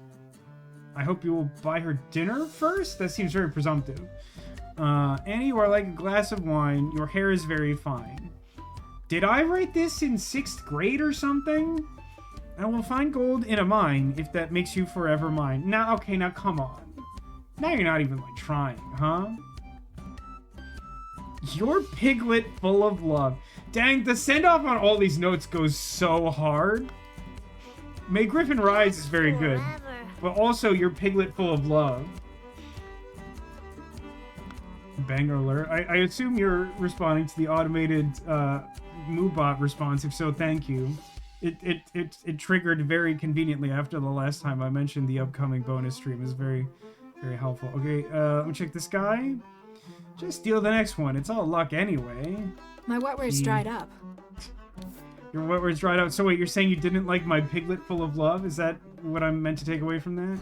I hope you will buy her dinner first? That seems very presumptive. Annie, you are like a glass of wine. Your hair is very fine. Did I write this in 6th grade or something? I will find gold in a mine if that makes you forever mine. Now, okay, now come on. Now you're not even like trying, huh? Your piglet full of love. Dang, the send-off on all these notes goes so hard. May Griffin Rise is very good. But also, your piglet full of love. Banger alert. I assume you're responding to the automated Moobot response. If so, thank you. It triggered very conveniently after the last time I mentioned the upcoming bonus stream. Is very, very helpful. Okay, let me check this guy. Just steal the next one. It's all luck anyway. My wetware's dried up. Your wetware's dried out. So wait, you're saying you didn't like my piglet full of love? Is that what I'm meant to take away from that?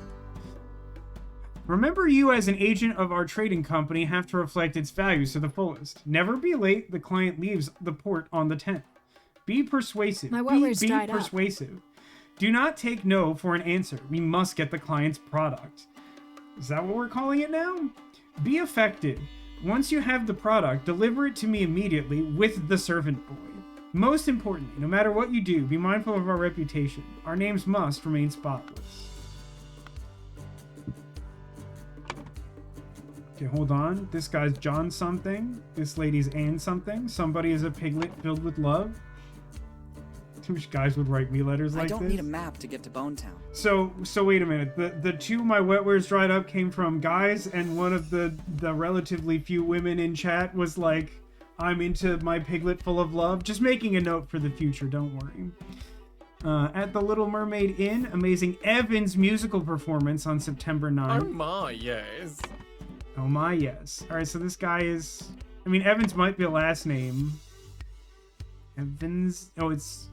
Remember, you as an agent of our trading company have to reflect its values to the fullest. Never be late. The client leaves the port on the 10th. Be persuasive. My wetware's dried up. Be persuasive. Do not take no for an answer. We must get the client's product. Is that what we're calling it now? Be effective. Once you have the product, deliver it to me immediately with the servant boy. Most importantly, no matter what you do, be mindful of our reputation. Our names must remain spotless. Okay, hold on. This guy's John something. This lady's Anne something. Somebody is a piglet filled with love. wish guys would write me letters like I this. don't need a map to get to Bonetown. So wait a minute. The two my wetwares dried up came from guys, and one of the relatively few women in chat was like, I'm into my piglet full of love. Just making a note for the future, don't worry. At the Little Mermaid Inn, amazing Evan's musical performance on September 9th. Oh my, yes. Oh my, yes. Alright, so this guy is... I mean, Evans might be a last name. Evans... Oh, it's...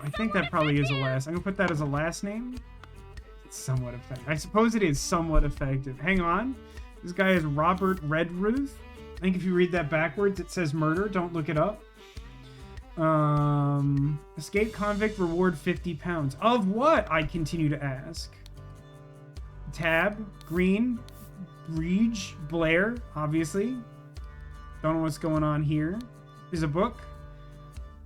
I think that probably is a last... I'm gonna put that as a last name. It's somewhat effective. I suppose it is somewhat effective. Hang on. This guy is Robert Redruth. I think if you read that backwards, it says murder. Don't look it up. Escape convict, reward £50. Of what? I continue to ask. Tab, Green, Reg, Blair, obviously. Don't know what's going on here. There's a book.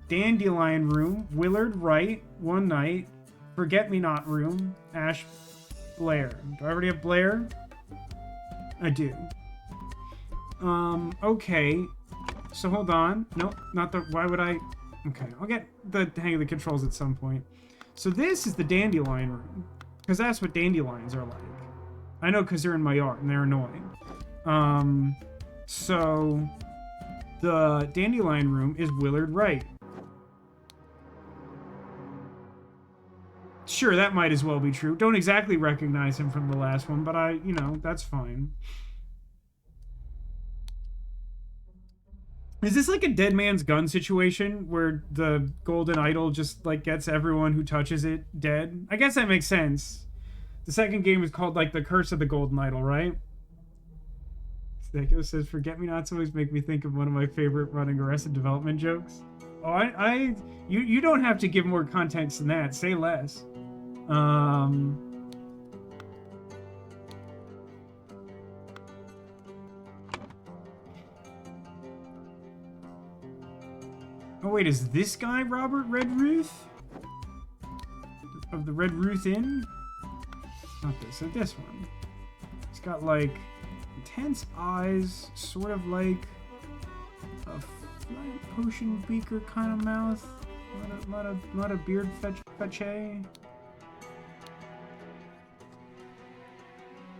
Dandelion Room, Willard Wright, One Night, Forget-Me-Not Room, Ash Blair. Do I already have Blair? I do. Okay. So hold on. Nope, not the... Why would I... Okay, I'll get the hang of the controls at some point. So this is the Dandelion Room. Because that's what dandelions are like. I know because they're in my yard and they're annoying. So... The Dandelion Room is Willard Wright. Sure, that might as well be true. Don't exactly recognize him from the last one, but you know, that's fine. Is this like a dead man's gun situation where the golden idol just like gets everyone who touches it dead? I guess that makes sense. The second game is called like the Curse of the Golden Idol, right? Sneko says, "Forget-me-nots always make me think of one of my favorite running Arrested Development jokes." Oh, you don't have to give more context than that. Say less. Oh wait, is this guy Robert Redruth? Of the Redruth Inn? Not this, this one. He's got like intense eyes, sort of like a flat potion beaker kind of mouth. Not a beard fetche.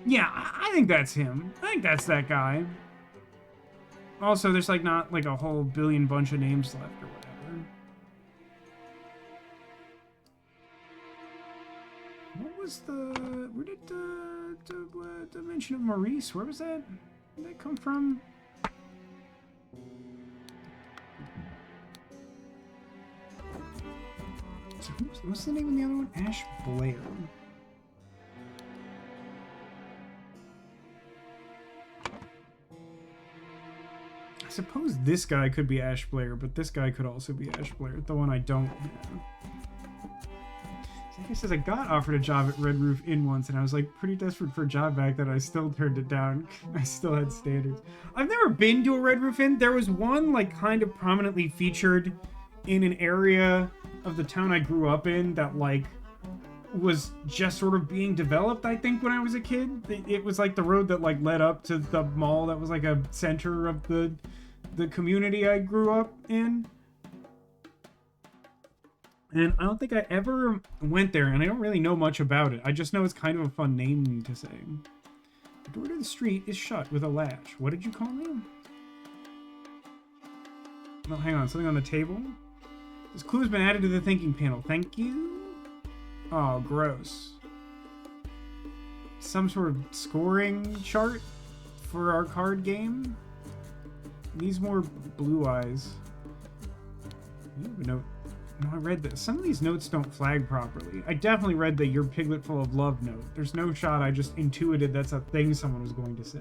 Yeah, I think that's him. I think that's that guy. Also, there's like not like a whole billion bunch of names left or whatever. What was the... Where did the mention of Maurice? Where was that? Where did that come from? So what's the name of the other one? Ash Blair. I suppose this guy could be Ash Blair, but this guy could also be Ash Blair, the one I don't have. He says, I got offered a job at Red Roof Inn once, and I was like pretty desperate for a job back then. I still turned it down. I still had standards. I've never been to a Red Roof Inn. There was one like kind of prominently featured in an area of the town I grew up in that like was just sort of being developed, I think, when I was a kid. It was like the road that like led up to the mall that was like a center of the community I grew up in. And I don't think I ever went there, and I don't really know much about it. I just know it's kind of a fun name to say. The door to the street is shut with a latch. What did you call me? Oh, hang on. Something on the table? This clue has been added to the thinking panel. Thank you. Oh, gross. Some sort of scoring chart for our card game? Needs more blue eyes. You have a note. No, I read this. Some of these notes don't flag properly. I definitely read the "Your Piglet Full of Love" note. There's no shot I just intuited that's a thing someone was going to say.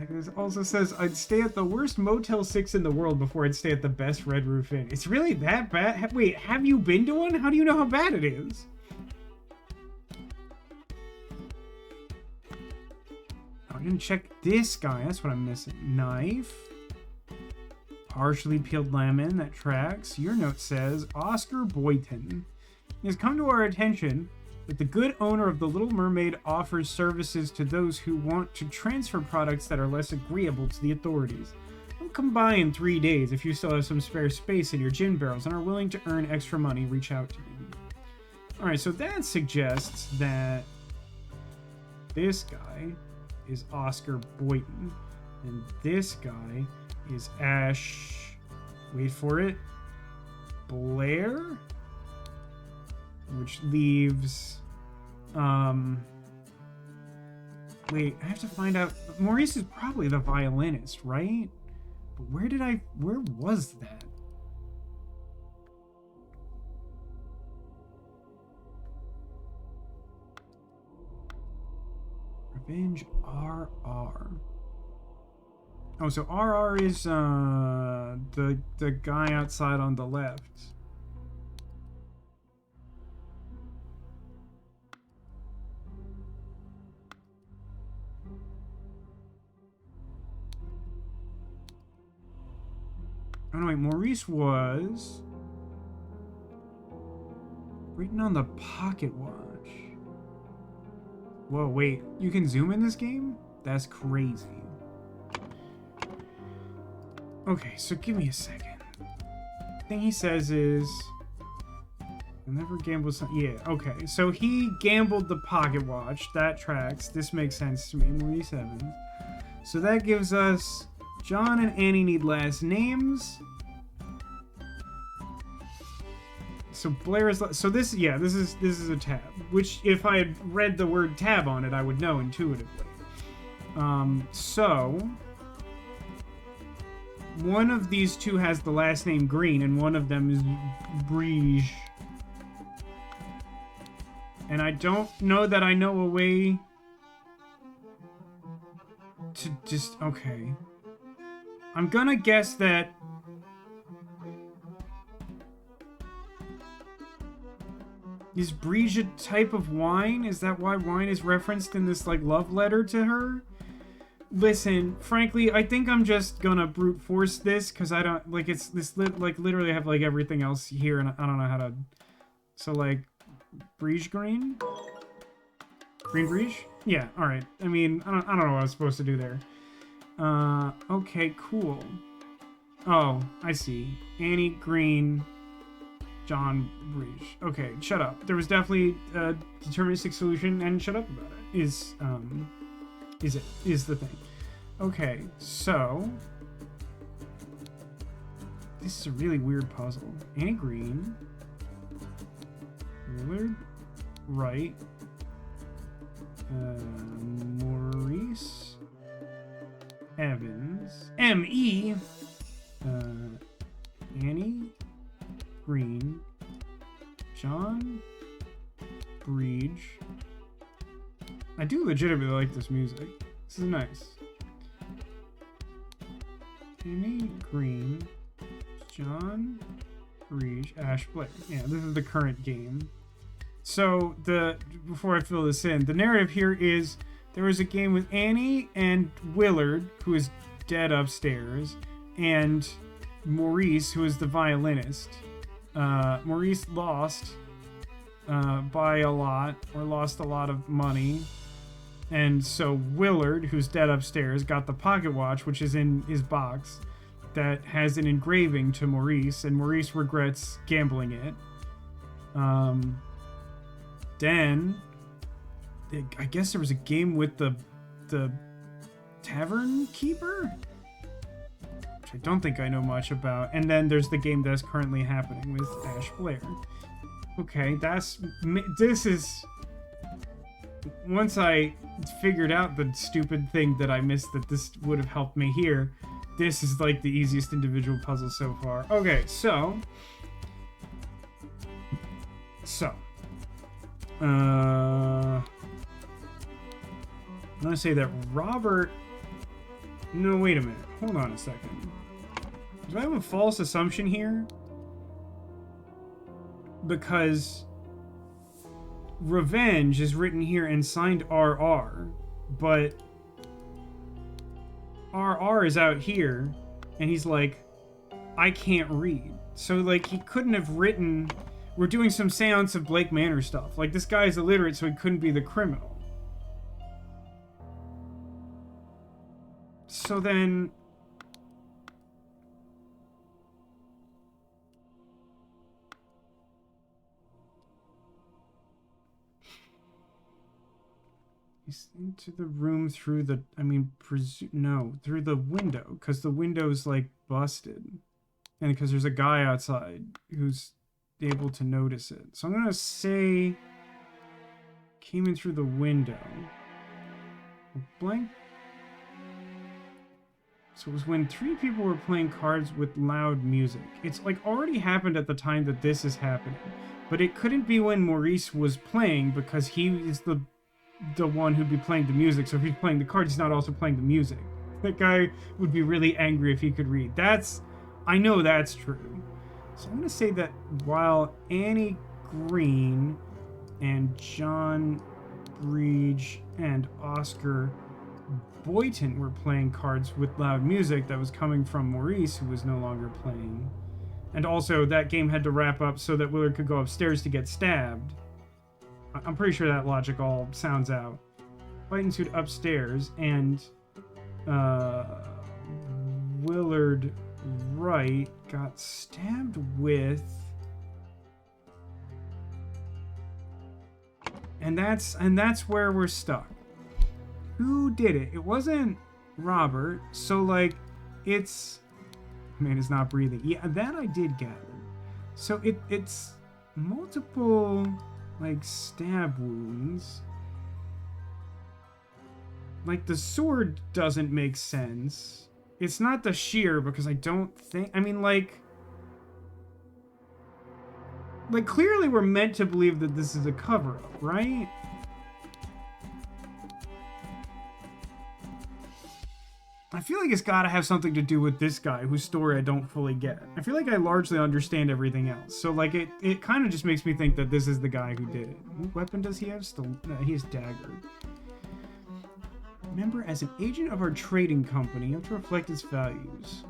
This also says, I'd stay at the worst Motel 6 in the world before I'd stay at the best Red Roof Inn. It's really that bad? Wait, have you been to one? How do you know how bad it is? Oh, I didn't check this guy. That's what I'm missing. Knife. Partially peeled lemon, that tracks. Your note says, Oscar Boyton. It has come to our attention that the good owner of the Little Mermaid offers services to those who want to transfer products that are less agreeable to the authorities. come by in 3 days if you still have some spare space in your gin barrels and are willing to earn extra money. Reach out to me. Alright, so that suggests that this guy is Oscar Boynton, and this guy is Ash... Wait for it. Blair? Which leaves... Wait, I have to find out... Maurice is probably the violinist, right? But where was that? Revenge RR. Oh, so RR is the guy outside on the left. Oh no, wait, Maurice was written on the pocket watch. Whoa, wait, you can zoom in this game? That's crazy. Okay, so give me a second. The thing he says is... You'll never gamble some... Yeah, okay. So he gambled the pocket watch. That tracks. This makes sense to me. Maurice Evans. So that gives us... John and Annie need last names. So Blair is... So this... Yeah, this is a tab. Which, if I had read the word tab on it, I would know intuitively. So... One of these two has the last name Green, and one of them is Brige. And I don't know that I know a way to just... Okay. I'm gonna guess that... Is Brige a type of wine? Is that why wine is referenced in this, like, love letter to her? Listen, frankly, I think I'm just gonna brute force this, because I don't, like, it's this, like, literally I have, like, everything else here, and I don't know how to, so, like, Brige Green? Green Brige? Yeah, alright. I mean, I don't know what I was supposed to do there. Okay, cool. Oh, I see. Annie Green, John Brige. Okay, shut up. There was definitely a deterministic solution, and shut up about it. Is the thing. Okay, so... This is a really weird puzzle. Annie Green. Willard. Wright. Maurice. Evans. M.E. Annie Green. John Brige. I do legitimately like this music. This is nice. Annie Green, John Brige, Ash Blair. Yeah, this is the current game. So before I fill this in, the narrative here is there was a game with Annie and Willard, who is dead upstairs, and Maurice, who is the violinist. Maurice lost by a lot, or lost a lot of money. And so Willard, who's dead upstairs, got the pocket watch, which is in his box, that has an engraving to Maurice, and Maurice regrets gambling it. Then, I guess there was a game with the tavern keeper? Which I don't think I know much about. And then there's the game that's currently happening with Ash Blair. Okay, this is... Once I figured out the stupid thing that I missed that this would have helped me here, this is like the easiest individual puzzle so far. Okay, so... I'm gonna say that Robert... No, wait a minute. Hold on a second. Do I have a false assumption here? Because... Revenge is written here and signed RR, but RR is out here, and he's like, I can't read. So, like, he couldn't have written... We're doing some seance of Blake Manor stuff. Like, this guy is illiterate, so he couldn't be the criminal. So then... He's into the room through the, I mean, no, through the window, because the window's, like, busted. And because there's a guy outside who's able to notice it. So I'm going to say came in through the window. Blank. So it was when 3 people were playing cards with loud music. It's like already happened at the time that this is happening. But it couldn't be when Maurice was playing because he is the one who'd be playing the music. So if he's playing the cards, he's not also playing the music. That guy would be really angry if he could read. I know that's true. So I'm going to say that while Annie Green and John Breege and Oscar Boyton were playing cards with loud music that was coming from Maurice, who was no longer playing. And also, that game had to wrap up so that Willard could go upstairs to get stabbed. I'm pretty sure that logic all sounds out. Fight ensued upstairs, and Willard Wright got stabbed with... And that's where we're stuck. Who did it? It wasn't Robert, so, like, it's... Man is not breathing. Yeah, that I did gather. So it's multiple, like, stab wounds. Like, the sword doesn't make sense. It's not the shear, because I don't think... I mean, like, clearly we're meant to believe that this is a cover-up, right? I feel like it's gotta have something to do with this guy, whose story I don't fully get. I feel like I largely understand everything else. So, like, it kind of just makes me think that this is the guy who did it. What weapon does he have? Still, he has dagger. Remember, as an agent of our trading company, you have to reflect its values.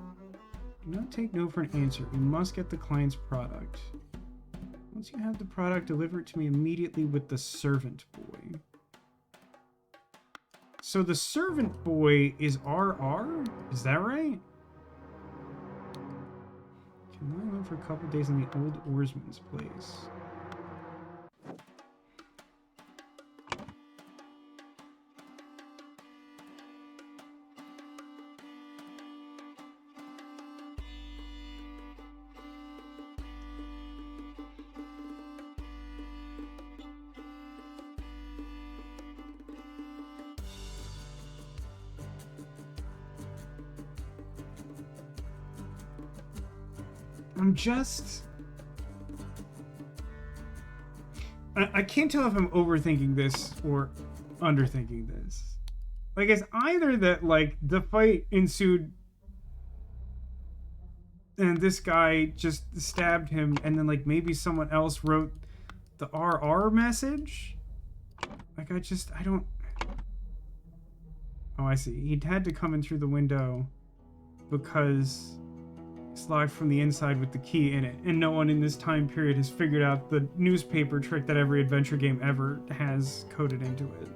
Do not take no for an answer. You must get the client's product. Once you have the product, deliver it to me immediately with the servant boy. So the servant boy is RR? Is that right? Can lie low for a couple days in the old oarsman's place. I can't tell if I'm overthinking this or underthinking this. Like, it's either that, like, the fight ensued and this guy just stabbed him, and then, like, maybe someone else wrote the RR message? Like, I don't... Oh, I see. He'd had to come in through the window because... It's locked from the inside with the key in it, and no one in this time period has figured out the newspaper trick that every adventure game ever has coded into it.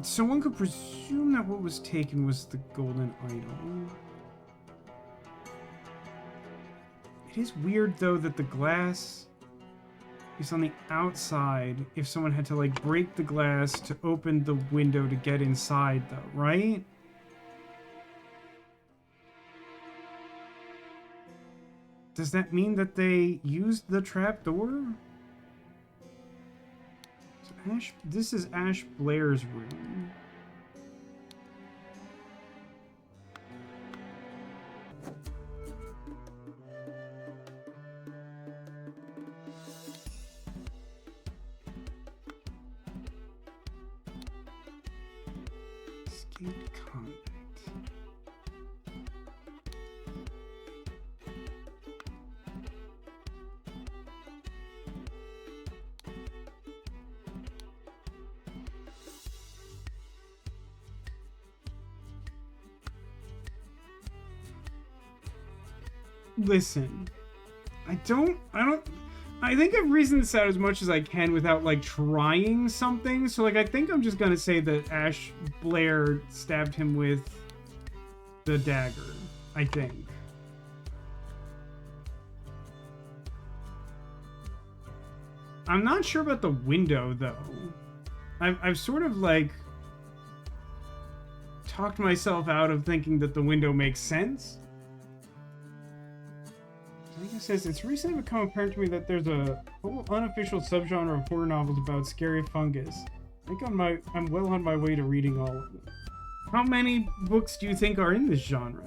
So one could presume that what was taken was the golden idol. It is weird, though, that the glass is on the outside if someone had to, like, break the glass to open the window to get inside, though, right? Does that mean that they used the trapdoor? So this is Ash Blair's room. Escaped convict. Listen, I think I've reasoned this out as much as I can without, like, trying something. So, like, I think I'm just gonna say that Ash Blair stabbed him with the dagger, I think. I'm not sure about the window, though. I've sort of, like, talked myself out of thinking that the window makes sense. I think it says, it's recently become apparent to me that there's a whole unofficial subgenre of horror novels about scary fungus. I think I'm well on my way to reading all of them. How many books do you think are in this genre?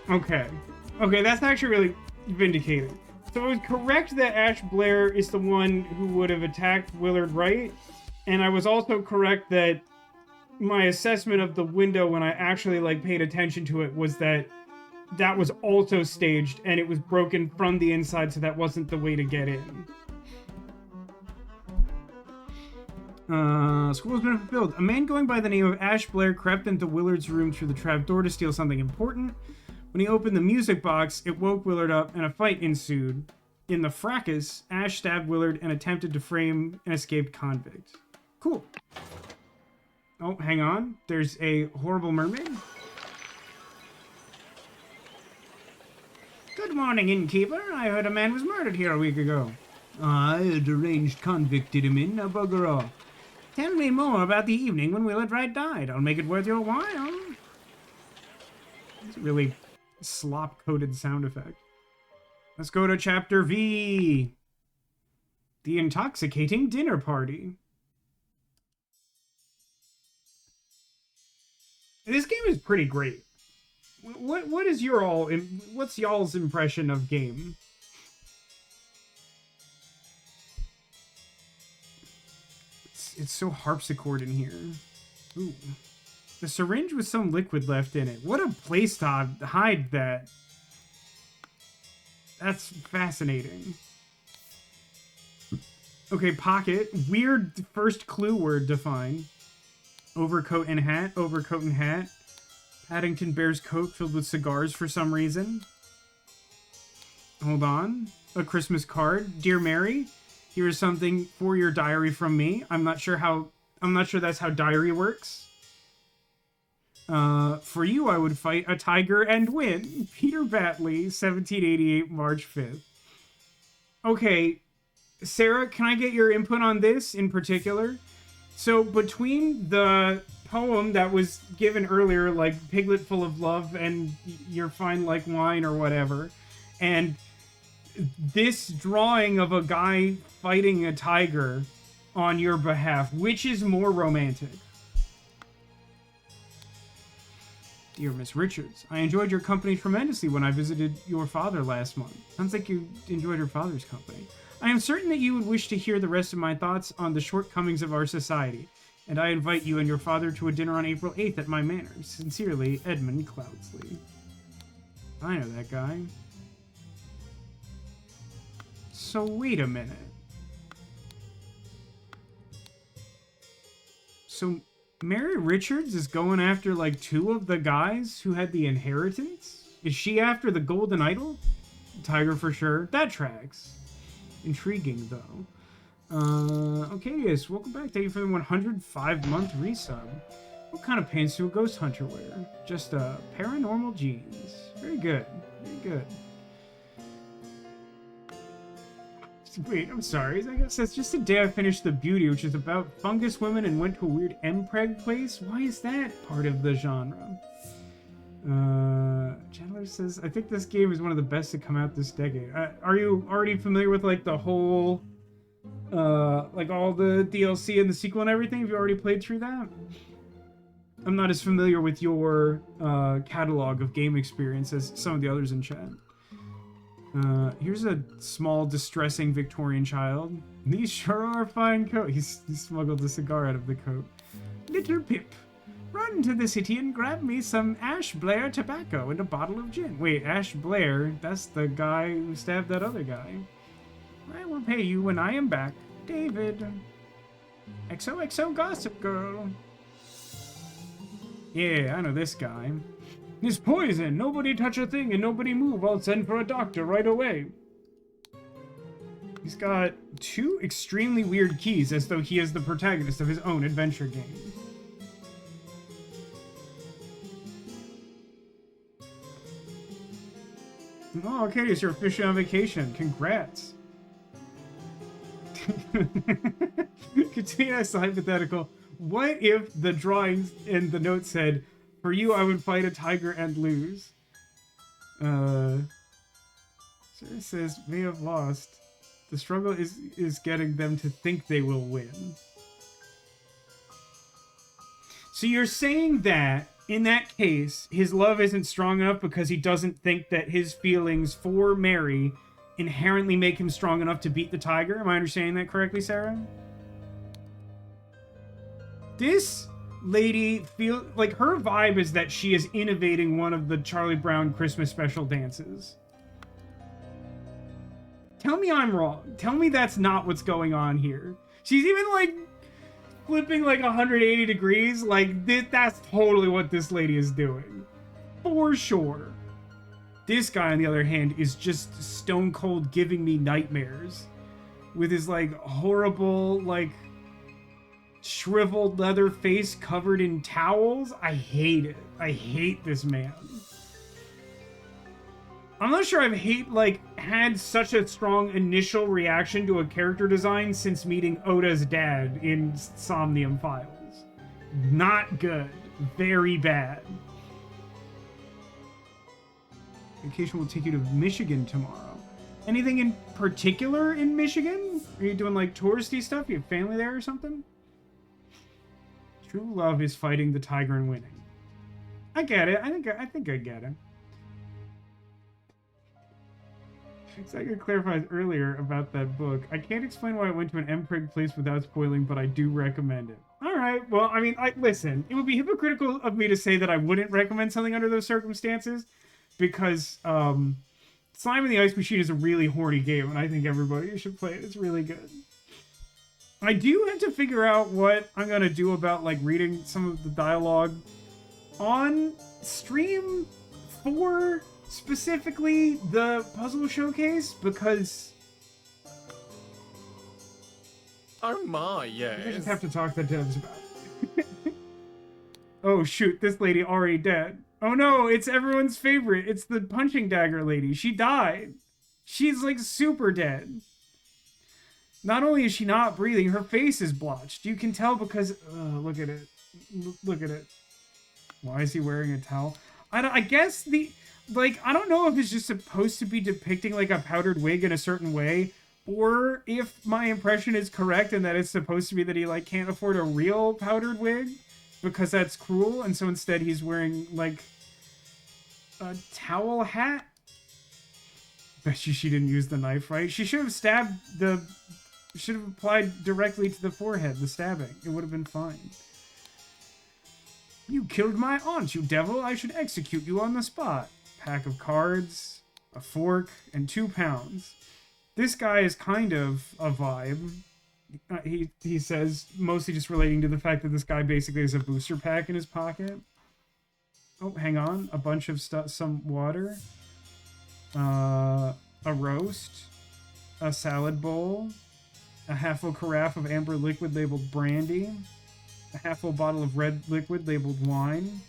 Okay. Okay, that's actually really vindicating. So it was correct that Ash Blair is the one who would have attacked Willard Wright, and I was also correct that my assessment of the window when I actually, like, paid attention to it was that that was also staged, and it was broken from the inside, so that wasn't the way to get in. School's been fulfilled. A man going by the name of Ash Blair crept into Willard's room through the trapdoor to steal something important. When he opened the music box, it woke Willard up, and a fight ensued. In the fracas, Ash stabbed Willard and attempted to frame an escaped convict. Cool. Oh, hang on. There's a horrible mermaid. Good morning, innkeeper. I heard a man was murdered here a week ago. Aye, a deranged convict did him in. Now bugger off. Tell me more about the evening when Willard Wright died. I'll make it worth your while. It's a really slop-coated sound effect. Let's go to Chapter V. The Intoxicating Dinner Party. This game is pretty great. What is what's y'all's impression of game? It's so harpsichord in here. Ooh. The syringe with some liquid left in it. What a place to hide that. That's fascinating. Okay, pocket. Weird first clue word defined. Overcoat and hat. Overcoat and hat. Paddington Bear's coat filled with cigars for some reason. Hold on. A Christmas card. Dear Mary, here's something for your diary from me. I'm not sure that's how diary works. For you, I would fight a tiger and win. Peter Batley, 1788, March 5th. Okay, Sarah, can I get your input on this in particular? So between the poem that was given earlier, like Piglet Full of Love and You're Fine Like Wine or whatever, and this drawing of a guy fighting a tiger on your behalf, which is more romantic? Dear Miss Richards, I enjoyed your company tremendously when I visited your father last month. Sounds like you enjoyed your father's company. I am certain that you would wish to hear the rest of my thoughts on the shortcomings of our society, and I invite you and your father to a dinner on April 8th at my manor. Sincerely, Edmund Cloudsley. I know that guy. So wait a minute. So Mary Richards is going after, like, two of the guys who had the inheritance? Is she after the golden idol? Tiger for sure. That tracks. Intriguing, though. Okay, yes, welcome back. Thank you for the 105-month resub. What kind of pants do a ghost hunter wear? Just, paranormal jeans. Very good. Very good. Wait, I'm sorry. I guess that's just the day I finished The Beauty, which is about fungus women and went to a weird M-preg place. Why is that part of the genre? Chandler says, I think this game is one of the best to come out this decade. Are you already familiar with, like, the whole, like, all the DLC and the sequel and everything? Have you already played through that? I'm not as familiar with your, catalog of game experience as some of the others in chat. Here's a small, distressing Victorian child. These sure are fine coat. He smuggled a cigar out of the coat. Little Pip, run to the city and grab me some Ash Blair tobacco and a bottle of gin. Wait, Ash Blair? That's the guy who stabbed that other guy. I will pay you when I am back. David. XOXO Gossip Girl. Yeah, I know this guy. It's poison! Nobody touch a thing and nobody move. I'll send for a doctor right away. He's got 2 extremely weird keys, as though he is the protagonist of his own adventure game. Oh, okay, so you're officially on vacation. Congrats. Continue as hypothetical. What if the drawings in the note said, "For you, I would fight a tiger and lose"? Sarah says, "May have lost. The struggle is getting them to think they will win." So you're saying that, in that case, his love isn't strong enough because he doesn't think that his feelings for Mary inherently make him strong enough to beat the tiger? Am I understanding that correctly, Sarah? This lady feel like her vibe is that she is innovating one of the Charlie Brown Christmas special dances. Tell me I'm wrong. Tell me that's not what's going on here. She's even like flipping like 180 degrees. Like that's totally what this lady is doing. For sure. This guy, on the other hand, is just stone cold giving me nightmares. With his like horrible, like shriveled leather face covered in towels. I hate it. I hate this man. I'm not sure I've had such a strong initial reaction to a character design since meeting Oda's dad in Somnium Files. Not good. Very bad. Vacation will take you to Michigan tomorrow. Anything in particular in Michigan? Are you doing like touristy stuff? You have family there or something? True love is fighting the tiger and winning. I get it. I think I get it. Saga clarifies earlier about that book. I can't explain why I went to an MPreg place without spoiling, but I do recommend it. Alright, well, I mean, listen, it would be hypocritical of me to say that I wouldn't recommend something under those circumstances, because Slime and the Ice Machine is a really horny game, and I think everybody should play it. It's really good. I do have to figure out what I'm going to do about, like, reading some of the dialogue on stream for specifically the puzzle showcase, because oh my, yes. I just have to talk to devs about it. Oh shoot, this lady already dead. Oh no, it's everyone's favorite. It's the punching dagger lady. She died. She's like super dead. Not only is she not breathing, her face is blotched. You can tell because look at it. Look at it. Why is he wearing a towel? I guess I don't know if it's just supposed to be depicting like a powdered wig in a certain way, or if my impression is correct and that it's supposed to be that he like can't afford a real powdered wig because that's cruel, and so instead he's wearing like a towel hat. Bet you she didn't use the knife right. She should have should have applied directly to the forehead, the stabbing. It would have been fine. You killed my aunt, you devil. I should execute you on the spot. Pack of cards, a fork, and 2 pounds. This guy is kind of a vibe. He says, mostly just relating to the fact that this guy basically has a booster pack in his pocket. Oh, hang on. A bunch of stuff, some water. A roast. A salad bowl. A half-full carafe of amber liquid labeled brandy. A half-full bottle of red liquid labeled wine.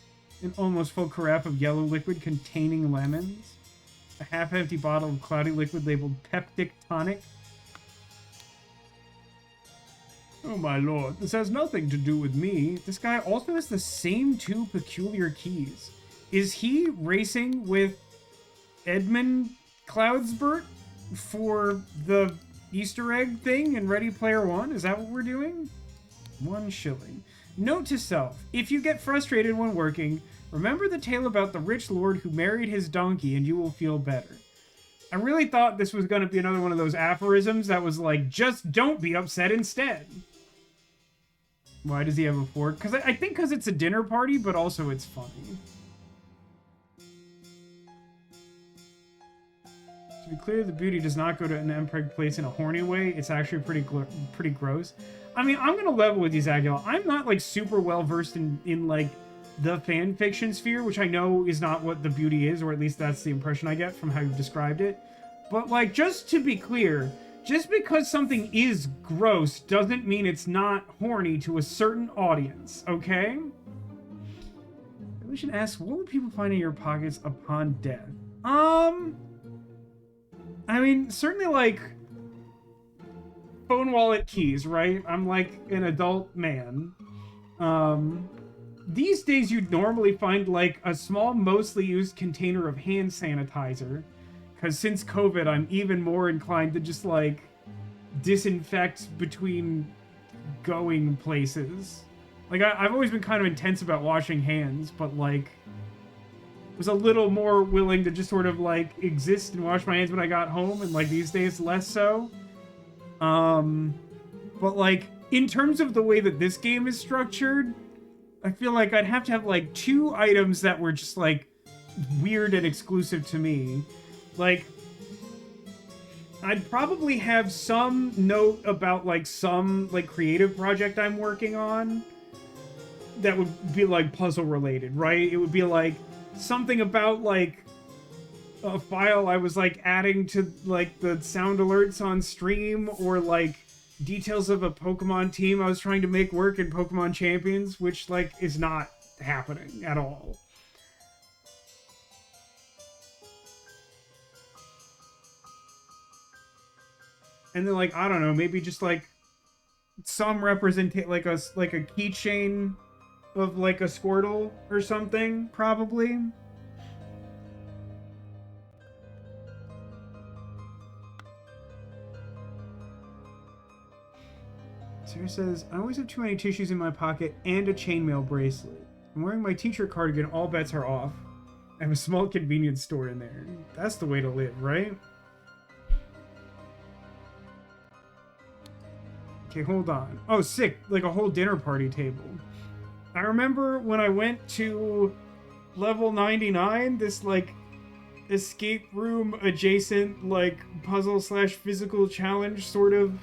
An almost full carafe of yellow liquid containing lemons. A half-empty bottle of cloudy liquid labeled peptic tonic. Oh my lord, this has nothing to do with me. This guy also has the same 2 peculiar keys. Is he racing with Edmund Cloudsbert for the Easter egg thing in Ready Player One? Is that what we're doing? 1 shilling. Note to self, if you get frustrated when working, remember the tale about the rich lord who married his donkey and you will feel better. I really thought this was going to be another one of those aphorisms that was like, just don't be upset instead. Why does he have a fork? Because I think because it's a dinner party, but also it's funny. To be clear, the beauty does not go to an MPreg place in a horny way. It's actually pretty gross. I mean, I'm going to level with you, Zagula. I'm not, like, super well-versed in like, the fan fiction sphere, which I know is not what the beauty is, or at least that's the impression I get from how you've described it. But, like, just to be clear, just because something is gross doesn't mean it's not horny to a certain audience, okay? We should ask, what would people find in your pockets upon death? I mean, certainly, like, phone, wallet, keys, right? I'm, like, an adult man. These days you'd normally find, like, a small, mostly used container of hand sanitizer. Because since COVID, I'm even more inclined to just, like, disinfect between going places. Like, I've always been kind of intense about washing hands, but, like, was a little more willing to just sort of, like, exist and wash my hands when I got home, and, like, these days, less so. But, like, in terms of the way that this game is structured, I feel like I'd have to have, like, 2 items that were just, like, weird and exclusive to me. Like, I'd probably have some note about, like, some, like, creative project I'm working on that would be, like, puzzle related, right? It would be, like, something about, like, a file I was, like, adding to, like, the sound alerts on stream, or, like, details of a Pokemon team I was trying to make work in Pokemon Champions, which, like, is not happening at all. And then, like, I don't know, maybe just, like, some representation, like a keychain of, like, a Squirtle or something, probably. Sarah says, I always have too many tissues in my pocket and a chainmail bracelet. I'm wearing my teacher cardigan, all bets are off. I have a small convenience store in there. That's the way to live, right? Okay, hold on. Oh, sick. Like a whole dinner party table. I remember when I went to level 99, this, like, escape room adjacent, like, puzzle/physical challenge sort of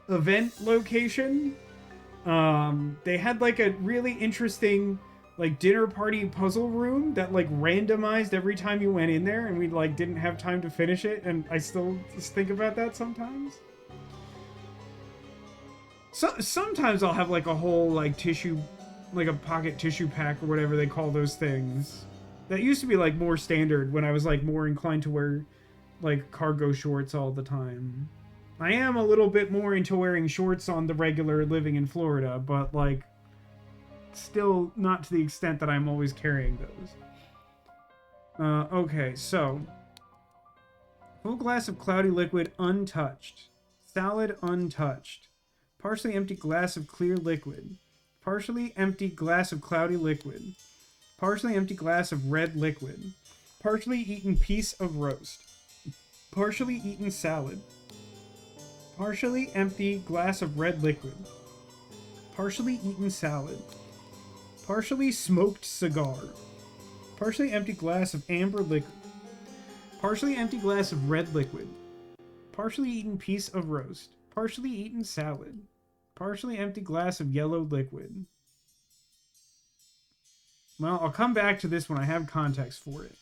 event location. They had, like, a really interesting, like, dinner party puzzle room that, like, randomized every time you went in there, and we, like, didn't have time to finish it, and I still just think about that sometimes. So sometimes I'll have, like, a whole, like, tissue, like a pocket tissue pack or whatever they call those things. That used to be, like, more standard when I was, like, more inclined to wear, like, cargo shorts all the time. I am a little bit more into wearing shorts on the regular living in Florida, but, like, still not to the extent that I'm always carrying those. Okay, so. Full glass of cloudy liquid untouched. Salad untouched. Partially empty glass of clear liquid. Partially empty glass of cloudy liquid. Partially empty glass of red liquid. Partially eaten piece of roast. Partially eaten salad. Partially empty glass of red liquid. Partially eaten salad. Partially smoked cigar. Partially empty glass of amber liquid. Partially empty glass of red liquid. Partially eaten piece of roast. Partially eaten salad. Partially empty glass of yellow liquid. Well, I'll come back to this when I have context for it.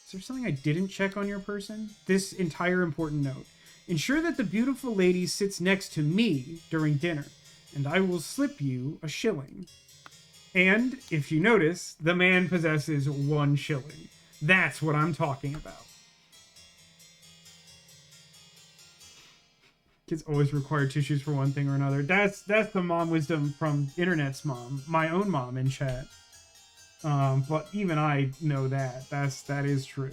Is there something I didn't check on your person? This entire important note. Ensure that the beautiful lady sits next to me during dinner, and I will slip you a shilling. And, if you notice, the man possesses 1 shilling. That's what I'm talking about. Kids always require tissues for one thing or another. That's the mom wisdom from Internet's mom. My own mom in chat. But even I know that. That is true.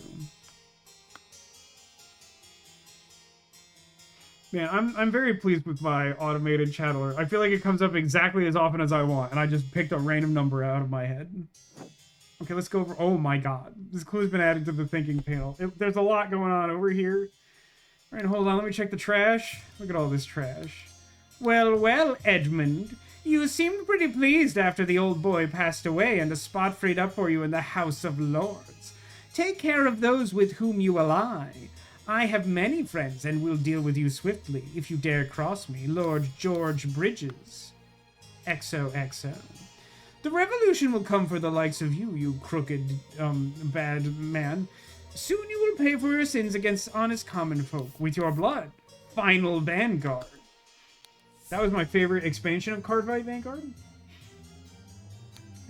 Man, I'm very pleased with my automated chat alert. I feel like it comes up exactly as often as I want, and I just picked a random number out of my head. Okay, let's go over... Oh my god. This clue's been added to the thinking panel. There's a lot going on over here. Alright, hold on. Let me check the trash. Look at all this trash. Well, well, Edmund. You seemed pretty pleased after the old boy passed away and a spot freed up for you in the House of Lords. Take care of those with whom you ally. I have many friends and will deal with you swiftly if you dare cross me, Lord George Bridges. XOXO. The revolution will come for the likes of you, you crooked, bad man. Soon you will pay for your sins against honest common folk with your blood. Final Vanguard. That was my favorite expansion of Cardfight Vanguard.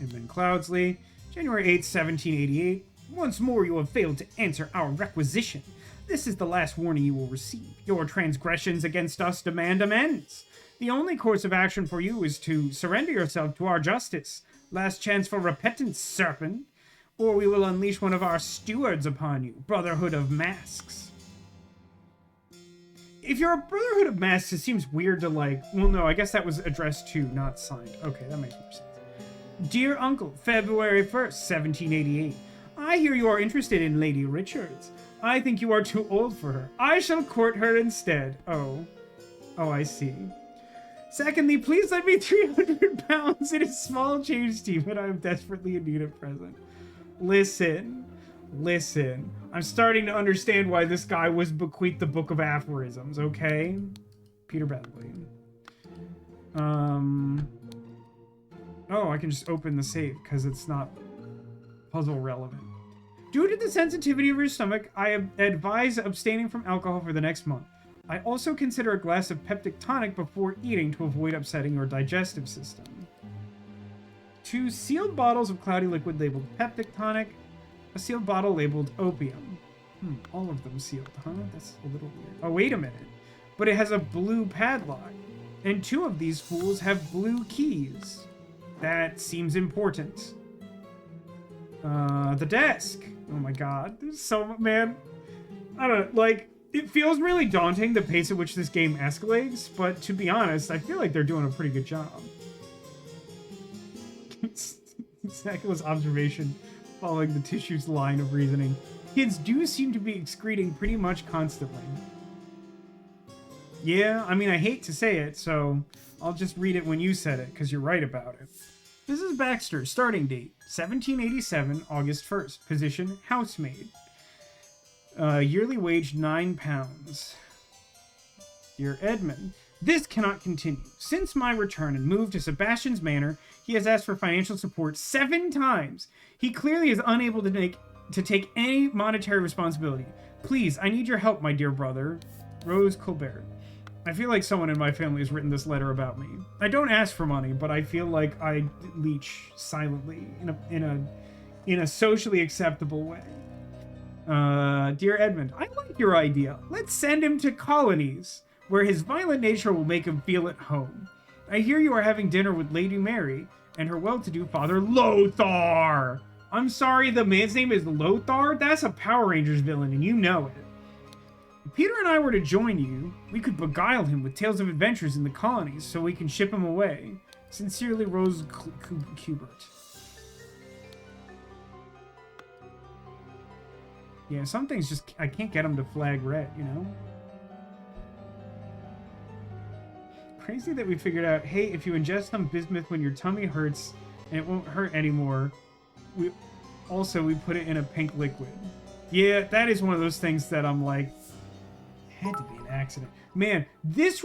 Edmund Cloudsley, January 8th, 1788. Once more you have failed to answer our requisition. This is the last warning you will receive. Your transgressions against us demand amends. The only course of action for you is to surrender yourself to our justice. Last chance for repentance, serpent. Or we will unleash one of our stewards upon you. Brotherhood of Masks. If you're a Brotherhood of Masks, it seems weird to like... Well, no, I guess that was addressed to, not signed. Okay, that makes more sense. Dear Uncle, February 1st, 1788. I hear you are interested in Lady Richards. I think you are too old for her. I shall court her instead. Oh, I see. Secondly, please lend me 300 pounds in a small change team, and I am desperately in need at present. Listen. I'm starting to understand why this guy was bequeathed the Book of Aphorisms, okay? Peter Bentley. Oh, I can just open the safe, because it's not puzzle relevant. Due to the sensitivity of your stomach, I advise abstaining from alcohol for the next month. I also consider a glass of peptic tonic before eating to avoid upsetting your digestive system. 2 sealed bottles of cloudy liquid labeled peptic tonic. A sealed bottle labeled opium. All of them sealed, huh? That's a little weird. Oh, wait a minute. But it has a blue padlock. And 2 of these fools have blue keys. That seems important. The desk. Oh my god. There's so... Man. I don't know. Like, it feels really daunting, the pace at which this game escalates. But to be honest, I feel like they're doing a pretty good job. Snackless observation following the tissue's line of reasoning. Kids do seem to be excreting pretty much constantly. Yeah, I mean, I hate to say it, so I'll just read it when you said it, because you're right about it. Mrs. Baxter, starting date, 1787, August 1st. Position, housemaid. Yearly wage, £9. Dear Edmund, this cannot continue. Since my return and move to Sebastian's Manor, he has asked for financial support 7 times. He clearly is unable to take any monetary responsibility. Please, I need your help, my dear brother. Rose Colbert. I feel like someone in my family has written this letter about me. I don't ask for money, but I feel like I leech silently in a socially acceptable way. Dear Edmund, I like your idea. Let's send him to colonies, where his violent nature will make him feel at home. I hear you are having dinner with Lady Mary and her well-to-do father, Lothar. I'm sorry, the man's name is Lothar? That's a Power Rangers villain, and you know it. If Peter and I were to join you, we could beguile him with tales of adventures in the colonies so we can ship him away. Sincerely, Rose Kubert. Yeah, some things just... I can't get them to flag red, you know? Crazy that we figured out, hey, if you ingest some bismuth when your tummy hurts and it won't hurt anymore, we put it in a pink liquid. Yeah, that is one of those things that I'm like, had to be an accident. Man, this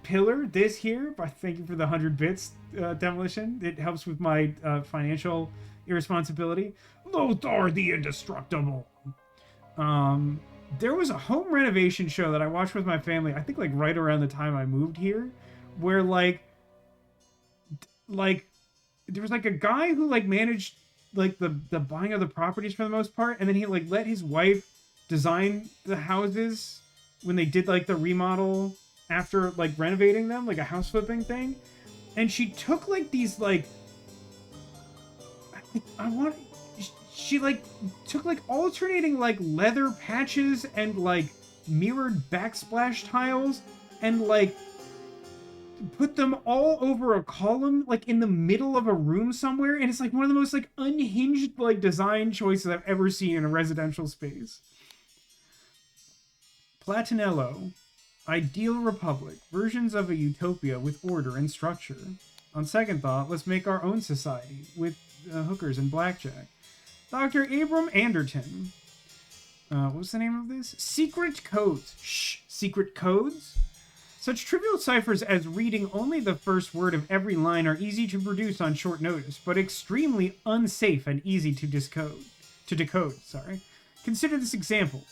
pillar, this here, thank you for the 100 bits, Demolition. It helps with my financial irresponsibility. Lothar the Indestructible. There was a home renovation show that I watched with my family, I think like right around the time I moved here, where like there was like a guy who like managed like the buying of the properties for the most part, and then he like let his wife design the houses when they did like the remodel after like renovating them, like a house flipping thing. And she took like these like she like took like alternating like leather patches and like mirrored backsplash tiles and like put them all over a column like in the middle of a room somewhere, and it's like one of the most like unhinged like design choices I've ever seen in a residential space. Platinello, Ideal Republic, versions of a utopia with order and structure. On second thought, let's make our own society with hookers and blackjack. Dr. Abram Anderton. What's the name of this? Secret Codes. Shh. Secret Codes? Such trivial ciphers as reading only the first word of every line are easy to produce on short notice, but extremely unsafe and easy to decode. Consider this example.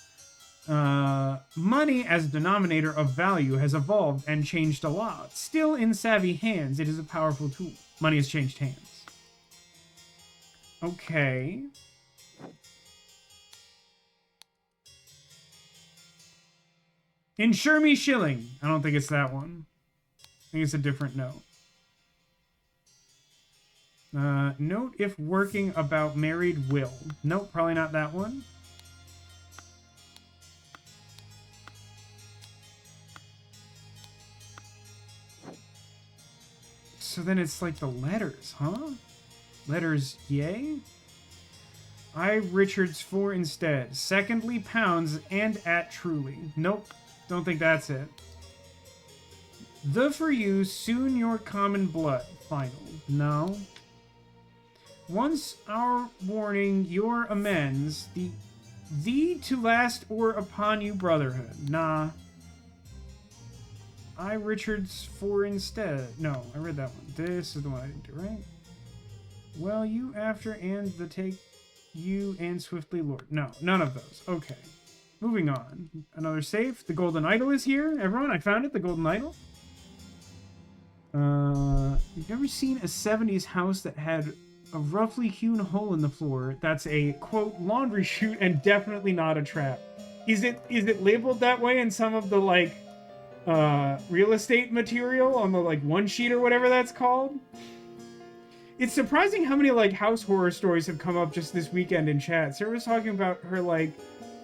Money as a denominator of value has evolved and changed a lot. Still, in savvy hands, it is a powerful tool. Money has changed hands. Okay. Insure me shilling. I don't think it's that one. I think it's a different note. Note if working about married will. Nope, probably not that one. So then it's like the letters, huh? Letters, yay? I Richards for instead. Secondly, pounds and at truly. Nope, don't think that's it. The for you, soon your common blood. Final. No. Once our warning, your amends. Thee to last or upon you brotherhood. Nah. I Richards for instead. No, I read that one. This is the one I didn't do, right? Well, you after and the take you and swiftly lord. No, none of those. Okay. Moving on. Another safe. The golden idol is here. Everyone, I found it. The golden idol. You've never seen a 70s house that had a roughly hewn hole in the floor. That's a, quote, laundry chute and definitely not a trap. Is it labeled that way in some of the, like, real estate material on the, like, one sheet or whatever that's called? It's surprising how many, like, house horror stories have come up just this weekend in chat. Sarah was talking about her, like,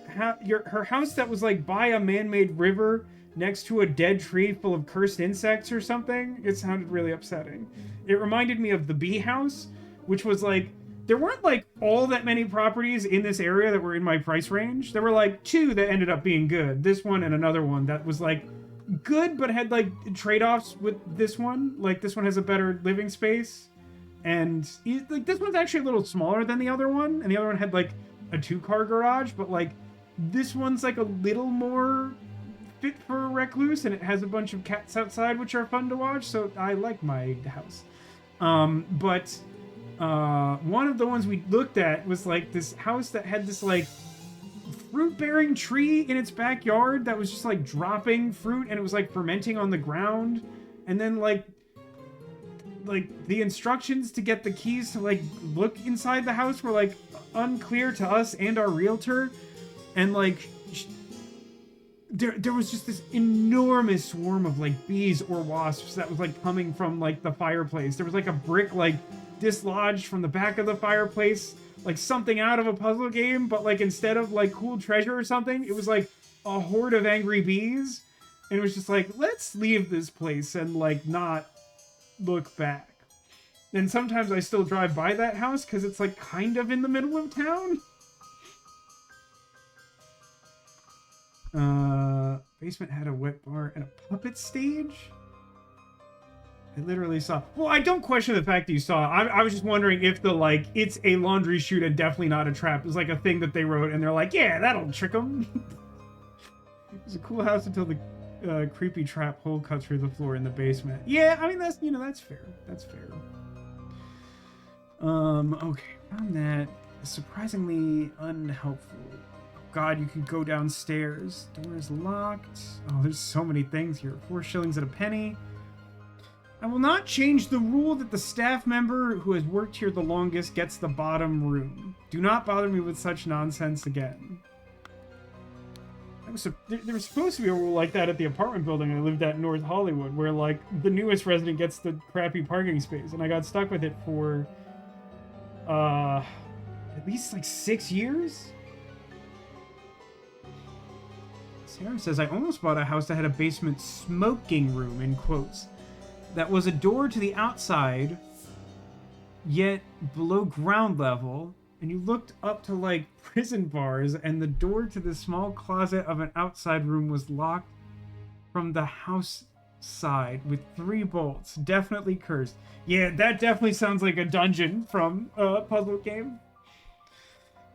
her house that was, like, by a man-made river next to a dead tree full of cursed insects or something. It sounded really upsetting. It reminded me of the bee house, which was, like, there weren't, like, all that many properties in this area that were in my price range. There were, like, 2 that ended up being good. This one and another one that was, like, good, but had, like, trade-offs with this one. Like, this one has a better living space. And, like, this one's actually a little smaller than the other one. And the other one had, like, a 2-car garage. But, like, this one's, like, a little more fit for a recluse. And it has a bunch of cats outside, which are fun to watch. So I like my house. But one of the ones we looked at was, like, this house that had this, like, fruit-bearing tree in its backyard that was just, like, dropping fruit. And it was, like, fermenting on the ground. And then, like the instructions to get the keys to, like, look inside the house were, like, unclear to us and our realtor. And, like, there was just this enormous swarm of, like, bees or wasps that was, like, coming from, like, the fireplace. There was, like, a brick, like, dislodged from the back of the fireplace, like something out of a puzzle game, but, like, instead of, like, cool treasure or something, it was, like, a horde of angry bees. And it was just like, let's leave this place and, like, not look back. And sometimes I still drive by that house because it's, like, kind of in the middle of town. Basement had a wet bar and a puppet stage. I literally saw... Well, I don't question the fact that you saw it. I was just wondering if the, like, it's a laundry chute and definitely not a trap is, like, a thing that they wrote and they're like, yeah, that'll trick them. It was a cool house until the creepy trap hole cut through the floor in the basement. Yeah, I mean, that's, you know, that's fair. That's fair. Okay, found that. Surprisingly unhelpful. God, you can go downstairs. Door is locked. Oh, there's so many things here. 4 shillings and a penny. I will not change the rule that the staff member who has worked here the longest gets the bottom room. Do not bother me with such nonsense again. There was supposed to be a rule like that at the apartment building I lived at in North Hollywood, where, like, the newest resident gets the crappy parking space, and I got stuck with it for, at least, like, 6 years? Sarah says, I almost bought a house that had a basement smoking room, in quotes, that was a door to the outside, yet below ground level, and you looked up to, like, prison bars, and the door to the small closet of an outside room was locked from the house side with 3 bolts. Definitely cursed. Yeah, that definitely sounds like a dungeon from a puzzle game.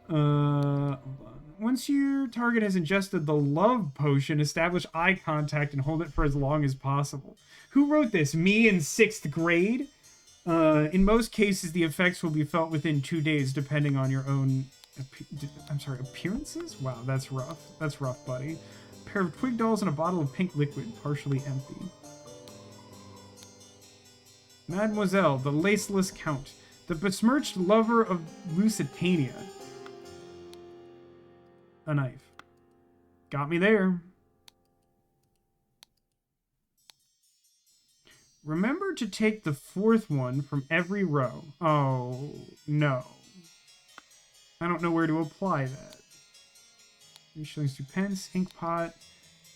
Hold on. Once your target has ingested the love potion, establish eye contact and hold it for as long as possible. Who wrote this? Me in 6th grade? In most cases, the effects will be felt within 2 days, depending on your own... appearances? Wow, that's rough. That's rough, buddy. A pair of twig dolls and a bottle of pink liquid, partially empty. Mademoiselle, the laceless count. The besmirched lover of Lusitania. A knife. Got me there. Remember to take the 4th one from every row. Oh, no. I don't know where to apply that. 3 shillings, 2 pence, ink pot,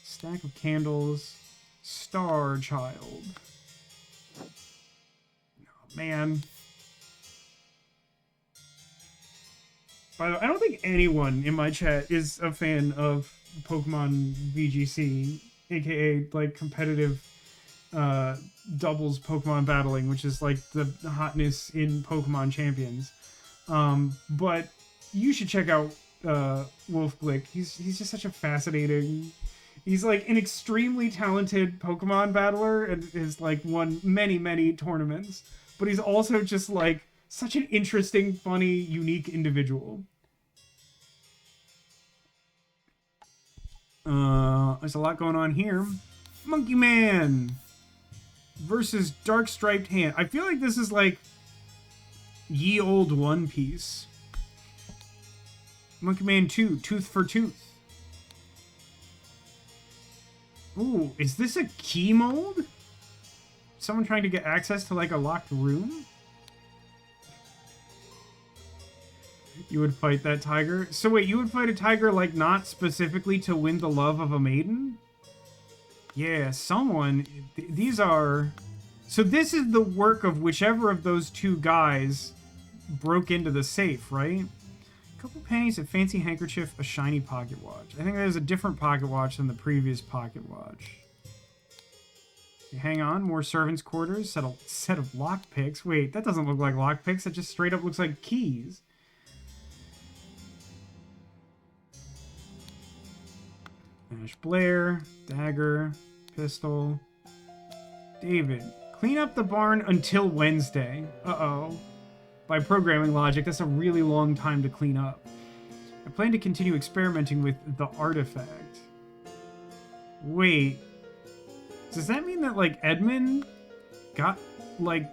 stack of candles, star child. Oh, man. By the way, I don't think anyone in my chat is a fan of Pokemon VGC, aka like competitive doubles Pokemon battling, which is like the hotness in Pokemon Champions. But you should check out Wolf Glick. He's just such a fascinating... He's like an extremely talented Pokemon battler and has like won many, many tournaments. But he's also just like such an interesting, funny, unique individual. There's a lot going on here. Monkey Man versus Dark Striped Hand. I feel like this is like ye old One Piece. Monkey Man 2, Tooth for Tooth. Ooh, is this a key mold? Someone trying to get access to like a locked room? You would fight that tiger? So wait, you would fight a tiger like not specifically to win the love of a maiden? Yeah, someone... These are... So this is the work of whichever of those 2 guys broke into the safe, right? A couple pennies, a fancy handkerchief, a shiny pocket watch. I think there's a different pocket watch than the previous pocket watch. Okay, hang on, more servants' quarters, set of lockpicks. Wait, that doesn't look like lockpicks, that just straight up looks like keys. Ash Blair, dagger, pistol. David, clean up the barn until Wednesday. Uh-oh. By programming logic, that's a really long time to clean up. I plan to continue experimenting with the artifact. Wait. Does that mean that, like, Edmund got, like,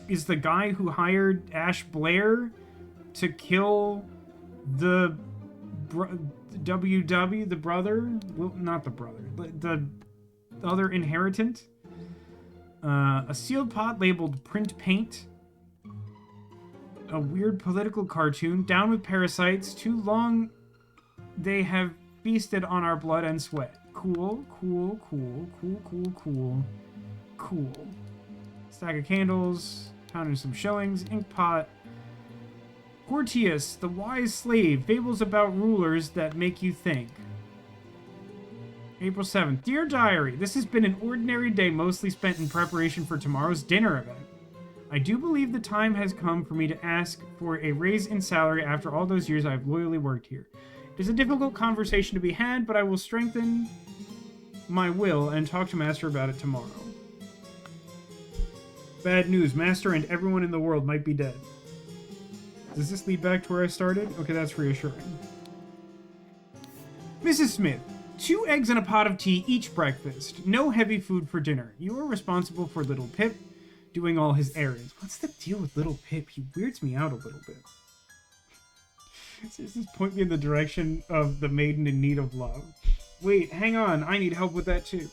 is the guy who hired Ash Blair to kill the WW, the brother? Well, not the brother. The other inheritant? A sealed pot labeled print paint. A weird political cartoon. Down with parasites. Too long they have feasted on our blood and sweat. Cool, cool, cool, cool, cool, cool. Cool. Stack of candles. Pounding some shillings. Ink pot. Hortius, the wise slave. Fables about rulers that make you think. April 7th. Dear Diary, this has been an ordinary day mostly spent in preparation for tomorrow's dinner event. I do believe the time has come for me to ask for a raise in salary after all those years I've loyally worked here. It is a difficult conversation to be had, but I will strengthen my will and talk to Master about it tomorrow. Bad news. Master and everyone in the world might be dead. Does this lead back to where I started? Okay, that's reassuring. Mrs. Smith, 2 eggs and a pot of tea each breakfast. No heavy food for dinner. You are responsible for little Pip doing all his errands. What's the deal with little Pip? He weirds me out a little bit. Does this point me in the direction of the maiden in need of love? Wait, hang on. I need help with that too.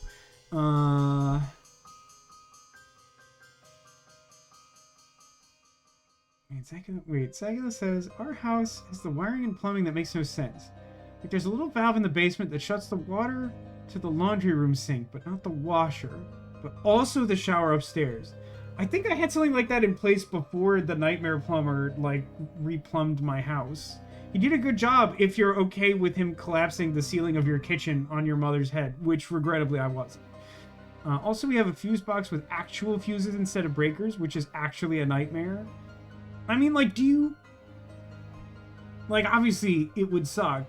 Wait, Sagula says, our house has the wiring and plumbing that makes no sense. Like there's a little valve in the basement that shuts the water to the laundry room sink, but not the washer. But also the shower upstairs. I think I had something like that in place before the Nightmare Plumber, like, replumbed my house. He did a good job if you're okay with him collapsing the ceiling of your kitchen on your mother's head, which, regrettably, I wasn't. Also, we have a fuse box with actual fuses instead of breakers, which is actually a nightmare. I mean, like, do you... Like, obviously, it would suck,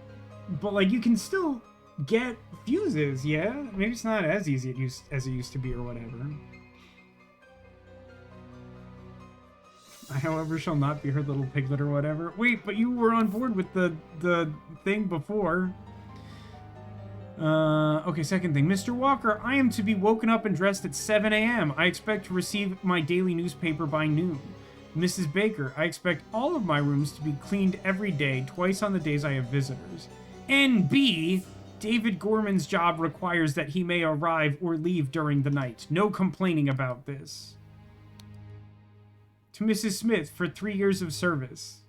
but, like, you can still get fuses, yeah? Maybe it's not as easy as it used to be or whatever. I, however, shall not be her little piglet or whatever. Wait, but you were on board with the thing before. Okay, second thing. Mr. Walker, I am to be woken up and dressed at 7 a.m. I expect to receive my daily newspaper by noon. Mrs. Baker, I expect all of my rooms to be cleaned every day, twice on the days I have visitors. N.B. David Gorman's job requires that he may arrive or leave during the night. No complaining about this. To Mrs. Smith, for 3 years of service.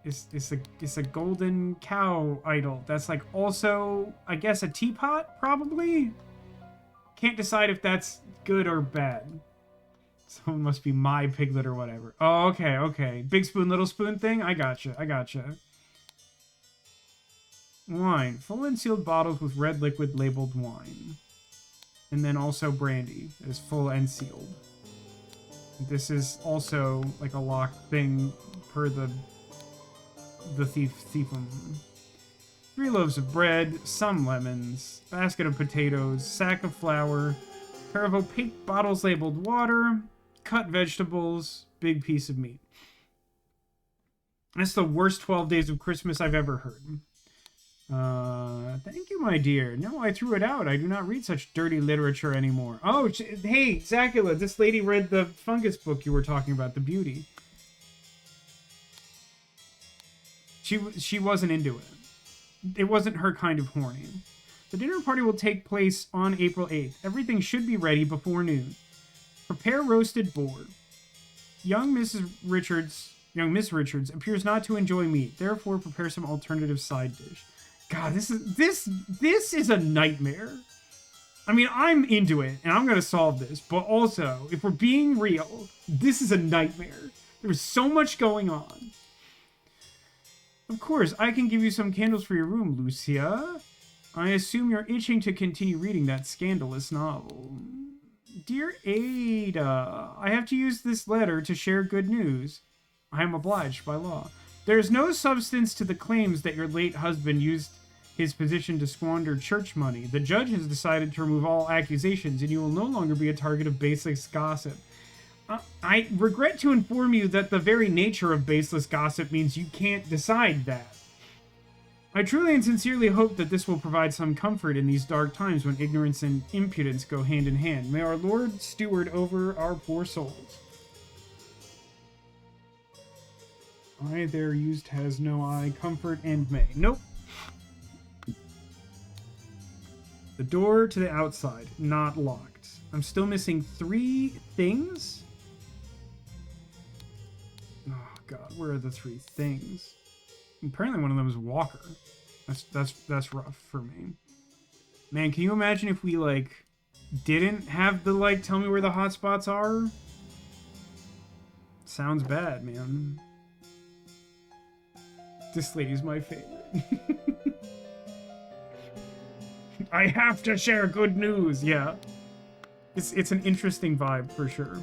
It's a golden cow idol. That's like also, I guess, a teapot, probably? Can't decide if that's good or bad. Someone must be my piglet or whatever. Oh, okay, okay. Big spoon, little spoon thing? I gotcha, I gotcha. Wine. Full and sealed bottles with red liquid labeled wine. And then also brandy is full and sealed. This is also like a locked thing per the thiefum. 3 loaves of bread, some lemons, basket of potatoes, sack of flour, pair of opaque bottles labeled water, cut vegetables, big piece of meat. That's the worst 12 days of Christmas I've ever heard. Thank you, my dear. No, I threw it out. I do not read such dirty literature anymore. Oh, hey, Zacula, this lady read the fungus book you were talking about, The Beauty. She wasn't into it. It wasn't her kind of horny. The dinner party will take place on April 8th. Everything should be ready before noon. Prepare roasted boar. Young Miss Richards appears not to enjoy meat. Therefore, prepare some alternative side dish. God, this is a nightmare. I mean, I'm into it, and I'm gonna solve this. But also, if we're being real, this is a nightmare. There's so much going on. Of course, I can give you some candles for your room, Lucia. I assume you're itching to continue reading that scandalous novel. Dear Ada, I have to use this letter to share good news. I am obliged by law. There is no substance to the claims that your late husband used his position to squander church money. The judge has decided to remove all accusations, and you will no longer be a target of baseless gossip. I regret to inform you that the very nature of baseless gossip means you can't decide that. I truly and sincerely hope that this will provide some comfort in these dark times when ignorance and impudence go hand in hand. May our Lord steward over our poor souls. I there used has no eye, comfort and may. Nope. The door to the outside, not locked. I'm still missing 3 things? Oh god, where are the 3 things? Apparently one of them is Walker. That's rough for me. Man, can you imagine if we, like, didn't have the, like, tell me where the hotspots are? Sounds bad, man. This lady's my favorite. I have to share good news, yeah. It's an interesting vibe, for sure.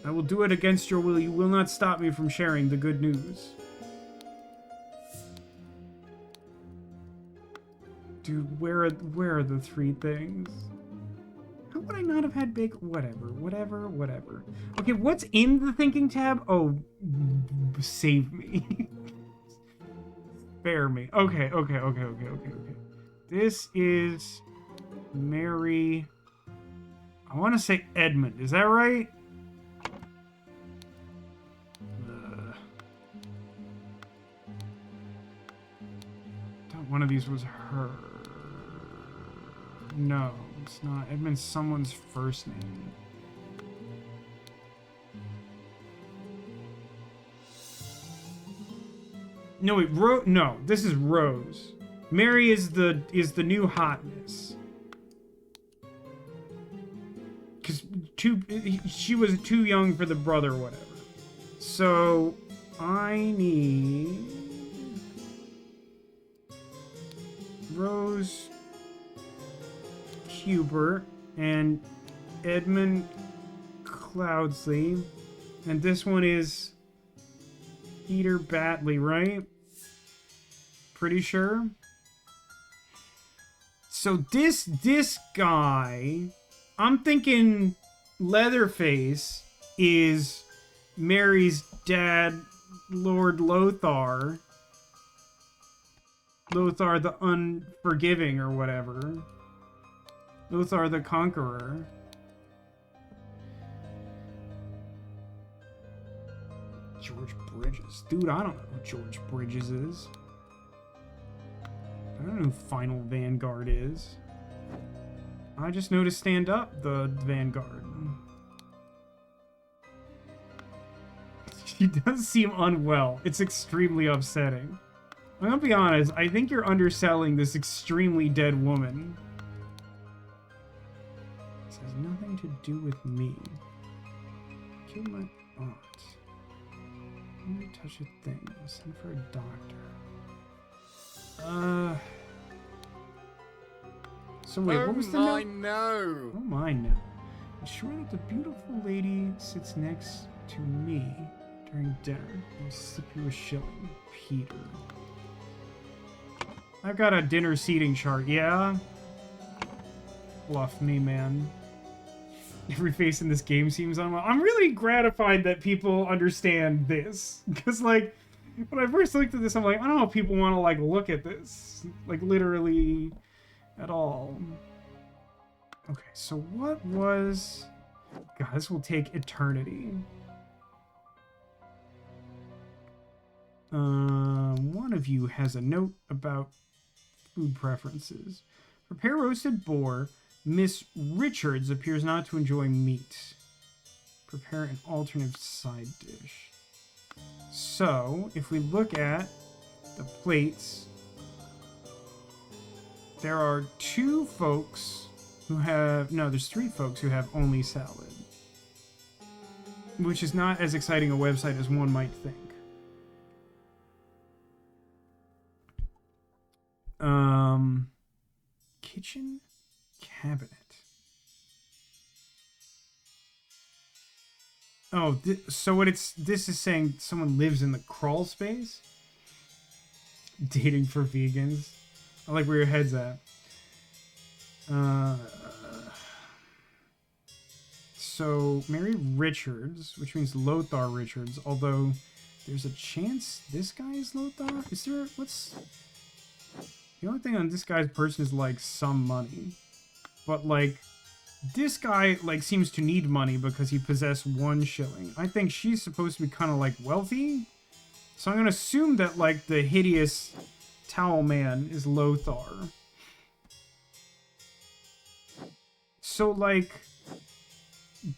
I will do it against your will. You will not stop me from sharing the good news. Dude, where are the 3 things? How would I not have had big... Whatever. Okay, what's in the thinking tab? Oh, save me. Spare me. Okay. This is Mary... I want to say Edmund. Is that right? One of these was her. No, it's not. Edmund's someone's first name. No, wait, no, this is Rose. Mary is the new hotness. Cause she was too young for the brother or whatever. So I need Rose Hubert and Edmund Cloudsley, and this one is Peter Batley, right? Pretty sure. So this guy, I'm thinking Leatherface is Mary's dad, Lord Lothar. Lothar the Unforgiving or whatever. Lothar the Conqueror. George Bridges. Dude, I don't know who George Bridges is. I don't know who Final Vanguard is. I just know to stand up the Vanguard. She does seem unwell. It's extremely upsetting. I'm gonna be honest, I think you're underselling this extremely dead woman. This has nothing to do with me. Killed my aunt. I'm gonna touch a thing. Send for a doctor. So wait, what was the note? No. Oh my no. Ensure that the beautiful lady sits next to me during dinner. I'll slip you a shilling, Peter. I've got a dinner seating chart, yeah? Bluff me, man. Every face in this game seems unwell. I'm really gratified that people understand this. Because, like, when I first looked at this, I'm like, I don't know if people want to, like, look at this. Like, literally at all. Okay, so what was... God, this will take eternity. One of you has a note about food preferences. Prepare roasted boar. Miss Richards appears not to enjoy meat. Prepare an alternate side dish. So, if we look at the plates, there are two folks who have... No, there's three folks who have only salad. Which is not as exciting a website as one might think. Kitchen cabinet. Oh, so what this is saying, someone lives in the crawl space? Dating for vegans. I like where your head's at. So, Mary Richards, which means Lothar Richards, although there's a chance this guy is Lothar? Is there, what's... The only thing on this guy's person is, like, some money. But, like, this guy, like, seems to need money because he possessed 1 shilling. I think she's supposed to be kind of, like, wealthy. So I'm going to assume that, like, the hideous towel man is Lothar. So, like,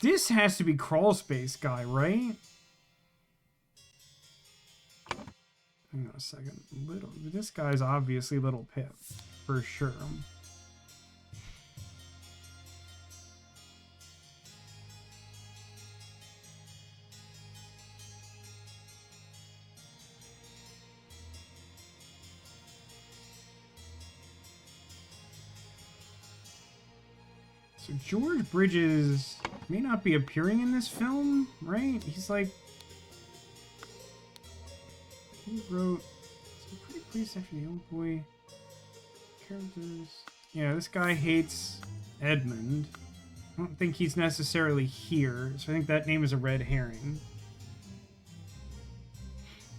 this has to be crawl space guy, right? Hang on a second. This guy's obviously Little Pip, for sure. So George Bridges may not be appearing in this film, right? He's like... He wrote some pretty pleased after the old boy characters. Yeah, this guy hates Edmund. I don't think he's necessarily here, so I think that name is a red herring.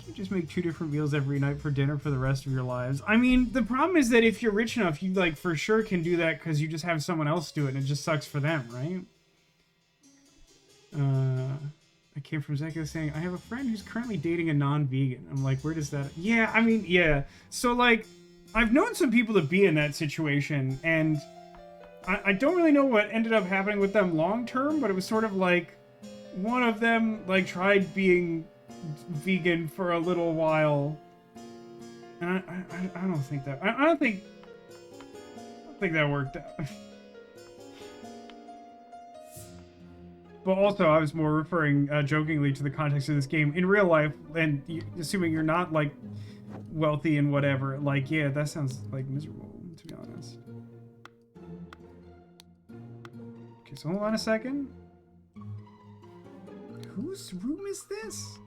You just make 2 different meals every night for dinner for the rest of your lives. I mean, the problem is that if you're rich enough, you like for sure can do that because you just have someone else do it and it just sucks for them, right? I came from Zeko saying, I have a friend who's currently dating a non-vegan. I'm like, where does that... Yeah, I mean, yeah. So, like, I've known some people to be in that situation, and I don't really know what ended up happening with them long-term, but it was sort of like one of them, like, tried being vegan for a little while. And I don't think that... I don't think that worked out. But also, I was more referring jokingly to the context of this game. In real life, and assuming you're not, like, wealthy and whatever, like, yeah, that sounds, like, miserable, to be honest. Okay, so hold on a second. Whose room is this?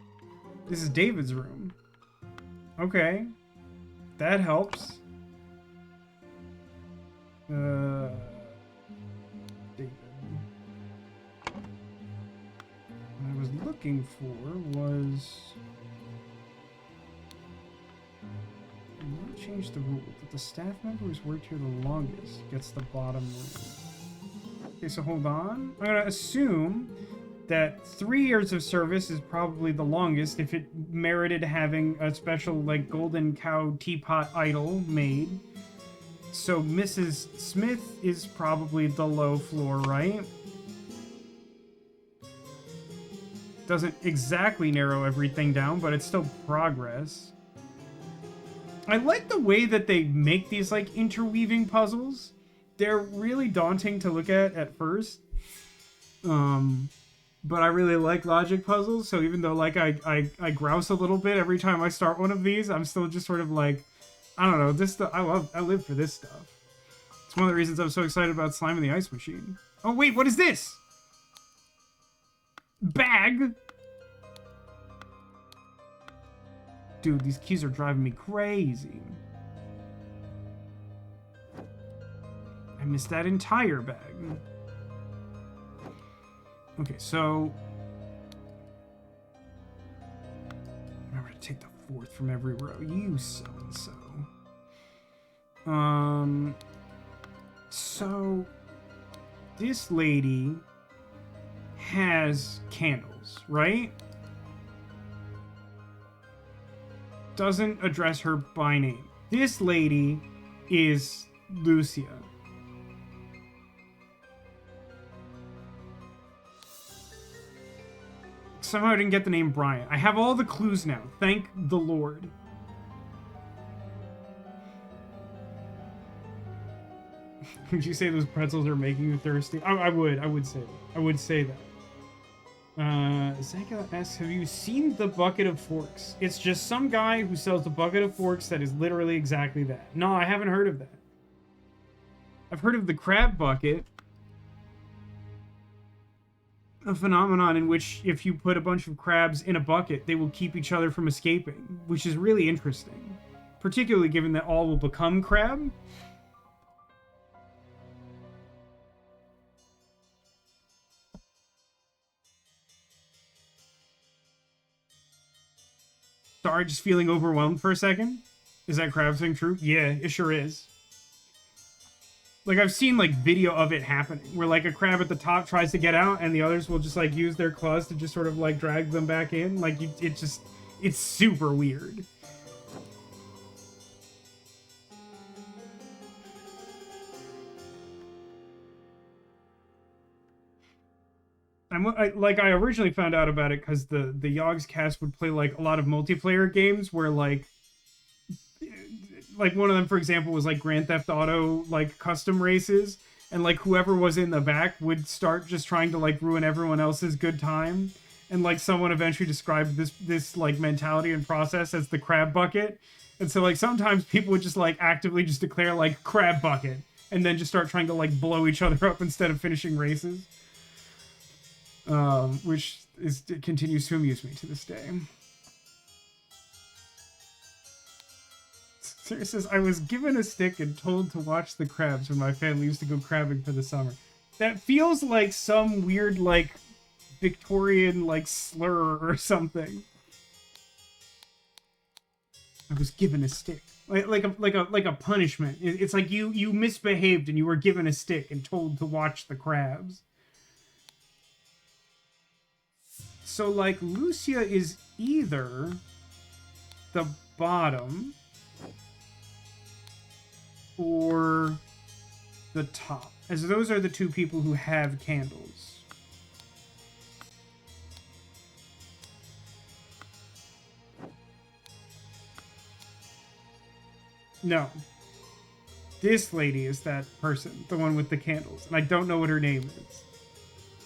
This is David's room. Okay. That helps. David. What I was looking for was... I'm going to change the rule that the staff member who's worked here the longest gets the bottom room. Okay, so hold on. I'm going to assume that 3 years of service is probably the longest if it merited having a special, like, golden cow teapot idol made. So Mrs. Smith is probably the low floor, right? Doesn't exactly narrow everything down, but it's still progress. I like the way that they make these, like, interweaving puzzles. They're really daunting to look at first. But I really like logic puzzles, so even though, like, I grouse a little bit every time I start one of these, I'm still just sort of like, I don't know, this stuff, I live for this stuff. It's one of the reasons I'm so excited about Slime in the Ice Machine. Oh, wait, what is this? Bag? Dude, these keys are driving me crazy. I missed that entire bag. Okay, so... remember to take the 4th from every row. You so-and-so. So... this lady has candles, right? Doesn't address her by name. This lady is Lucia. Somehow I didn't get the name Brian. I have all the clues now. Thank the Lord. Would you say those pretzels are making you thirsty? I would say that. I would say that. Zeka asks, have you seen the bucket of forks? It's just some guy who sells a bucket of forks that is literally exactly that. No, I haven't heard of that. I've heard of the crab bucket. A phenomenon in which if you put a bunch of crabs in a bucket, they will keep each other from escaping, which is really interesting. Particularly given that all will become crab. Sorry, just feeling overwhelmed for a second. Is that crab thing true? Yeah, it sure is. Like, I've seen, like, video of it happening, where, like, a crab at the top tries to get out, and the others will just, like, use their claws to just sort of, like, drag them back in. Like, it's super weird. I originally found out about it because the Yogs cast would play, like, a lot of multiplayer games where, like, one of them, for example, was like Grand Theft Auto, like, custom races, and like whoever was in the back would start just trying to like ruin everyone else's good time, and like someone eventually described this like mentality and process as the crab bucket, and so like sometimes people would just like actively just declare like crab bucket, and then just start trying to like blow each other up instead of finishing races, which it continues to amuse me to this day. Sarah says, I was given a stick and told to watch the crabs when my family used to go crabbing for the summer. That feels like some weird, like, Victorian, like, slur or something. I was given a stick. Like a punishment. It's like you misbehaved and you were given a stick and told to watch the crabs. So, like, Lucia is either the bottom or the top, as those are the two people who have candles. No. This lady is that person, the one with the candles, and I don't know what her name is.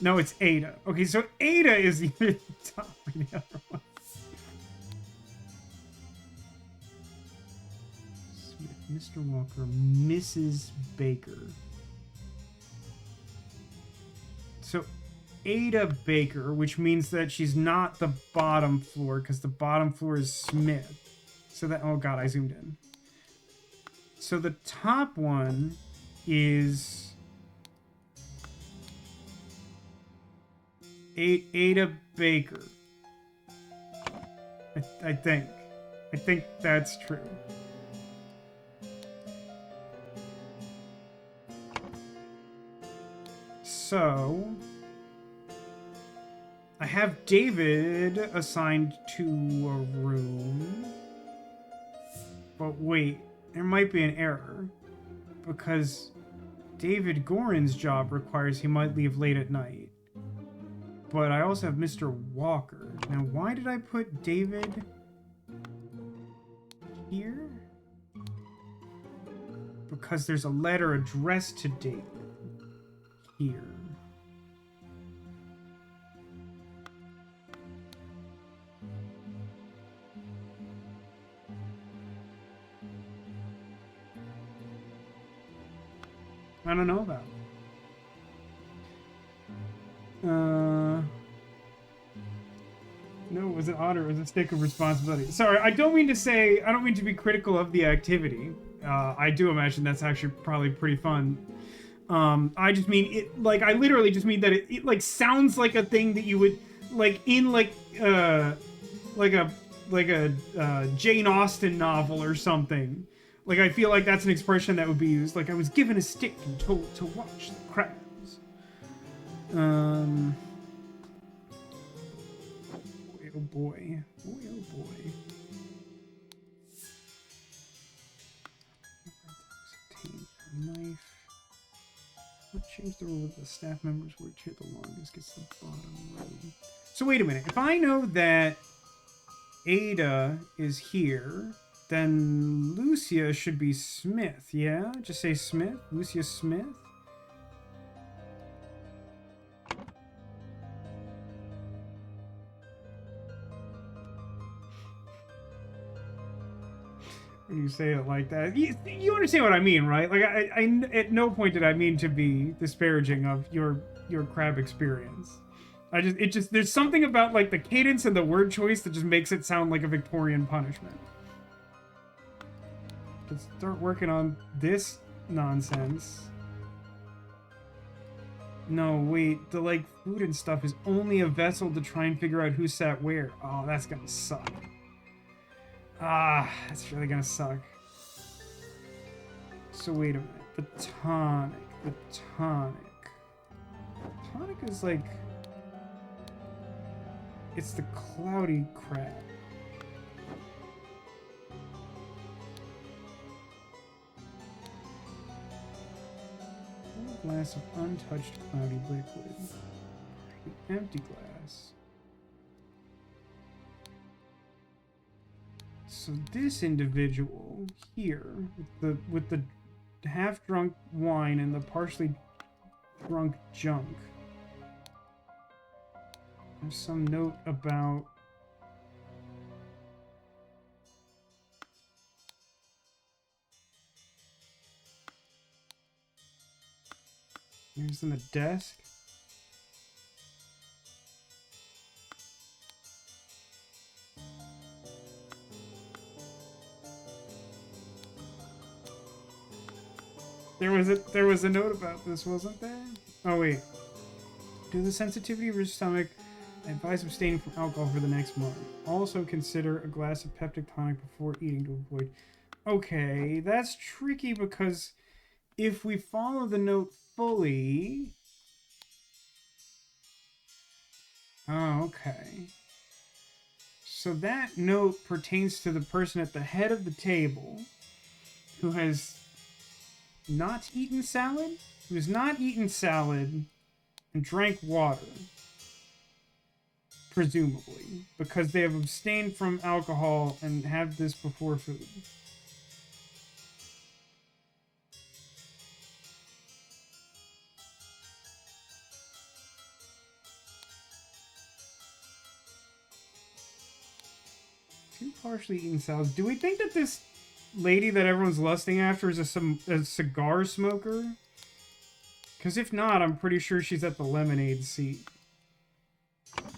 No, it's Ada. Okay, so Ada is either the top or the other one. Mr. Walker, Mrs. Baker. So, Ada Baker, which means that she's not the bottom floor, because the bottom floor is Smith. So that, oh god, I zoomed in. So the top one is Ada Baker. I think. I think that's true. So I have David assigned to a room. But wait, there might be an error. Because David Gorin's job requires he might leave late at night. But I also have Mr. Walker. Now, why did I put David here? Because there's a letter addressed to David here. I don't know about it. No, it was an honor. It was a stick of responsibility. Sorry, I don't mean to be critical of the activity. I do imagine that's actually probably pretty fun. I just mean it, like, I literally just mean that it like sounds like a thing that you would, like, in like a Jane Austen novel or something. Like, I feel like that's an expression that would be used. Like, I was given a stick and told to watch the crabs. Boy, oh boy. Boy, oh boy. Knife. What change the rule with the staff members work here the longest gets the bottom row. So wait a minute. If I know that Ada is here, then Lucia should be Smith, yeah? Just say Smith. Lucia Smith. When you say it like that, you understand what I mean, right? Like, I at no point did I mean to be disparaging of your crab experience. There's something about, like, the cadence and the word choice that just makes it sound like a Victorian punishment. Let's start working on this nonsense. No, wait, the, like, food and stuff is only a vessel to try and figure out who sat where. Oh, that's gonna suck. Ah, that's really gonna suck. So wait a minute. The tonic. The tonic. Tonic is like... It's the cloudy crab. A glass of untouched cloudy liquid. An empty glass. So this individual here, with the half-drunk wine and the partially drunk junk, there's some note about here's in the desk. There was a note about this, wasn't there? Oh wait. Due to the sensitivity of your stomach, I advise abstaining from alcohol for the next month. Also consider a glass of peptic tonic before eating to avoid... Okay, that's tricky because if we follow the note fully... Oh, okay. So that note pertains to the person at the head of the table who has not eaten salad, who's not eaten salad and drank water, presumably, because they have abstained from alcohol and had this before food. Two partially eaten salads. Do we think that this lady that everyone's lusting after is a cigar smoker? Because if not, I'm pretty sure she's at the lemonade seat.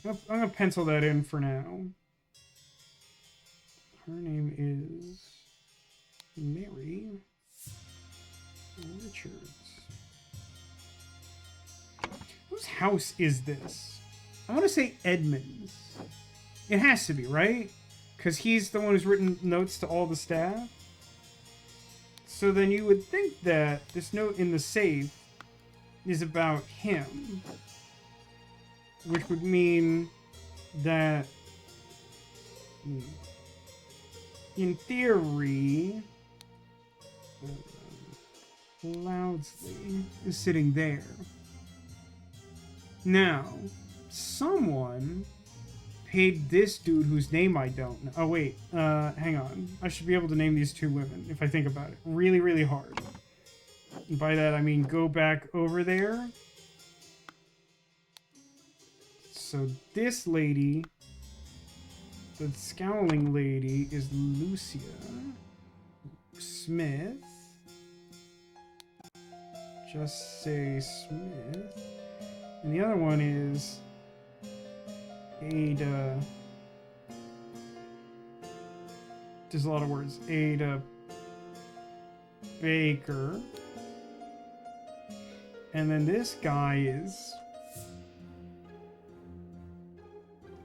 I'm gonna pencil that in for now. Her name is Mary Richards. Whose house is this? I want to say Edmund's. It has to be, right? Because he's the one who's written notes to all the staff. So then you would think that this note in the safe is about him. Which would mean that, in theory, Loudsley is sitting there. Now, someone paid this dude whose name I don't know. Oh, wait. Hang on. I should be able to name these two women if I think about it. Really, really hard. And by that, I mean go back over there. So this lady, the scowling lady, is Lucia Smith. Just say Smith. And the other one is Ada. There's a lot of words. Ada Baker. And then this guy is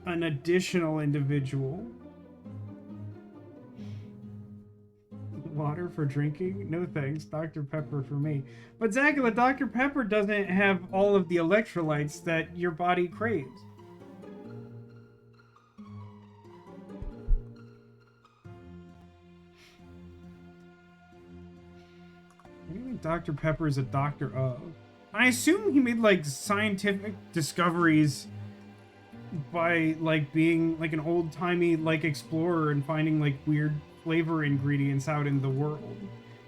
an additional individual. Water for drinking? No thanks. Dr. Pepper for me. But Zacula, Dr. Pepper doesn't have all of the electrolytes that your body craves. What do you think Dr. Pepper is a doctor of? I assume he made, like, scientific discoveries by, like, being, like, an old-timey, like, explorer and finding, like, weird flavor ingredients out in the world.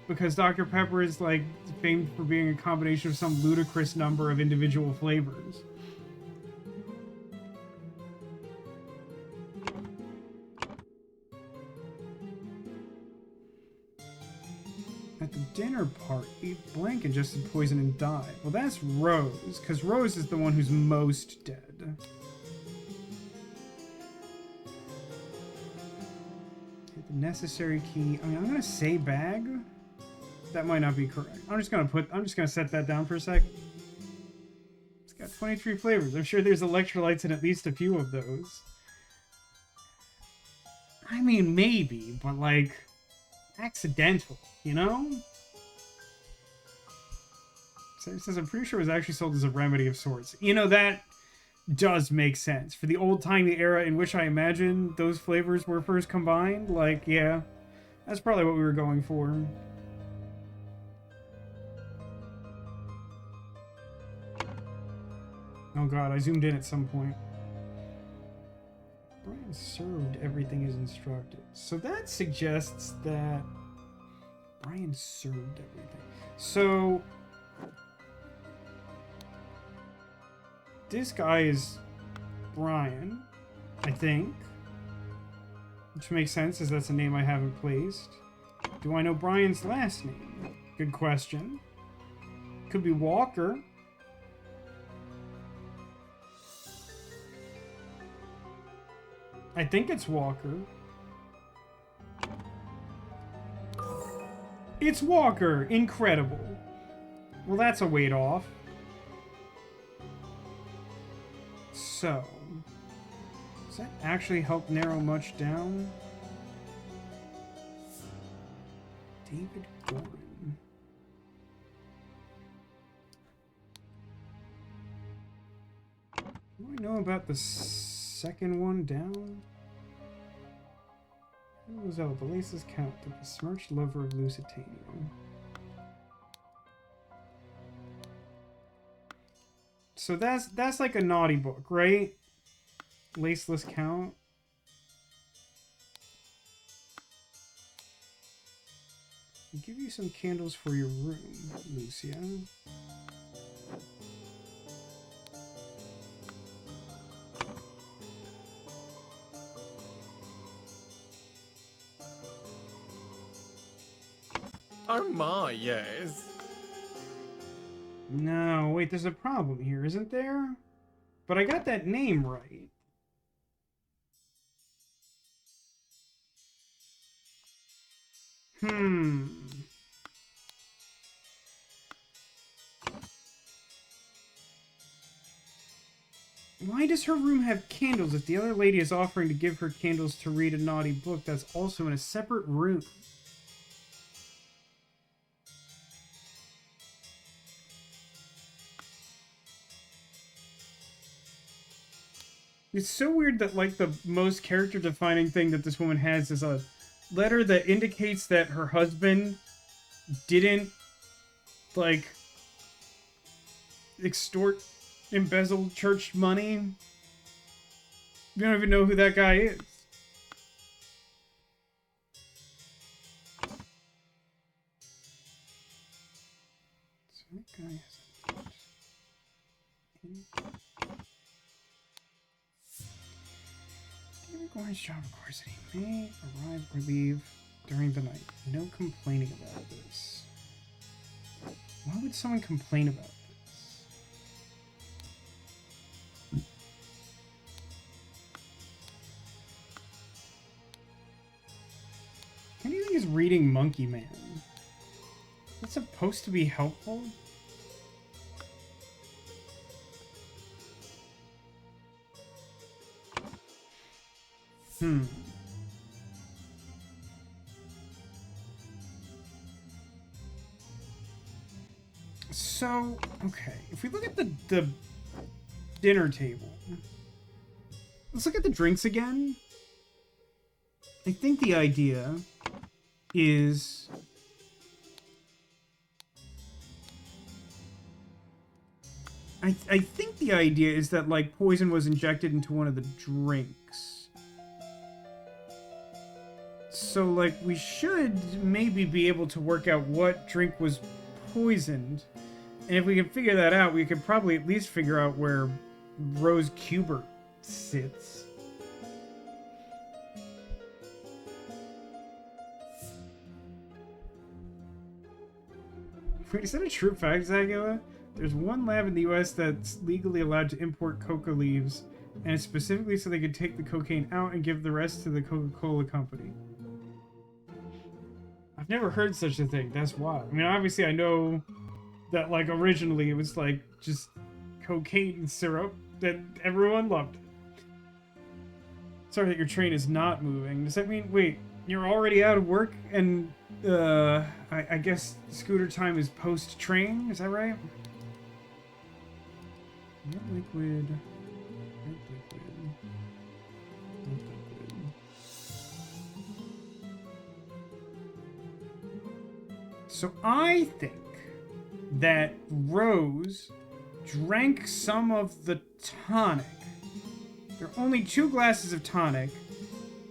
Because Dr. Pepper is, like, famed for being a combination of some ludicrous number of individual flavors. At the dinner party, Blank ingested poison and died. Well, that's Rose, because Rose is the one who's most dead. Get the necessary key. I mean, I'm gonna say bag. That might not be correct. I'm just gonna set that down for a second. It's got 23 flavors. I'm sure there's electrolytes in at least a few of those. I mean, maybe, but like, accidental, you know? So it says, I'm pretty sure it was actually sold as a remedy of sorts. You know, that does make sense. For the old-timey era in which I imagine those flavors were first combined, like, yeah, that's probably what we were going for. Oh god, I zoomed in at some point. Brian served everything as instructed. So that suggests that Brian served everything. So this guy is Brian, I think. Which makes sense, as that's a name I haven't placed. Do I know Brian's last name? Good question. Could be Walker. I think it's Walker. It's Walker! Incredible. Well, that's a weight off. So, does that actually help narrow much down? David Gordon. What do I know about the second one down? Who was out? The laces count. The besmirched lover of Lusitania. So that's like a naughty book, right? Laceless count. I'll give you some candles for your room, Lucia. Oh my, yes. No, wait, there's a problem here, isn't there? But I got that name right. Hmm. Why does her room have candles if the other lady is offering to give her candles to read a naughty book that's also in a separate room? It's so weird that, like, the most character-defining thing that this woman has is a letter that indicates that her husband didn't, like, extort, embezzle church money. We don't even know who that guy is. So that guy has a note. Gordon's job requires that he may arrive or leave during the night. No complaining about this. Why would someone complain about this? What do you think is reading Monkey Man? That's supposed to be helpful? So, okay, if we look at the dinner table, let's look at the drinks again. I think the idea is I think the idea is that, like, poison was injected into one of the drinks. So, like, we should maybe be able to work out what drink was poisoned. And if we can figure that out, we could probably at least figure out where Rose Kubert sits. Wait, is that a true fact, Zagua? There's one lab in the US that's legally allowed to import coca leaves, and it's specifically so they could take the cocaine out and give the rest to the Coca-Cola company. I've never heard such a thing. That's wild. I mean, obviously I know that, like, originally it was, like, just cocaine syrup that everyone loved. Sorry that your train is not moving. Does that mean, wait, you're already out of work and, I guess scooter time is post-train? Is that right? Red liquid. Red liquid. Red liquid. So I think that Rose drank some of the tonic. There are only 2 glasses of tonic,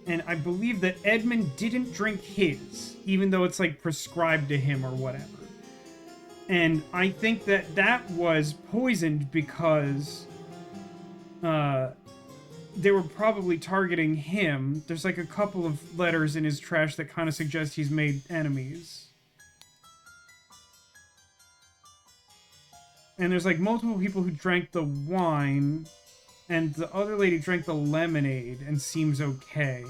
and I believe that Edmund didn't drink his, even though it's, like, prescribed to him or whatever. And I think that that was poisoned because they were probably targeting him. There's, like, a couple of letters in his trash that kind of suggest he's made enemies. And there's, like, multiple people who drank the wine, and the other lady drank the lemonade and seems okay.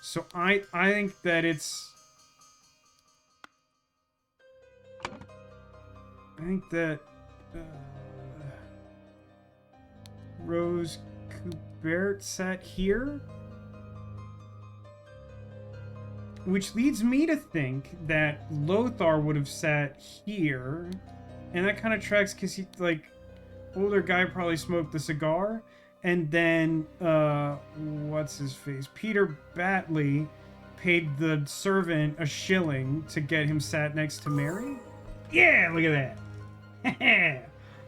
So I think that it's... I think that Rose Kubert sat here, which leads me to think that Lothar would have sat here, and that kind of tracks because he, like, older guy probably smoked the cigar, and then what's his face, Peter Batley paid the servant a shilling to get him sat next to Mary. Yeah, look at that.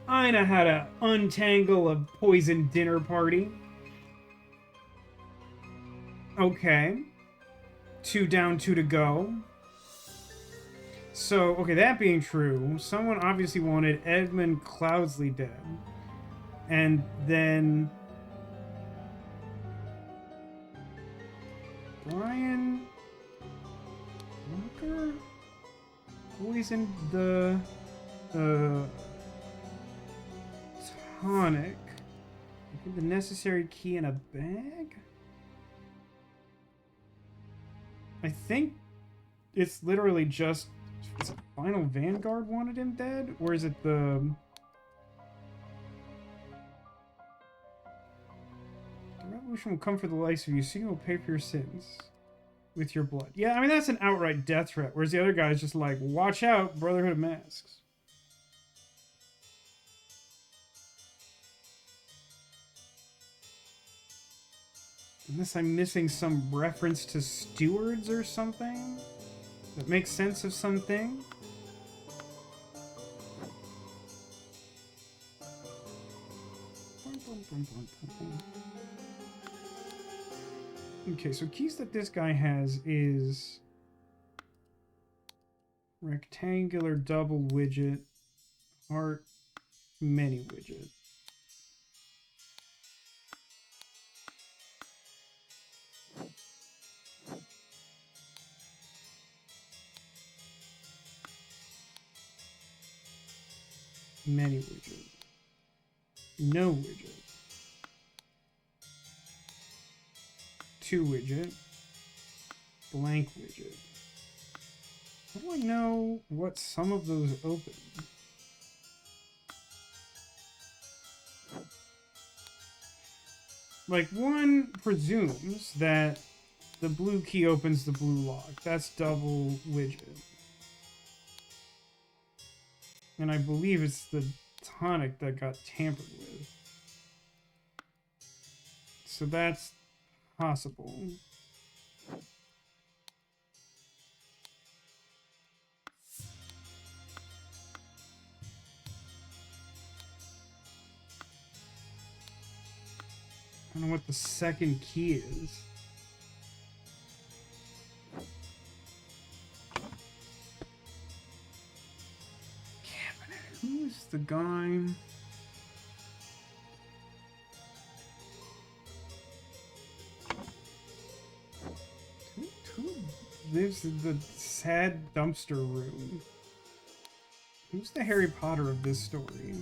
I know how to untangle a poisoned dinner party. Okay. 2 down, 2 to go. So, okay, that being true, someone obviously wanted Edmund Cloudsley dead. And then Brian Walker poisoned the tonic. Put the necessary key in a bag? I think it's literally just... Is it Final Vanguard wanted him dead? Or is it the... The revolution will come for the likes of you, so you will pay for your sins with your blood. Yeah, I mean, that's an outright death threat, whereas the other guy's just like, watch out, Brotherhood of Masks. Unless I'm missing some reference to stewards or something that makes sense of something. Okay, so keys that this guy has is rectangular double widget, heart, many widget. Many widget. No widget. 2 widget. Blank widget. How do I know what some of those open? Like, one presumes that the blue key opens the blue lock. That's double widget. And I believe it's the tonic that got tampered with. So that's possible. I don't know what the second key is. Who's the guy? Who lives in the sad dumpster room? Who's the Harry Potter of this story?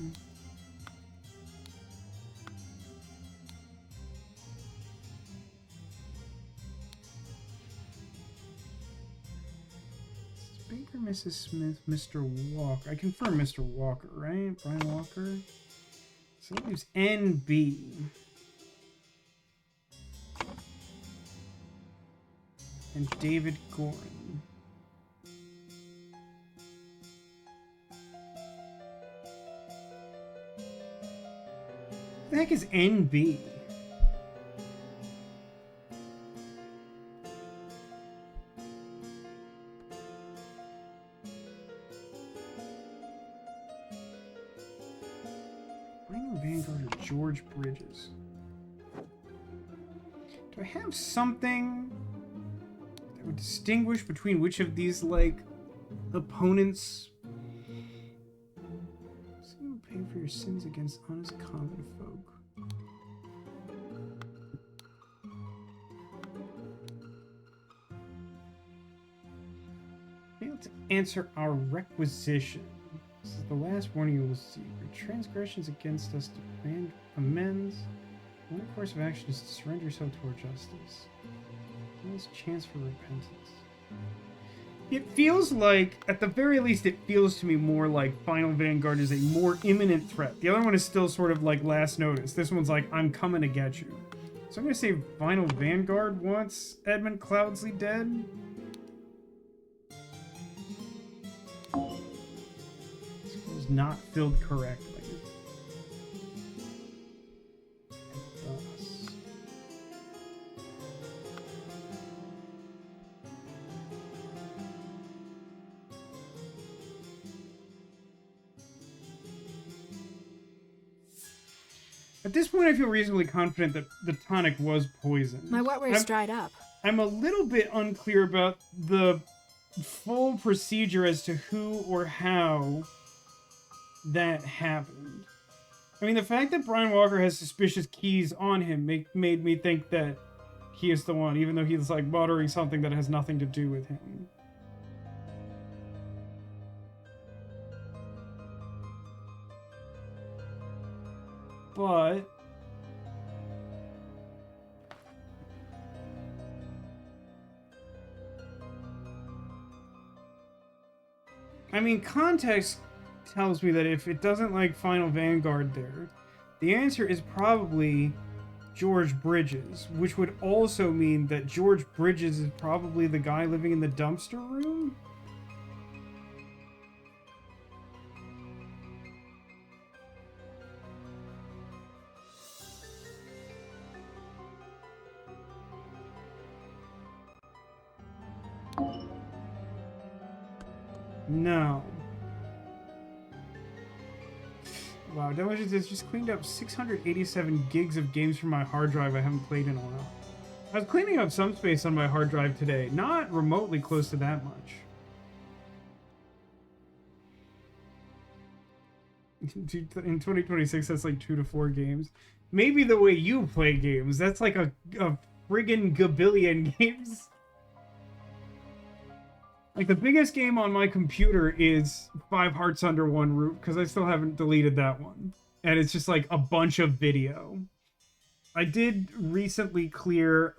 Baker, Mrs. Smith, Mr. Walker. I confirm Mr. Walker, right? Brian Walker. So that leaves NB. And David Gorin. What the heck is NB? Vanguard or George Bridges. Do I have something that would distinguish between which of these, like, opponents? So you pay for your sins against honest common folk. Fail to answer our requisition. This is the last warning you will see. Your transgressions against us demand amends. The only course of action is to surrender yourself to our justice. Last chance for repentance. It feels like, at the very least, it feels to me more like Final Vanguard is a more imminent threat. The other one is still sort of like last notice. This one's like, I'm coming to get you. So I'm going to say Final Vanguard wants Edmund Cloudsley dead. Not filled correctly. At this point, I feel reasonably confident that the tonic was poisoned. My wetware's dried up. I'm a little bit unclear about the full procedure as to who or how that happened. I mean, the fact that Brian Walker has suspicious keys on him made me think that he is the one, even though he's like muttering something that has nothing to do with him. But I mean, context tells me that if it doesn't like Final Vanguard there, the answer is probably George Bridges, which would also mean that George Bridges is probably the guy living in the dumpster room? No. Wow, Demolition has just cleaned up 687 gigs of games from my hard drive I haven't played in a while. I was cleaning up some space on my hard drive today, not remotely close to that much. In 2026, that's like 2 to 4 games. Maybe the way you play games, that's like a friggin' gabillion games. Like, the biggest game on my computer is 5 Hearts Under One Roof, because I still haven't deleted that one. And it's just, like, a bunch of video. I did recently clear,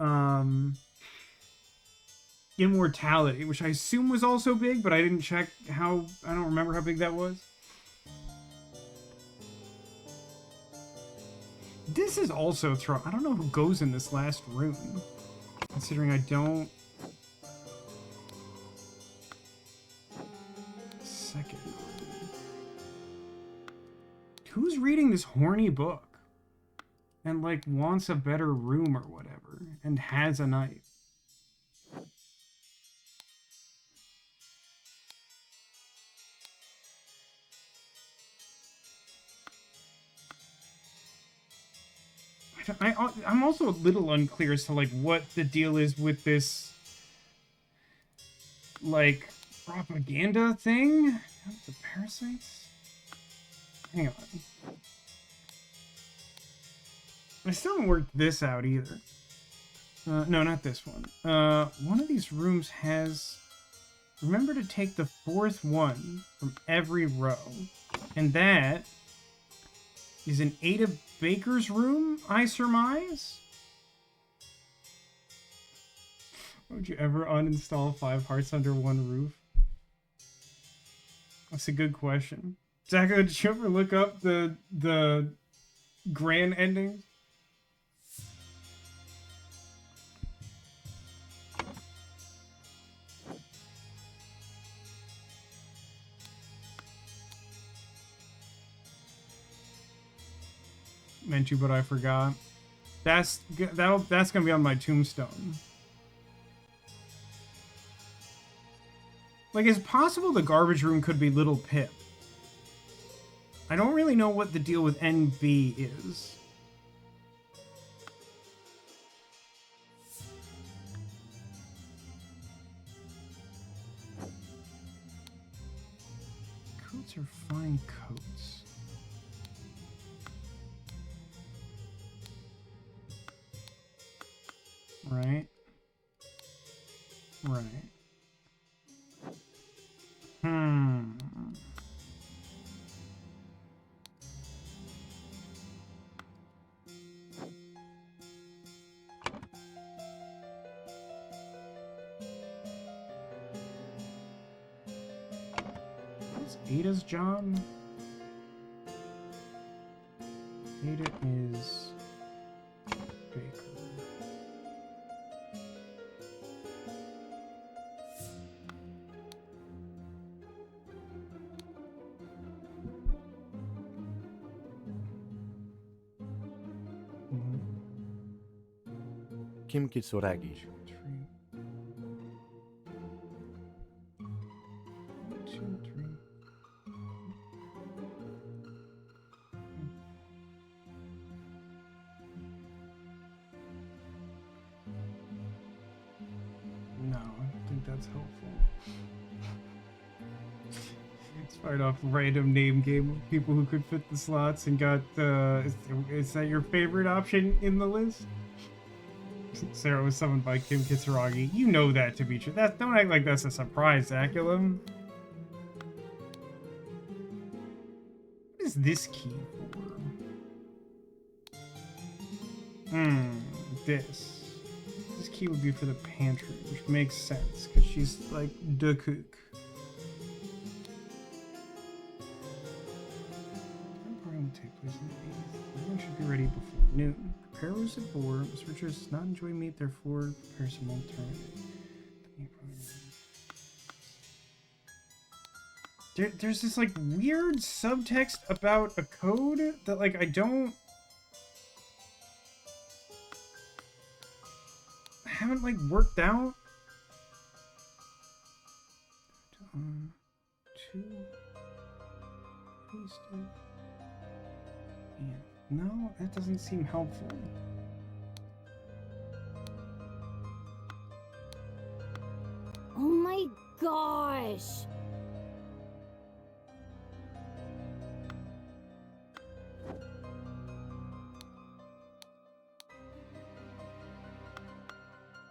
Immortality, which I assume was also big, but I didn't check how... I don't remember how big that was. This is also I don't know who goes in this last room, considering I don't... Second. Who's reading this horny book? And, like, wants a better room or whatever, and has a knife? I'm also a little unclear as to, like, what the deal is with this, like, propaganda thing? The parasites? Hang on. I still haven't worked this out either. No, not this one. One of these rooms has... Remember to take the 4th one from every row. And that is an Ada Baker's room, I surmise? Would you ever uninstall 5 Hearts Under One Roof? That's a good question. Zach, did you ever look up the grand endings? Meant to, but I forgot. That's gonna be on my tombstone. Like, it's possible the garbage room could be Little Pip. I don't really know what the deal with NB is. Coats are fine coats. Right. Right. What's Ada's job? Ada is baker. 김기소라기. 1, 2, 3. No, I don't think that's helpful. It's fired off random name game of people who could fit the slots and got is that your favorite option in the list? Sarah was summoned by Kim Kitsuragi. You know that to be true. Don't act like that's a surprise, Aculum. What is this key for? This key would be for the pantry, which makes sense, because she's like the cook. noon. Prepare roast at 4. Researchers does not enjoy meat, therefore prepare some alternative. There's this like weird subtext about a code that like I haven't like worked out. 2 pasted. Yeah. No, that doesn't seem helpful. Oh my gosh!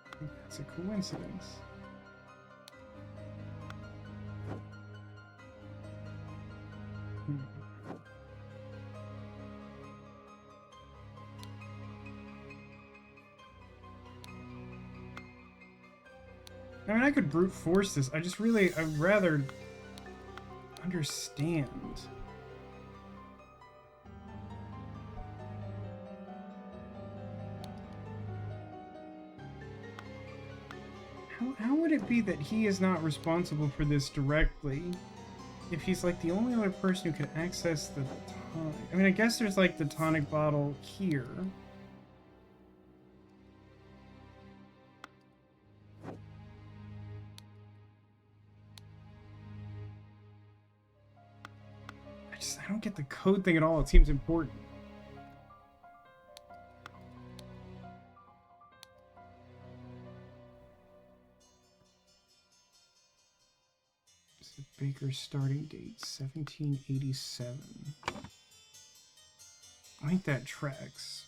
I think that's a coincidence. I mean, I could brute force this. I'd rather understand. How would it be that he is not responsible for this directly if he's like the only other person who could access the tonic? I mean, I guess there's like the tonic bottle here. I don't get the code thing at all. It seems important. It's the baker's starting date, 1787. I think that tracks.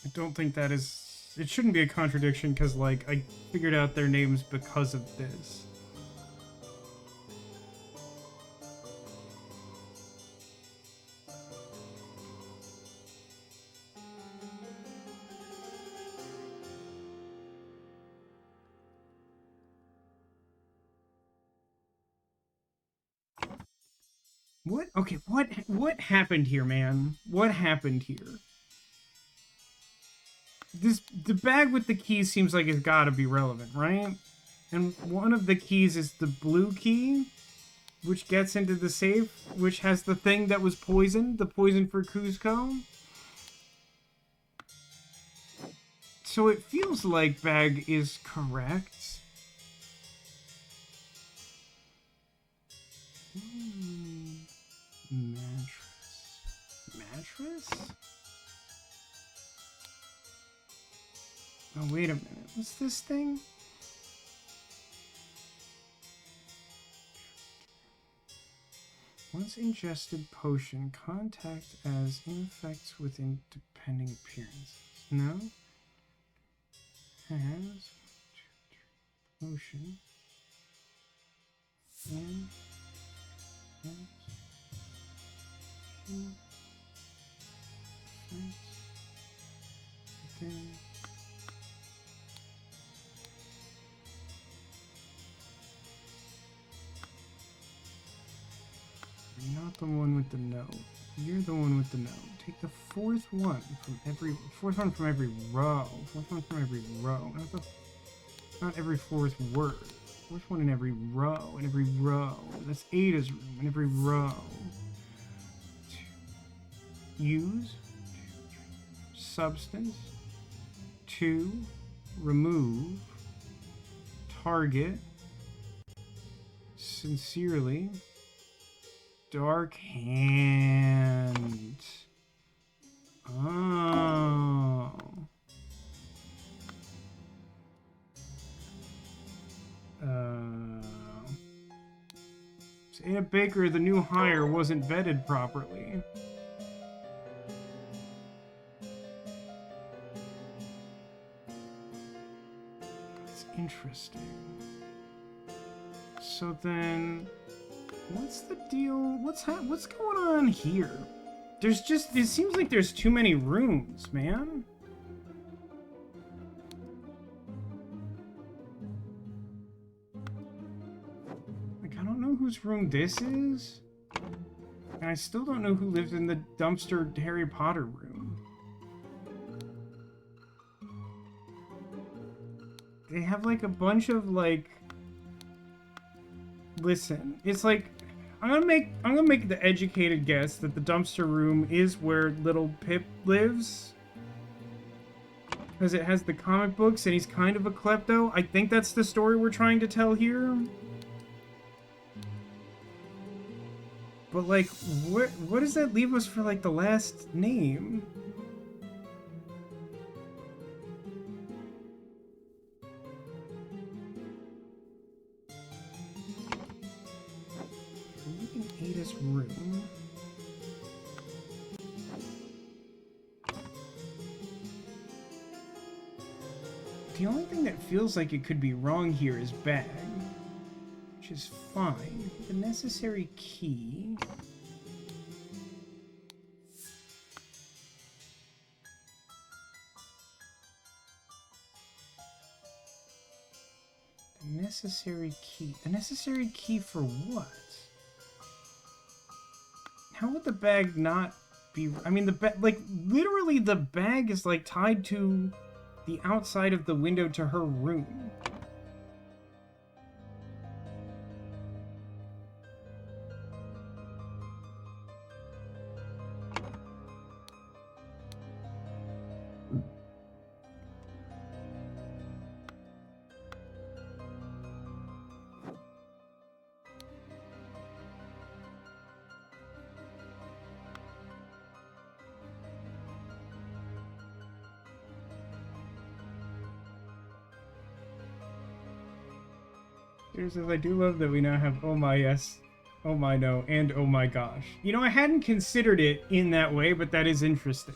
I don't think that is... It shouldn't be a contradiction because, like, I figured out their names because of this. What? Okay, what happened here, man? What happened here? The bag with the keys seems like it's gotta be relevant, right? And one of the keys is the blue key, which gets into the safe, which has the thing that was poisoned, the poison for Kuzco. So it feels like bag is correct. Mattress? Oh, wait a minute. What's this thing? Once ingested potion, contact as in effects within depending appearances. No? Has potion. And you're not the one with the note. You're the one with the note. Take the fourth one from every row. Fourth one from every row. Not every fourth word. Fourth one in every row. That's Ada's room. In every row. Use. Substance. 2. Remove. Target. Sincerely. Dark hand. Oh. Ada Baker, the new hire, wasn't vetted properly. That's interesting. So then, what's the deal? What's going on here? There's just, it seems like there's too many rooms, man. Like, I don't know whose room this is. And I still don't know who lives in the dumpster Harry Potter room. they have like a bunch of like. Listen, it's like I'm gonna make the educated guess that the dumpster room is where little Pip lives. Because it has the comic books and he's kind of a klepto. I think that's the story we're trying to tell here. But like, what does that leave us for like the last name? Ada's room. The only thing that feels like it could be wrong here is bag, which is fine. The necessary key. The necessary key. The necessary key for what? How would the bag not be... I mean, the bag... Like, literally the bag is, like, tied to the outside of the window to her room. Here's as I do love that we now have oh my yes, oh my no, and oh my gosh. You know, I hadn't considered it in that way, but that is interesting.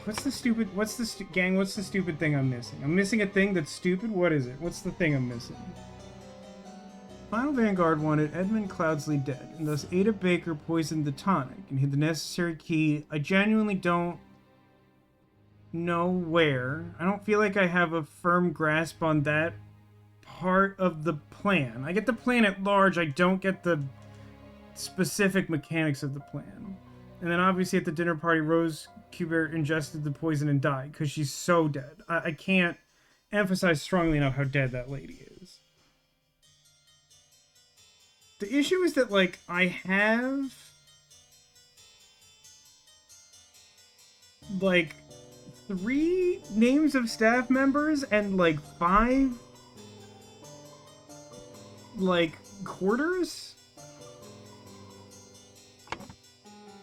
What's the stupid thing I'm missing? I'm missing a thing that's stupid? What is it? What's the thing I'm missing? Final Vanguard wanted Edmund Cloudsley dead, and thus Ada Baker poisoned the tonic and hid the necessary key. I genuinely don't know where. I don't feel like I have a firm grasp on that part of the plan. I get the plan at large, I don't get the specific mechanics of the plan. And then obviously at the dinner party, Rose Kubert ingested the poison and died, because she's so dead. I can't emphasize strongly enough how dead that lady is. The issue is that, like, I have, like, 3 names of staff members and, like, 5, like, quarters?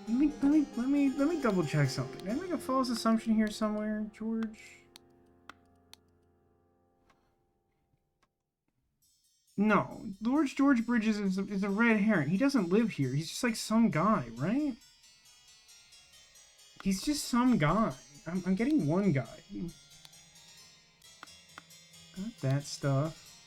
Let me double check something. Did I make a false assumption here somewhere, George? No, Lord George Bridges is a red herring. He doesn't live here. He's just like some guy, right? He's just some guy. I'm getting one guy. Got that stuff.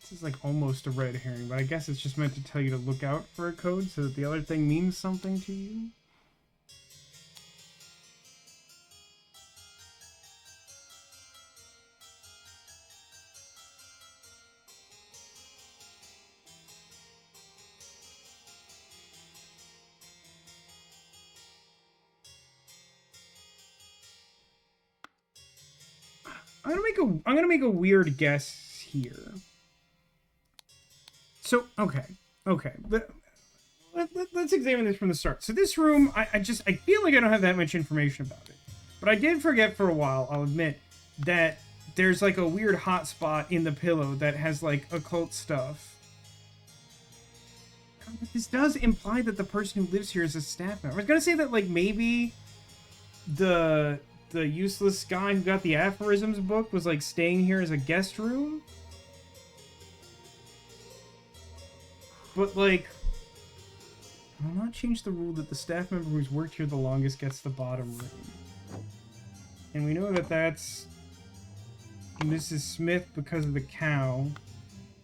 This is like almost a red herring, but I guess it's just meant to tell you to look out for a code so that the other thing means something to you. I'm gonna make a weird guess here. So, okay. Let's examine this from the start. So this room, I feel like I don't have that much information about it. But I did forget for a while, I'll admit, that there's like a weird hot spot in the pillow that has like occult stuff. This does imply that the person who lives here is a staff member. I was gonna say that like maybe the useless guy who got the aphorisms book was like staying here as a guest room. But like, I'll not change the rule that the staff member who's worked here the longest gets the bottom room. And we know that that's Mrs. Smith because of the cow.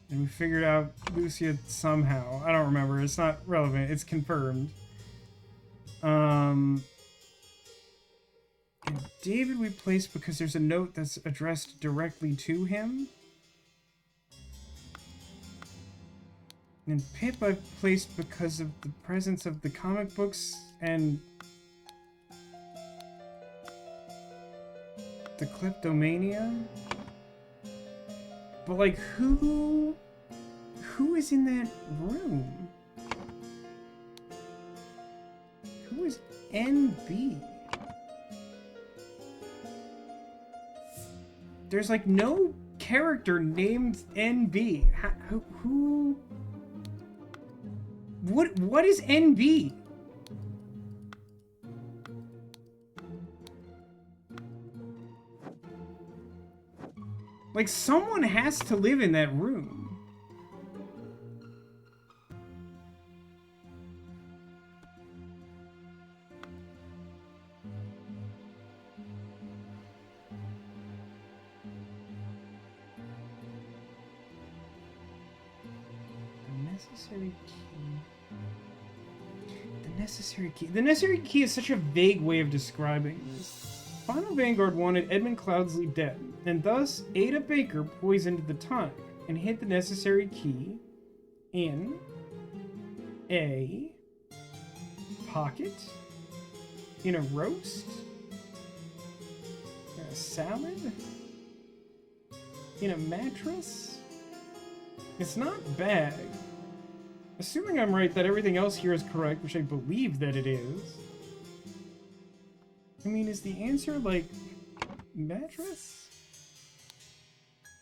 And we figured out Lucia somehow. I don't remember. It's not relevant. It's confirmed. And David we placed because there's a note that's addressed directly to him. And Pip I placed because of the presence of the comic books and the kleptomania. But like, who is in that room? Who is NB? There's like no character named NB. Who? What is NB? Like, someone has to live in that room. The necessary key. The necessary key. The necessary key is such a vague way of describing this. Final Vanguard wanted Edmund Cloudsley dead, and thus Ada Baker poisoned the tonic and hid the necessary key in a pocket, in a roast, in a salad, in a mattress. It's not bag. Assuming I'm right that everything else here is correct, which I believe that it is. I mean, is the answer, like, mattress?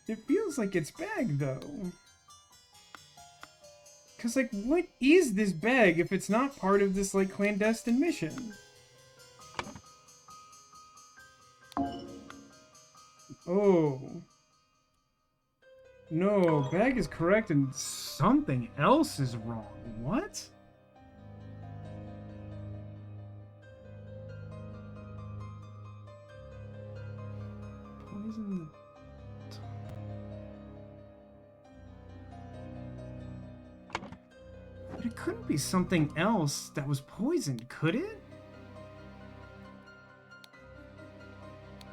It feels like it's bag, though. Because, like, what is this bag if it's not part of this, like, clandestine mission? Oh. No, bag is correct and something else is wrong. What? Poison the... But it couldn't be something else that was poisoned, could it?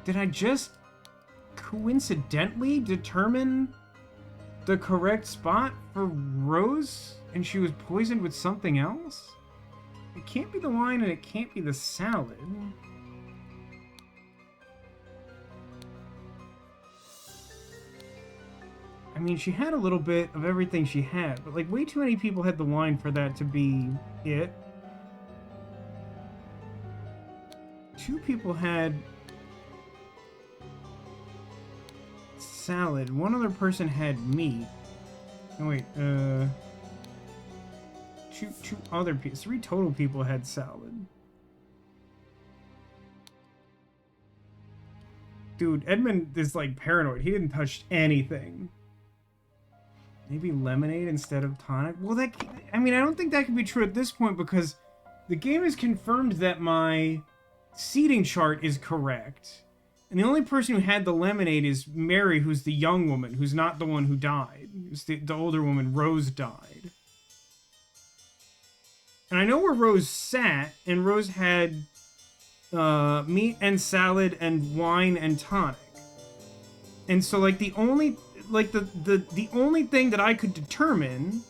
Did I just coincidentally determine the correct spot for Rose and she was poisoned with something else? It can't be the wine and it can't be the salad. I mean, she had a little bit of everything she had, but like way too many people had the wine for that to be it. 2 people had salad. 1 other person had meat. Oh wait, 2 other people. 3 total people had salad. Dude, Edmund is like paranoid. He didn't touch anything. Maybe lemonade instead of tonic? Well, I mean, I don't think that could be true at this point because the game has confirmed that my seating chart is correct. And the only person who had the lemonade is Mary, who's the young woman, who's not the one who died. It's the older woman, Rose, died. And I know where Rose sat, and Rose had meat and salad and wine and tonic. And so, like, the only thing that I could determine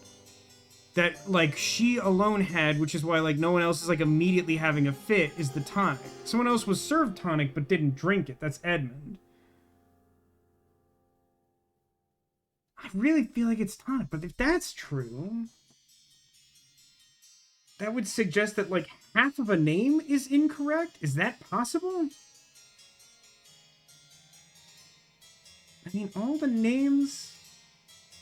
that, like, she alone had, which is why, like, no one else is, like, immediately having a fit, is the tonic. Someone else was served tonic but didn't drink it. That's Edmund. I really feel like it's tonic, but if that's true, that would suggest that, like, half of a name is incorrect? Is that possible? I mean, all the names,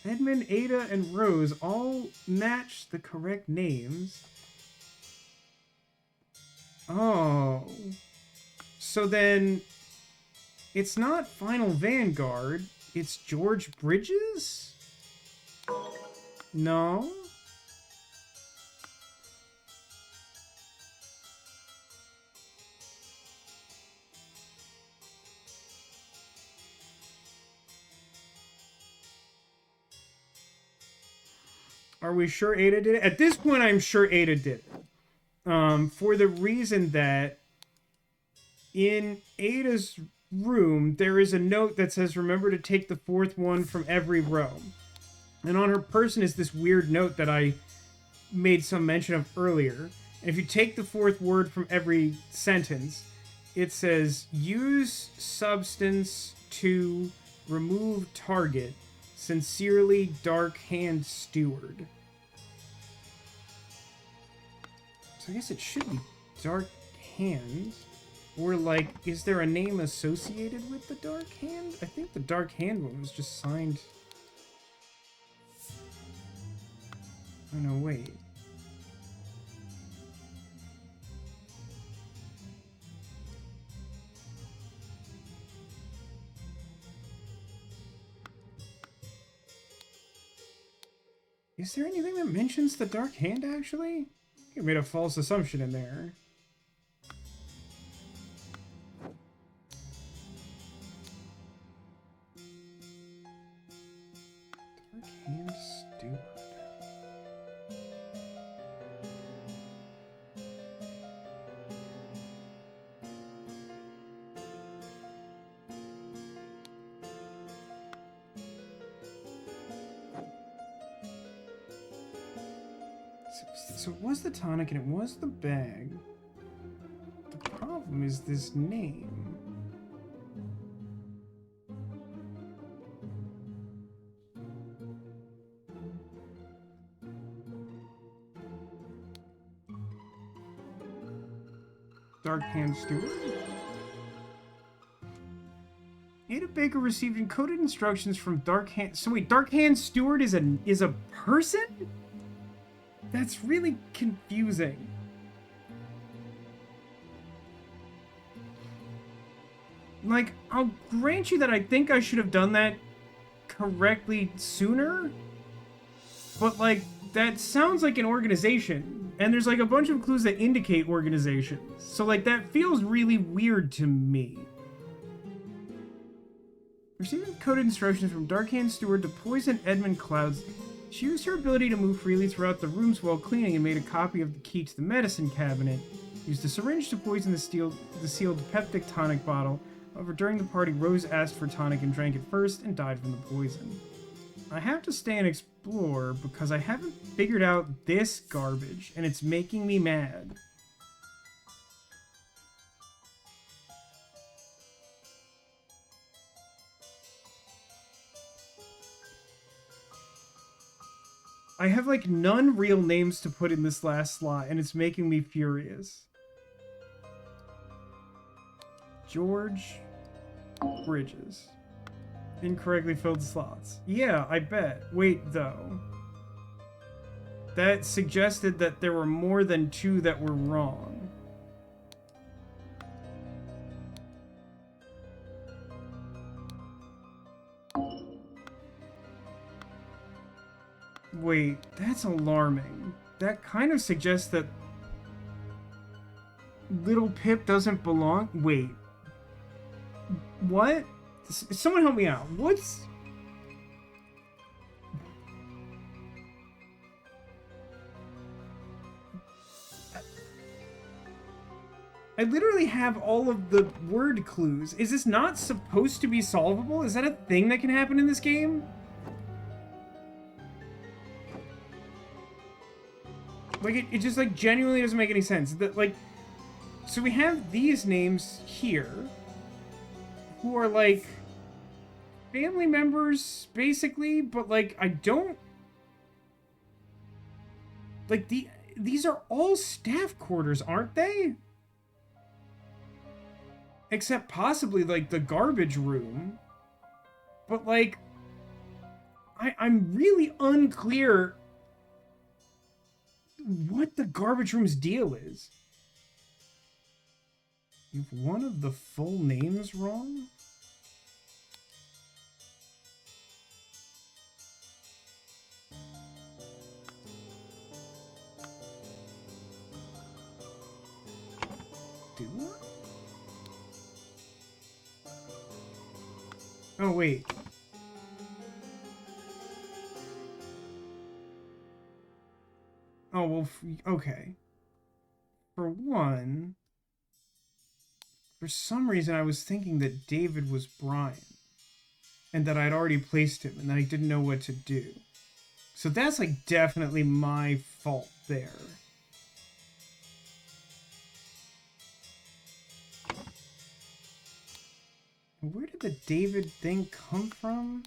Edmund, Ada, and Rose, all match the correct names. Oh. So then, it's not Final Vanguard, it's George Bridges? No? Are we sure Ada did it? At this point, I'm sure Ada did it. For the reason that in Ada's room, there is a note that says, remember to take the fourth one from every row. And on her person is this weird note that I made some mention of earlier. And if you take the fourth word from every sentence, it says, use substance to remove target. Sincerely, Dark Hand Steward. So I guess it should be Dark Hand. Or, like, is there a name associated with the Dark Hand? I think the Dark Hand one was just signed... Oh, no, wait. Is there anything that mentions the Dark Hand, actually? I made a false assumption in there. Dark Hand Steward. So it was the tonic and it was the bag. The problem is this name. Dark Hand Steward? Ada Baker received encoded instructions from Dark Hand... So wait, Dark Hand Steward is a person? That's really confusing. Like, I'll grant you that I think I should have done that correctly sooner. But, like, that sounds like an organization. And there's, like, a bunch of clues that indicate organizations. So, like, that feels really weird to me. Receiving coded instructions from Darkhand Steward to poison Edmund Clouds. She used her ability to move freely throughout the rooms while cleaning and made a copy of the key to the medicine cabinet. Used a syringe to poison the sealed peptic tonic bottle. However, during the party, Rose asked for tonic and drank it first and died from the poison. I have to stay and explore because I haven't figured out this garbage and it's making me mad. I have, like, none real names to put in this last slot, and it's making me furious. George Bridges. Incorrectly filled slots. Yeah, I bet. Wait, though. That suggested that there were more than two that were wrong. Wait, that's alarming. That kind of suggests that Little Pip doesn't belong. Wait. What? Someone help me out. What's... I literally have all of the word clues. Is this not supposed to be solvable? Is that a thing that can happen in this game? Like, it just, like, genuinely doesn't make any sense. That, like, so we have these names here, who are, like, family members, basically, but, like, I don't... Like, these are all staff quarters, aren't they? Except possibly, like, the garbage room. But, like, I'm really unclear what the garbage room's deal is. You've one of the full names wrong? Do I? Oh, wait. Oh, well, okay. For one, For some reason, I was thinking that David was Brian. And that I'd already placed him, and that I didn't know what to do. So that's, like, definitely my fault there. Where did the David thing come from?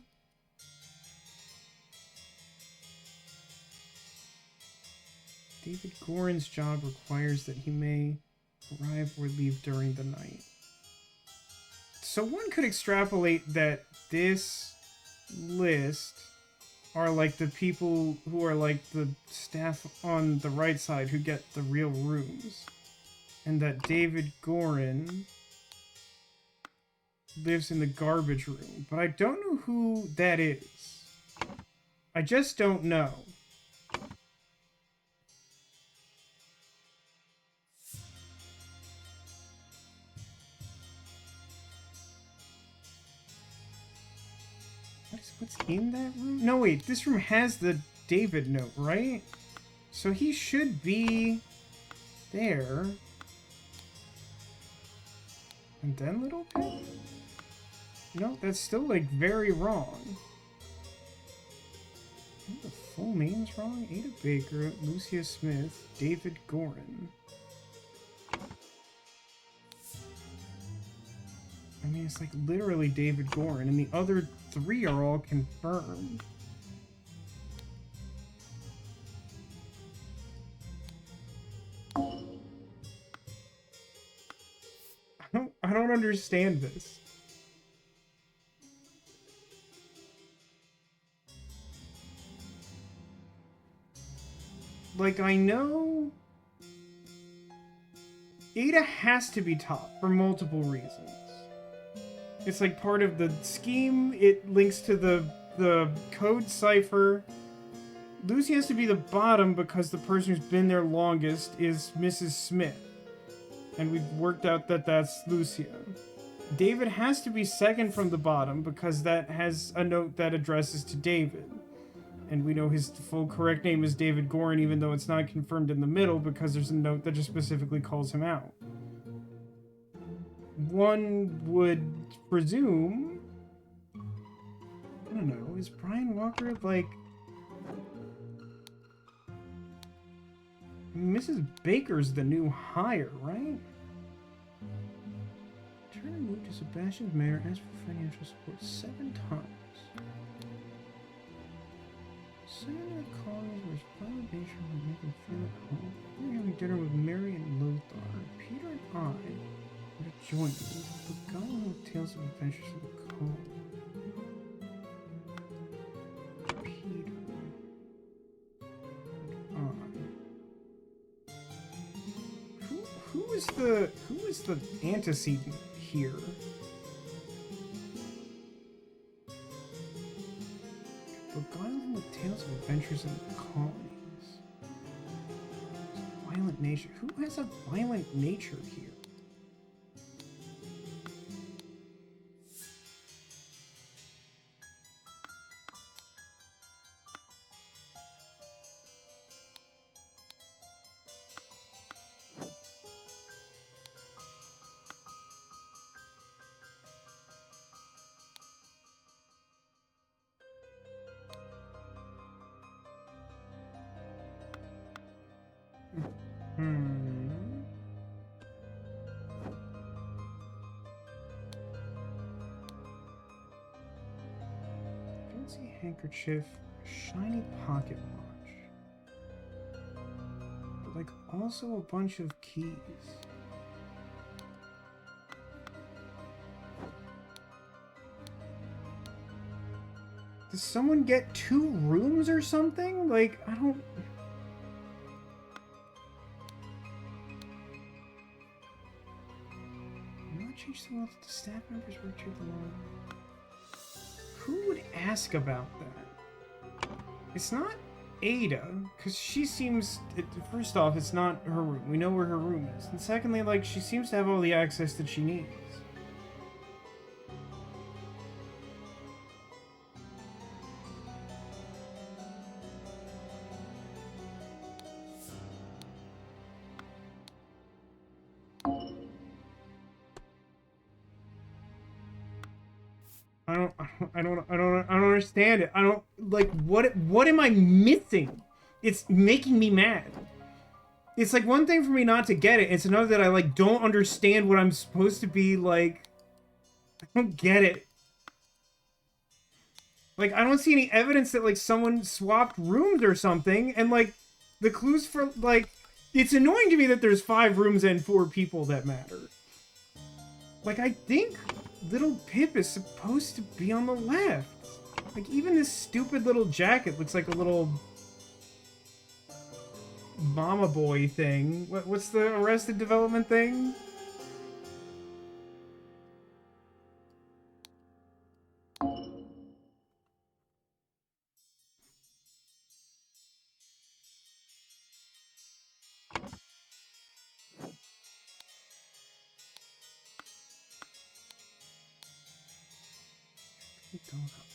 David Gorin's job requires that he may arrive or leave during the night. So one could extrapolate that this list are like the people who are like the staff on the right side who get the real rooms. And that David Gorin lives in the garbage room. But I don't know who that is. I just don't know. What's in that room? No, wait. This room has the David note, right? So he should be there. And then Little Pig? No, that's still, like, very wrong. The full name's wrong? Ada Baker, Lucia Smith, David Gorin. I mean, it's like literally David Gorin, and the other 3 are all confirmed. I don't understand this. Like, I know Ada has to be top for multiple reasons. It's like part of the scheme. It links to the code cipher. Lucy has to be the bottom because the person who's been there longest is Mrs. Smith. And we've worked out that that's Lucia. David has to be second from the bottom because that has a note that addresses to David. And we know his full correct name is David Gorin, even though it's not confirmed in the middle because there's a note that just specifically calls him out. One would presume... I don't know, is Brian Walker, like... Mrs. Baker's the new hire, right? Turner moved to Sebastian's manor, asked for financial support 7 times. Senator Collins was violent nature would make him feel at home. We were having dinner with Mary and Lothar. Peter and I would have joined us, but gone with tales of adventures from the cold. Peter and I. Who is the antecedent here? Beguiling with tales of adventures in the colonies. Violent nature. Who has a violent nature here? Fancy handkerchief, shiny pocket watch. But like also a bunch of keys. Does someone get 2 rooms or something? Like, I don't... Change the world that the staff members work to the law. Who would ask about that? It's not Ada, because she seems... First off, it's not her room. We know where her room is. And secondly, like, she seems to have all the access that she needs. I don't understand it. I don't, like, what am I missing? It's making me mad. It's like one thing for me not to get it. It's another that I, like, don't understand what I'm supposed to be, like, I don't get it. Like, I don't see any evidence that, like, someone swapped rooms or something, and, like, the clues for, like, it's annoying to me that there's 5 rooms and 4 people that matter. Like, I think little Pip is supposed to be on the left. Like, even this stupid little jacket looks like a little mama boy thing. What's the Arrested Development thing?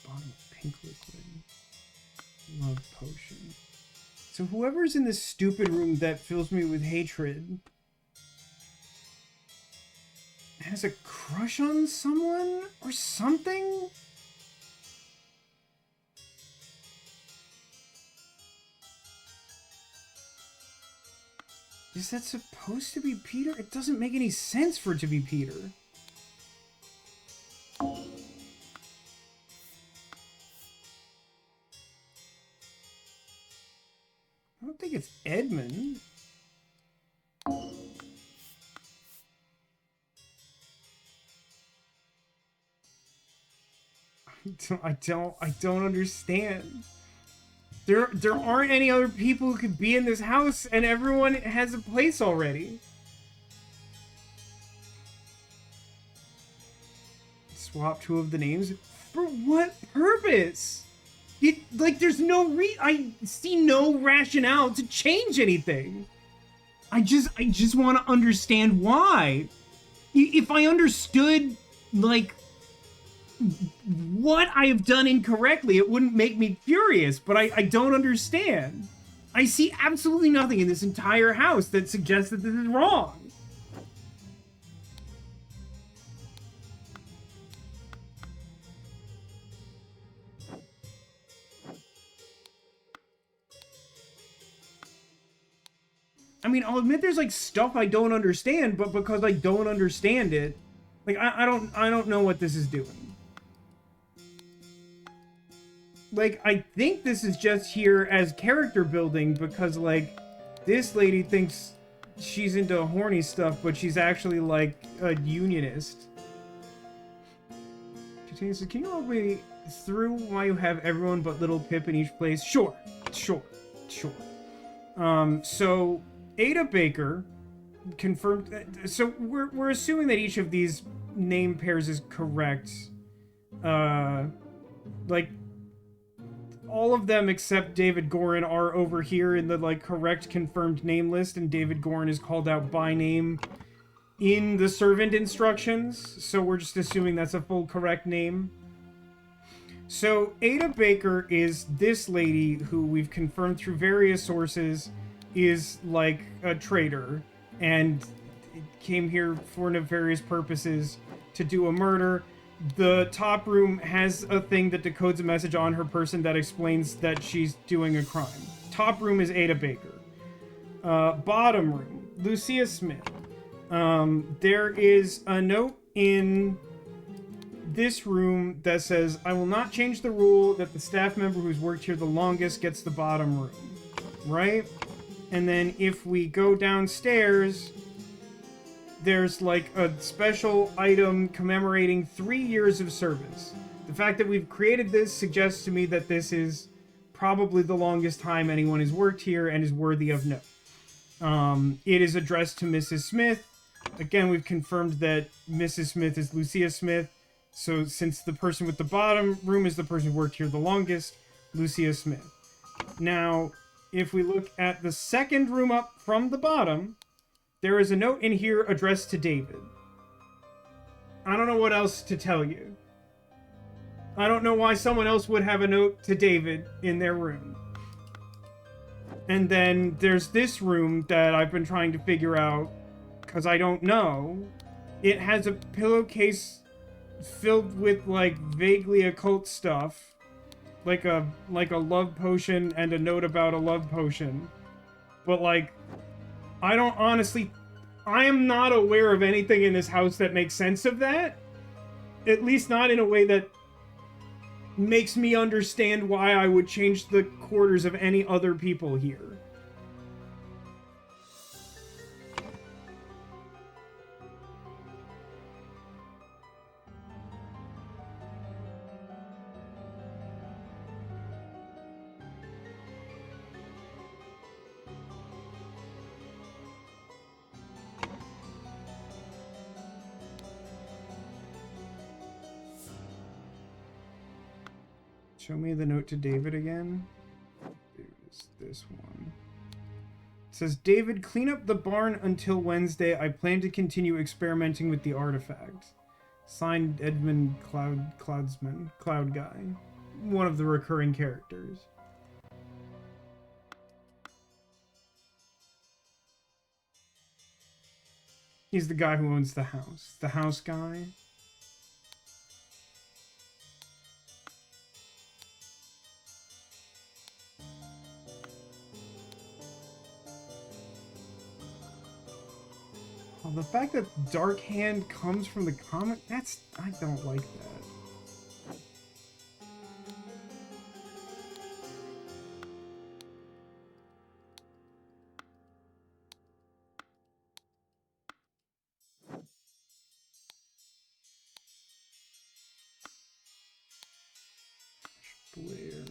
Bottle of pink liquid. Love potion. So whoever's in this stupid room that fills me with hatred has a crush on someone or something? Is that supposed to be Peter? It doesn't make any sense for it to be Peter. I don't think it's Edmund. I don't understand. There aren't any other people who could be in this house, and everyone has a place already. Swap 2 of the names? For what purpose? Like, there's no I see no rationale to change anything. I just want to understand why. If I understood, like, what I have done incorrectly, it wouldn't make me furious, but I don't understand. I see absolutely nothing in this entire house that suggests that this is wrong. I mean, I'll admit there's, like, stuff I don't understand, but because I don't understand it, like, I don't know what this is doing. Like, I think this is just here as character building because, like, this lady thinks she's into horny stuff, but she's actually, like, a unionist. Continue, so can you walk me through why you have everyone but little Pip in each place? Sure. So Ada Baker confirmed. So we're assuming that each of these name pairs is correct. Like, all of them except David Gorin are over here in the, like, correct confirmed name list, and David Gorin is called out by name in the servant instructions. So we're just assuming that's a full correct name. So Ada Baker is this lady who we've confirmed through various sources is, like, a traitor and came here for nefarious purposes to do a murder. The top room has a thing that decodes a message on her person that explains that she's doing a crime. Top room is Ada Baker. Bottom room, Lucia Smith. There is a note in this room that says, I will not change the rule that the staff member who's worked here the longest gets the bottom room. Right? And then if we go downstairs, there's, like, a special item commemorating 3 years of service. The fact that we've created this suggests to me that this is probably the longest time anyone has worked here and is worthy of note. It is addressed to Mrs. Smith. Again, we've confirmed that Mrs. Smith is Lucia Smith. So since the person with the bottom room is the person who worked here the longest, Lucia Smith. Now, if we look at the second room up from the bottom, there is a note in here addressed to David. I don't know what else to tell you. I don't know why someone else would have a note to David in their room. And then there's this room that I've been trying to figure out because I don't know. It has a pillowcase filled with like vaguely occult stuff, like a love potion and a note about a love potion. But like, I am not aware of anything in this house that makes sense of that. At least not in a way that makes me understand why I would change the quarters of any other people here. Show me the note to David again. There's this one. It says, David, clean up the barn until Wednesday. I plan to continue experimenting with the artifact. Signed, Edmund Cloudsman. Cloud Guy. One of the recurring characters. He's the guy who owns the house. The house guy. Well, the fact that Dark Hand comes from the comic, I don't like that. Blair.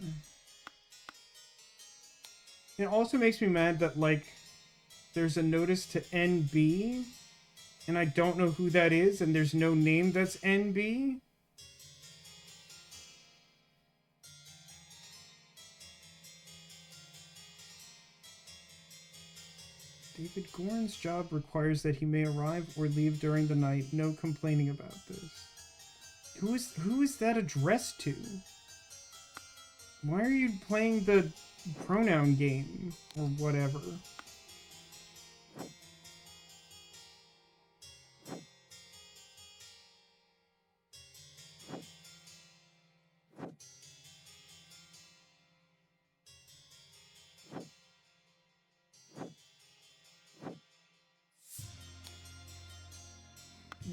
It also makes me mad that, like, there's a notice to NB, and I don't know who that is, and there's no name that's NB. David Gorn's job requires that he may arrive or leave during the night. No complaining about this. Who is that addressed to? Why are you playing the pronoun game or whatever?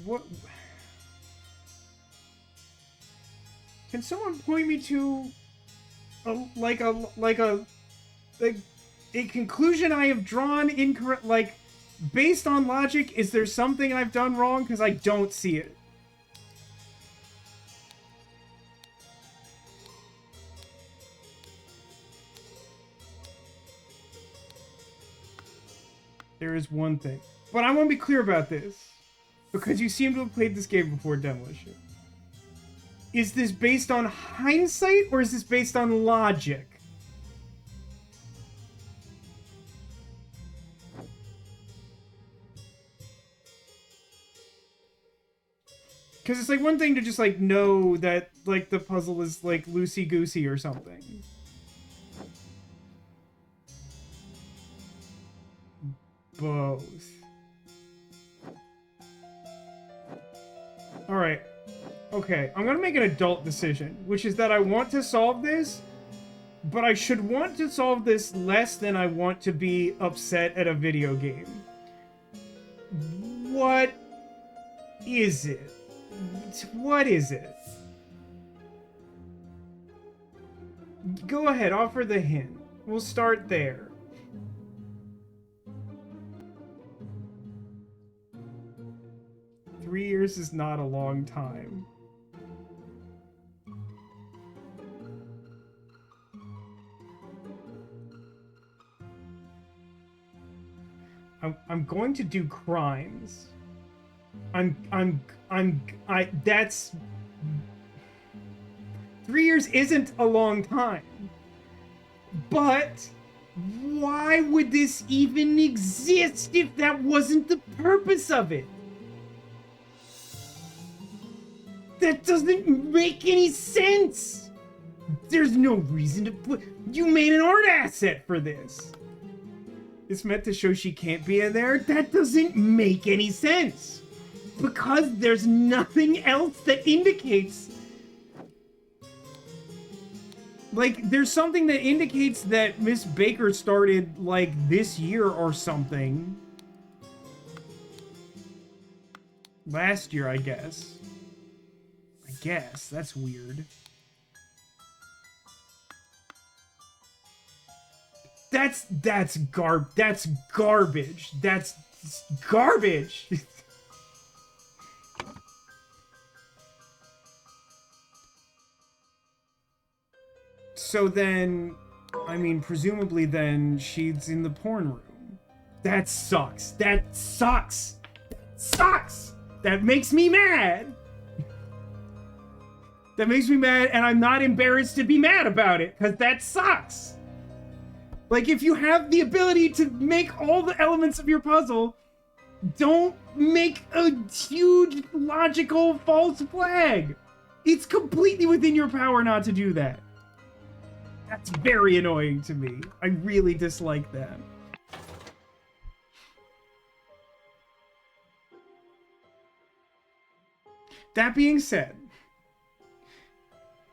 What? Can someone point me to a conclusion I have drawn incorrect? Like, based on logic, is there something I've done wrong? Because I don't see it. There is one thing, but I want to be clear about this. Because you seem to have played this game before, Demolition. Is this based on hindsight, or is this based on logic? Because it's like one thing to just like know that like the puzzle is like loosey-goosey or something. Both. Alright. Okay, I'm gonna make an adult decision, which is that I want to solve this, but I should want to solve this less than I want to be upset at a video game. What is it? What is it? Go ahead, offer the hint. We'll start there. Three years is not a long time. I'm going to do crimes. That's 3 years isn't a long time. But why would this even exist if that wasn't the purpose of it? That doesn't make any sense. There's no reason to put... You made an art asset for this. It's meant to show she can't be in there? That doesn't make any sense. because there's nothing else that indicates... Like, there's something that indicates that Miss Baker started, like, this year or something. Last year, I guess. That's weird. That's garbage. That's garbage. So then, I mean, presumably then she's in the porn room. That sucks. That makes me mad. That makes me mad, and I'm not embarrassed to be mad about it, because that sucks. Like, if you have the ability to make all the elements of your puzzle, don't make a huge logical false flag. It's completely within your power not to do that. That's very annoying to me. I really dislike that. That being said,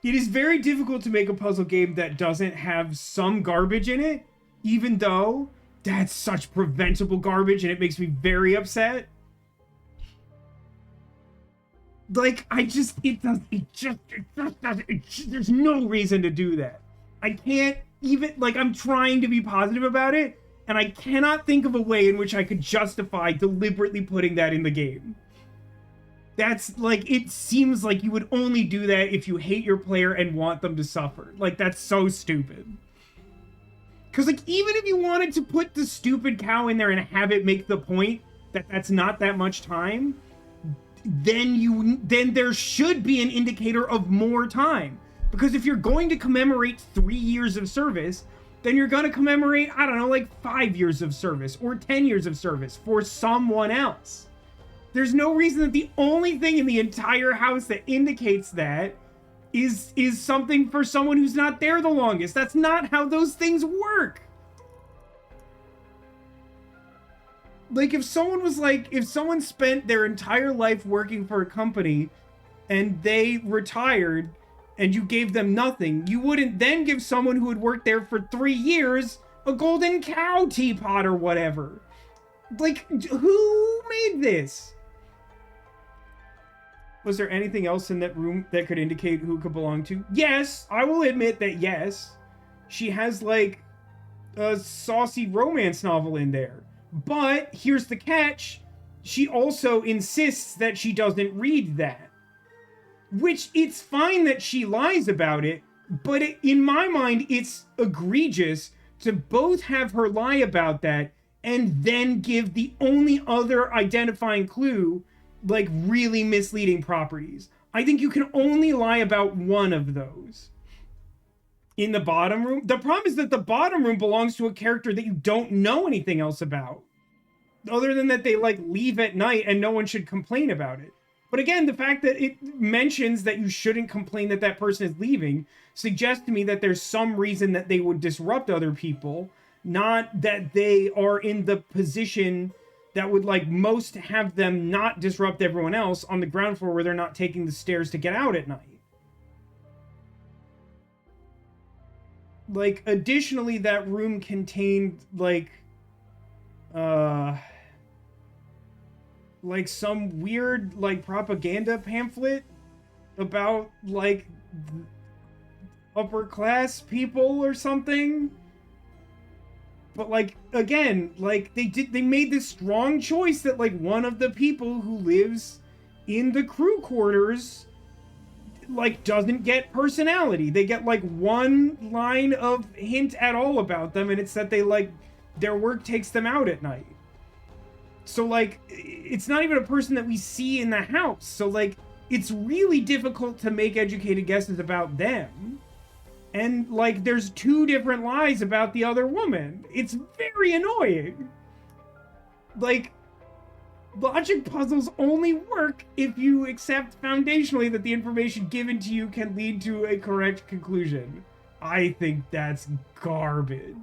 it is very difficult to make a puzzle game that doesn't have some garbage in it, even though that's such preventable garbage and it makes me very upset. Like, there's no reason to do that. I can't even, like, I'm trying to be positive about it, and I cannot think of a way in which I could justify deliberately putting that in the game. That's, like, it seems like you would only do that if you hate your player and want them to suffer. Like, that's so stupid. Because, like, even if you wanted to put the stupid cow in there and have it make the point that that's not that much time, then there should be an indicator of more time. Because if you're going to commemorate 3 years of service, then you're going to commemorate, I don't know, like 5 years of service or 10 years of service for someone else. There's no reason that the only thing in the entire house that indicates that is something for someone who's not there the longest. That's not how those things work. Like, if someone spent their entire life working for a company and they retired and you gave them nothing, you wouldn't then give someone who had worked there for 3 years a golden cow teapot or whatever. Like, who made this? Was there anything else in that room that could indicate who it could belong to? Yes, I will admit that yes. She has, like, a saucy romance novel in there. But here's the catch. She also insists that she doesn't read that. Which, it's fine that she lies about it, but in my mind, it's egregious to both have her lie about that and then give the only other identifying clue, like, really misleading properties. I think you can only lie about one of those. In the bottom room, the problem is that the bottom room belongs to a character that you don't know anything else about. Other than that they, like, leave at night and no one should complain about it. But again, the fact that it mentions that you shouldn't complain that that person is leaving suggests to me that there's some reason that they would disrupt other people, not that they are in the position that would, like, most have them not disrupt everyone else on the ground floor where they're not taking the stairs to get out at night. Like, additionally, that room contained, like some weird, like, propaganda pamphlet about, like, upper class people or something. But, like, again, like, they made this strong choice that, like, one of the people who lives in the crew quarters, like, doesn't get personality. They get, like, one line of hint at all about them, and it's that they, like, their work takes them out at night. So, like, it's not even a person that we see in the house. So, like, it's really difficult to make educated guesses about them. And, like, there's 2 different lies about the other woman. It's very annoying. Like, logic puzzles only work if you accept foundationally that the information given to you can lead to a correct conclusion. I think that's garbage.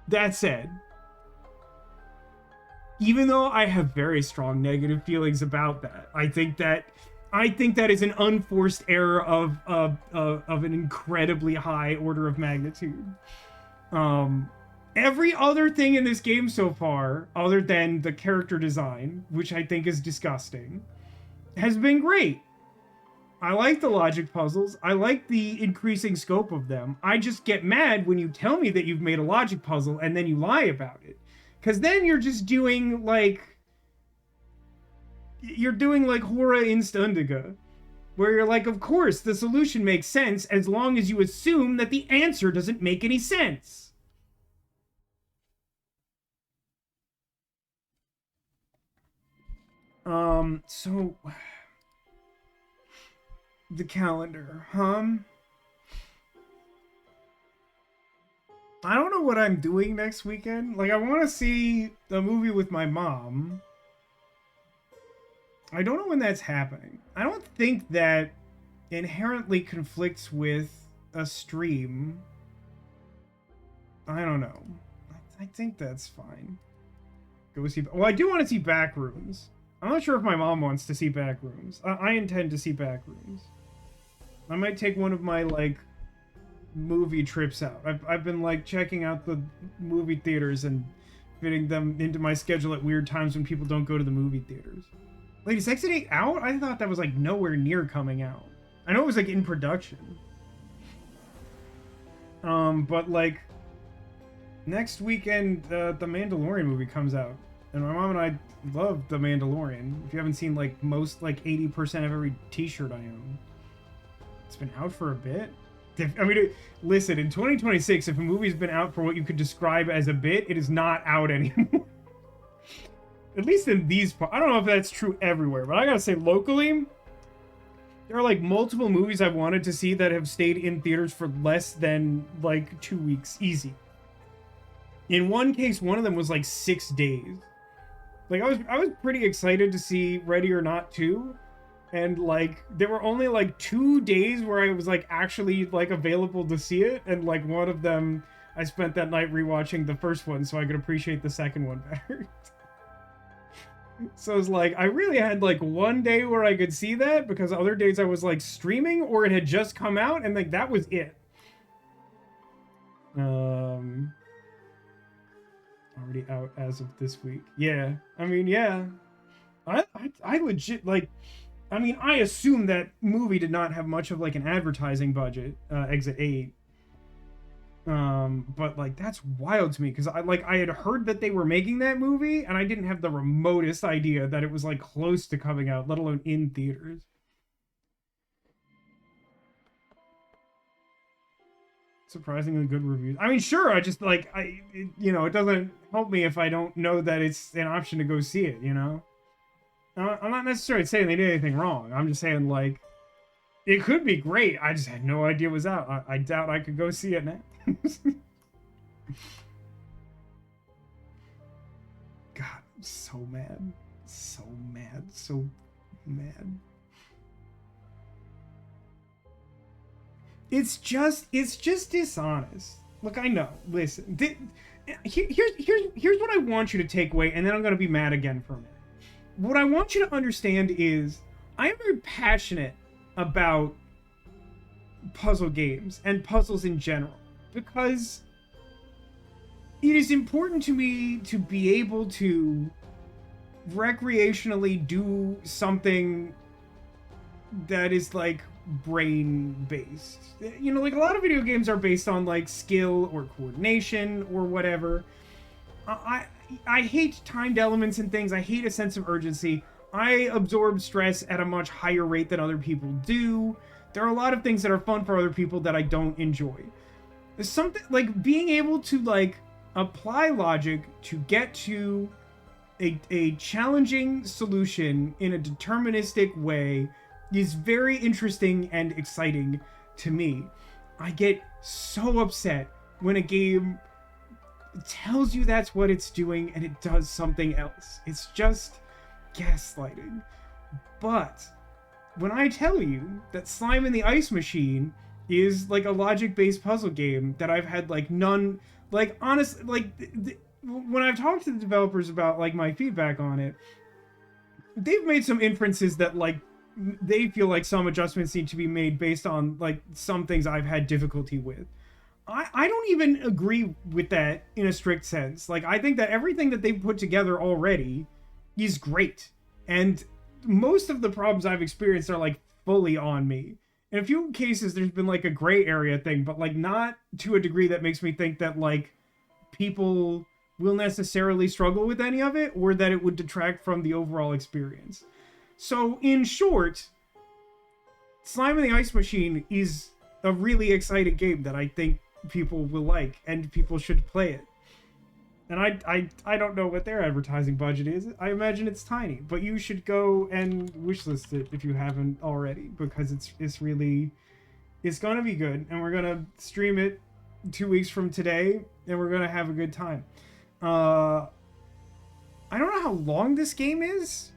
That said, even though I have very strong negative feelings about that. I think that is an unforced error of an incredibly high order of magnitude. Every other thing in this game so far, other than the character design, which I think is disgusting, has been great. I like the logic puzzles. I like the increasing scope of them. I just get mad when you tell me that you've made a logic puzzle and then you lie about it. Because then you're just doing, like... You're doing, like, Hora Instundiga. Where you're like, of course, the solution makes sense as long as you assume that the answer doesn't make any sense. So... The calendar, I don't know what I'm doing next weekend. Like, I want to see a movie with my mom. I don't know when that's happening. I don't think that inherently conflicts with a stream. I don't know. I think that's fine. Go see... Well, I do want to see Backrooms. I'm not sure if my mom wants to see Backrooms. I intend to see Backrooms. I might take one of my, like, movie trips out. I've been, like, checking out the movie theaters and fitting them into my schedule at weird times when people don't go to the movie theaters. Wait, is Exit 8 out? I thought that was, like, nowhere near coming out. I know it was, like, in production. But, like, next weekend, the Mandalorian movie comes out. And my mom and I love The Mandalorian. If you haven't seen, like, most, like, 80% of every t-shirt I own. It's been out for a bit. I mean, listen, in 2026, if a movie's been out for what you could describe as a bit, it is not out anymore. At least in these parts. I don't know if that's true everywhere, but I gotta say, locally, there are, like, multiple movies I've wanted to see that have stayed in theaters for less than, like, 2 weeks. Easy. In one case, one of them was, like, 6 days. Like, I was pretty excited to see Ready or Not 2. And, like, there were only, like, 2 days where I was, like, actually, like, available to see it. And, like, one of them, I spent that night rewatching the first one so I could appreciate the second one better. So it's like, I really had, like, one day where I could see that because other days I was, like, streaming or it had just come out. And, like, that was it. Already out as of this week. Yeah. I mean, yeah. I legit, like... I mean, I assume that movie did not have much of, like, an advertising budget, Exit 8. But, like, that's wild to me, because I had heard that they were making that movie, and I didn't have the remotest idea that it was, like, close to coming out, let alone in theaters. Surprisingly good reviews. I mean, sure, I just, like, you know, it doesn't help me if I don't know that it's an option to go see it, you know? I'm not necessarily saying they did anything wrong. I'm just saying, like, it could be great. I just had no idea it was out. I doubt I could go see it now. God, I'm so mad. So mad. So mad. It's just dishonest. Look, I know. Listen. Here's what I want you to take away, and then I'm going to be mad again for a minute. What I want you to understand is I am very passionate about puzzle games and puzzles in general because it is important to me to be able to recreationally do something that is, like, brain-based. You know, like, a lot of video games are based on, like, skill or coordination or whatever. I hate timed elements and things. I hate a sense of urgency. I absorb stress at a much higher rate than other people do. There are a lot of things that are fun for other people that I don't enjoy. There's something, like, being able to, like, apply logic to get to a challenging solution in a deterministic way is very interesting and exciting to me. I get so upset when a game tells you that's what it's doing and it does something else. It's just gaslighting. But when I tell you that Slime in the Ice Machine is, like, a logic-based puzzle game that I've had, like, none, like, honestly, like, when I've talked to the developers about like my feedback on it, they've made some inferences that like they feel like some adjustments need to be made based on like some things I've had difficulty with. I don't even agree with that in a strict sense. Like, I think that everything that they've put together already is great. And most of the problems I've experienced are, like, fully on me. In a few cases, there's been, like, a gray area thing, but, like, not to a degree that makes me think that, like, people will necessarily struggle with any of it, or that it would detract from the overall experience. So, in short, Slime in the Ice Machine is a really exciting game that I think people will like, and people should play it. And I don't know what their advertising budget is. I imagine it's tiny, but you should go and wishlist it if you haven't already, because it's gonna be good, and we're gonna stream it 2 weeks from today, and we're gonna have a good time. I don't know how long this game is.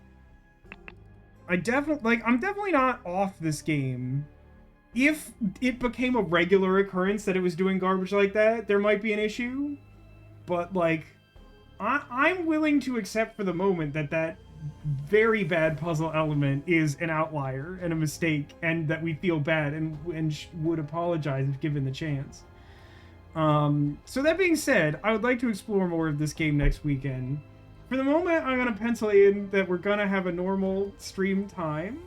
I'm definitely not off this game. If it became a regular occurrence that it was doing garbage like that, there might be an issue. But, like, I'm willing to accept for the moment that very bad puzzle element is an outlier and a mistake, and that we feel bad and would apologize if given the chance. So that being said, I would like to explore more of this game next weekend. For the moment, I'm going to pencil in that we're going to have a normal stream time.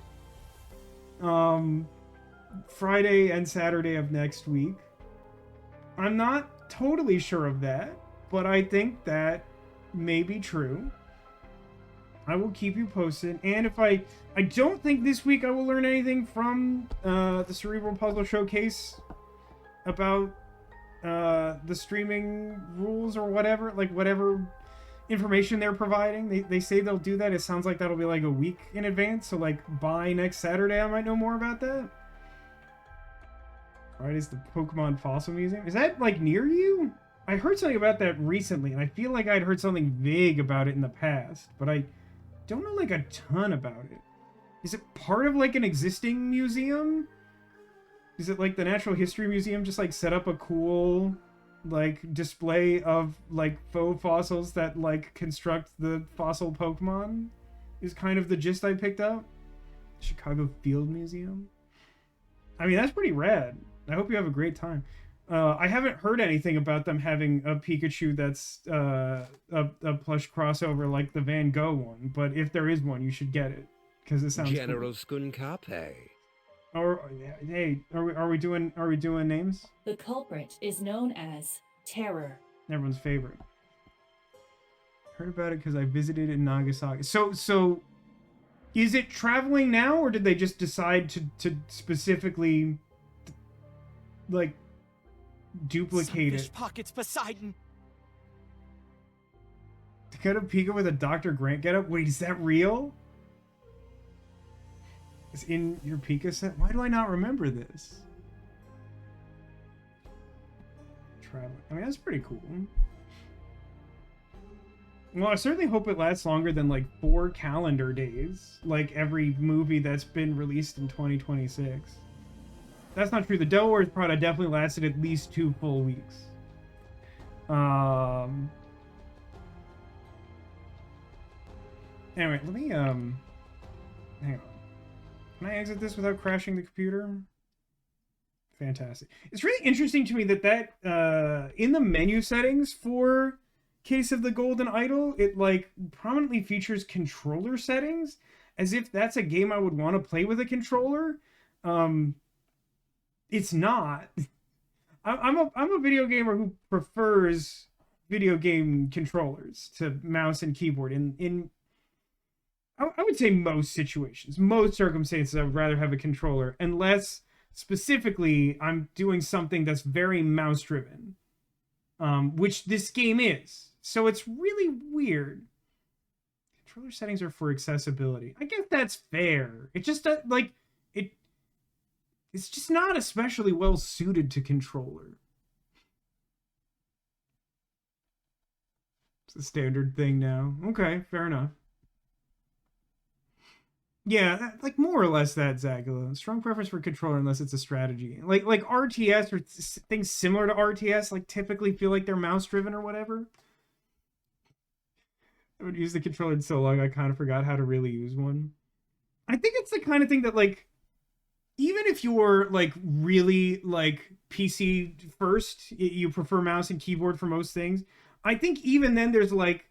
Friday and Saturday of next week. I'm not totally sure of that, but I think that may be true. I will keep you posted, and if I don't think this week I will learn anything from the Cerebral Puzzle Showcase about the streaming rules or whatever, like whatever information they're providing. They say they'll do that. It sounds like that'll be like a week in advance, so like by next Saturday I might know more about that. Friday's the Pokemon Fossil Museum. Is that, like, near you? I heard something about that recently, and I feel like I'd heard something vague about it in the past, but I don't know, like, a ton about it. Is it part of, like, an existing museum? Is it, like, the Natural History Museum just, like, set up a cool, like, display of, like, faux fossils that, like, construct the fossil Pokemon? Is kind of the gist I picked up. Chicago Field Museum? I mean, that's pretty rad. I hope you have a great time. I haven't heard anything about them having a Pikachu that's a plush crossover like the Van Gogh one, but if there is one, you should get it, because it sounds General cool. Scuncape. Or hey, are we doing names? The culprit is known as Terror. Everyone's favorite. Heard about it because I visited in Nagasaki. So is it traveling now, or did they just decide to specifically like duplicate it? Pockets Poseidon. To get a Pika with a Dr. Grant getup? Wait, is that real? It's in your Pika set? Why do I not remember this? Traveling. I mean, that's pretty cool. Well, I certainly hope it lasts longer than like 4 calendar days, like every movie that's been released in 2026. That's not true. The Devil Wears Prada definitely lasted at least 2 full weeks. Anyway, let me hang on. Can I exit this without crashing the computer? Fantastic. It's really interesting to me that in the menu settings for Case of the Golden Idol, it like prominently features controller settings, as if that's a game I would want to play with a controller. It's not. I'm a video gamer who prefers video game controllers to mouse and keyboard. I would say most situations, most circumstances, I would rather have a controller, unless specifically I'm doing something that's very mouse driven, which this game is. So it's really weird. Controller settings are for accessibility. I guess that's fair. It just like it's just not especially well suited to controller. It's a standard thing now. Okay, fair enough. Yeah, like more or less that, Zagula. Strong preference for controller unless it's a strategy. Like RTS or things similar to RTS, like typically feel like they're mouse driven or whatever. I would use the controller in so long I kind of forgot how to really use one. I think it's the kind of thing that, like, even if you're like really like PC first, you prefer mouse and keyboard for most things. I think even then there's like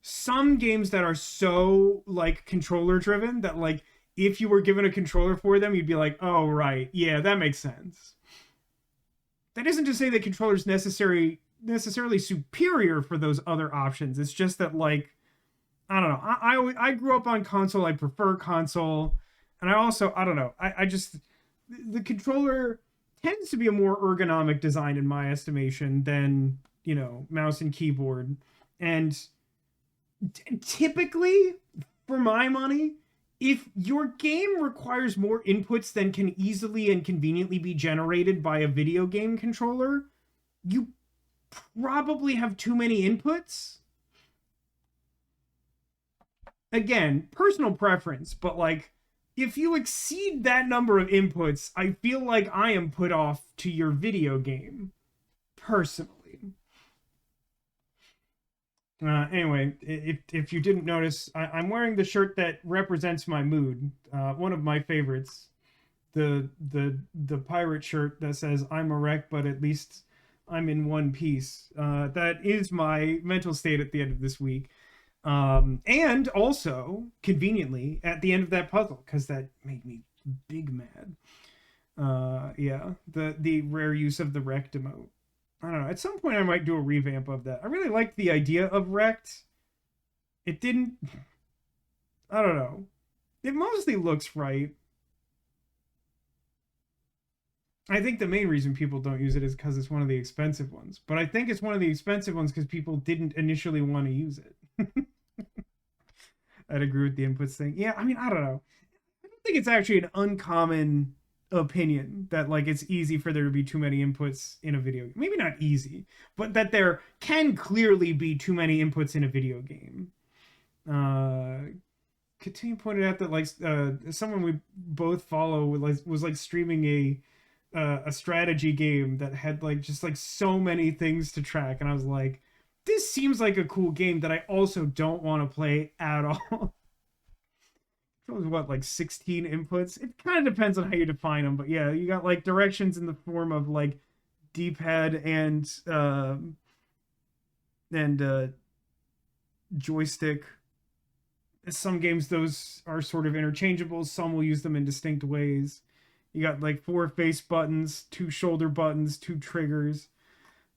some games that are so like controller driven that like if you were given a controller for them, you'd be like, oh right, yeah, that makes sense. That isn't to say that controllers necessarily superior for those other options. It's just that like I don't know. I grew up on console. I prefer console, and I don't know. I just the controller tends to be a more ergonomic design in my estimation than mouse and keyboard, and typically for my money, if your game requires more inputs than can easily and conveniently be generated by a video game controller, you probably have too many inputs. Again, personal preference, but like if you exceed that number of inputs, I feel like I am put off to your video game personally. Anyway, if you didn't notice, I'm wearing the shirt that represents my mood. One of my favorites, the pirate shirt that says "I'm a wreck, but at least I'm in one piece." That is my mental state at the end of this week, and also conveniently at the end of that puzzle, because that made me big mad. Yeah, the rare use of the wrecked emote. I don't know. At some point, I might do a revamp of that. I really liked the idea of wrecked. It didn't. I don't know. It mostly looks right. I think the main reason people don't use it is because it's one of the expensive ones. But I think it's one of the expensive ones because people didn't initially want to use it. I'd agree with the inputs thing. Yeah, I mean, I don't know. I don't think it's actually an uncommon opinion that like it's easy for there to be too many inputs in a video game. Maybe not easy, but that there can clearly be too many inputs in a video game. Continue pointed out that like someone we both follow was like streaming a strategy game that had like just like so many things to track, and I was like, this seems like a cool game that I also don't want to play at all. It was what, like 16 inputs? It kind of depends on how you define them, but yeah, you got like directions in the form of like D-pad and joystick. Some games those are sort of interchangeable. Some will use them in distinct ways. You got like 4 face buttons, 2 shoulder buttons, 2 triggers.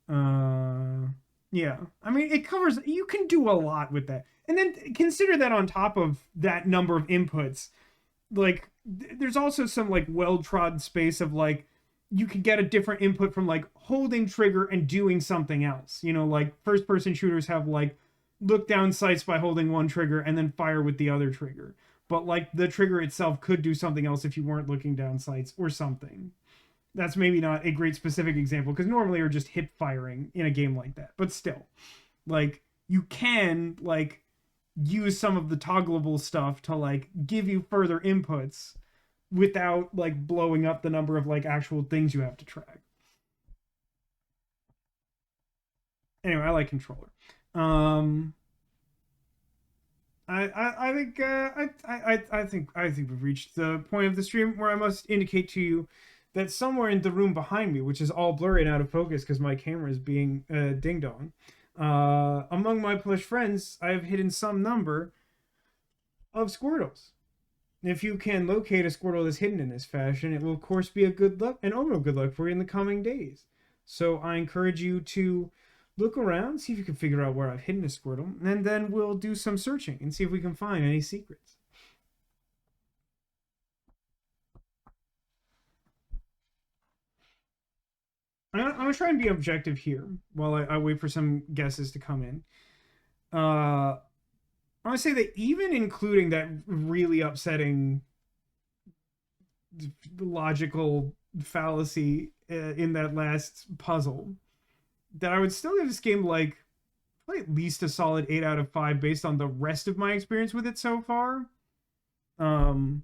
Yeah, I mean, it covers, you can do a lot with that. And then consider that on top of that number of inputs, like there's also some like well-trodden space of like, you can get a different input from like holding trigger and doing something else. Like first person shooters have like look down sights by holding one trigger and then fire with the other trigger. But like the trigger itself could do something else if you weren't looking down sights or something. That's maybe not a great specific example because normally you're just hip firing in a game like that. But still, like you can like use some of the toggleable stuff to like give you further inputs without like blowing up the number of like actual things you have to track. Anyway, I like controller. I think we've reached the point of the stream where I must indicate to you that somewhere in the room behind me, which is all blurry and out of focus because my camera is being ding dong, among my plush friends, I have hidden some number of Squirtles. If you can locate a Squirtle that's hidden in this fashion, it will of course be a good luck, an overall good luck for you in the coming days. So I encourage you to look around, see if you can figure out where I've hidden a Squirtle, and then we'll do some searching and see if we can find any secrets. I'm going to try and be objective here while I wait for some guesses to come in. I want to say that even including that really upsetting logical fallacy in that last puzzle, that I would still give this game like probably at least a solid 8 out of 5 based on the rest of my experience with it so far. That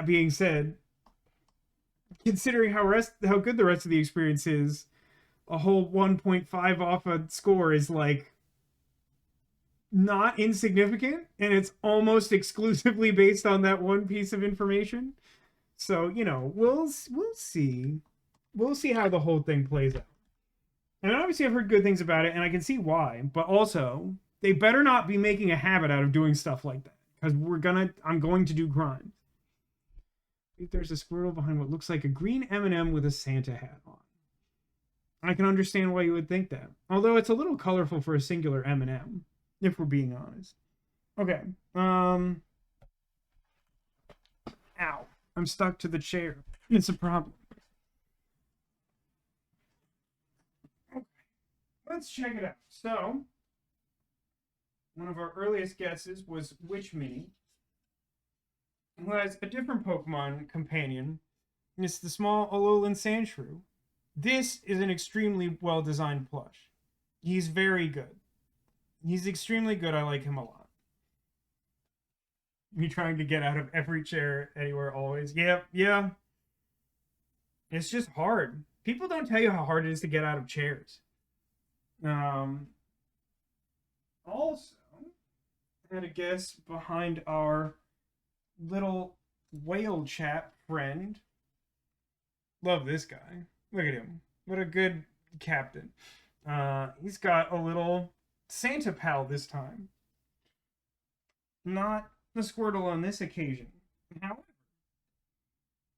being said, considering how good the rest of the experience is, a whole 1.5 off a score is like not insignificant, and it's almost exclusively based on that one piece of information. So, you know, we'll see. We'll see how the whole thing plays out. And obviously I've heard good things about it, and I can see why, but also they better not be making a habit out of doing stuff like that, because I'm going to do crimes. If there's a Squirtle behind what looks like a green M&M with a Santa hat on. I can understand why you would think that. Although it's a little colorful for a singular M&M, if we're being honest. Okay. Ow. I'm stuck to the chair. It's a problem. Okay. Let's check it out. So, one of our earliest guesses was Witch Mini, who has a different Pokemon companion. It's the small Alolan Sandshrew. This is an extremely well-designed plush. He's very good. He's extremely good. I like him a lot. Me trying to get out of every chair, anywhere, always. Yeah. It's just hard. People don't tell you how hard it is to get out of chairs. Also, I had a guess behind our little whale chap friend. Love this guy. Look at him. What a good captain. He's got a little Santa pal this time. Not the Squirtle on this occasion. However,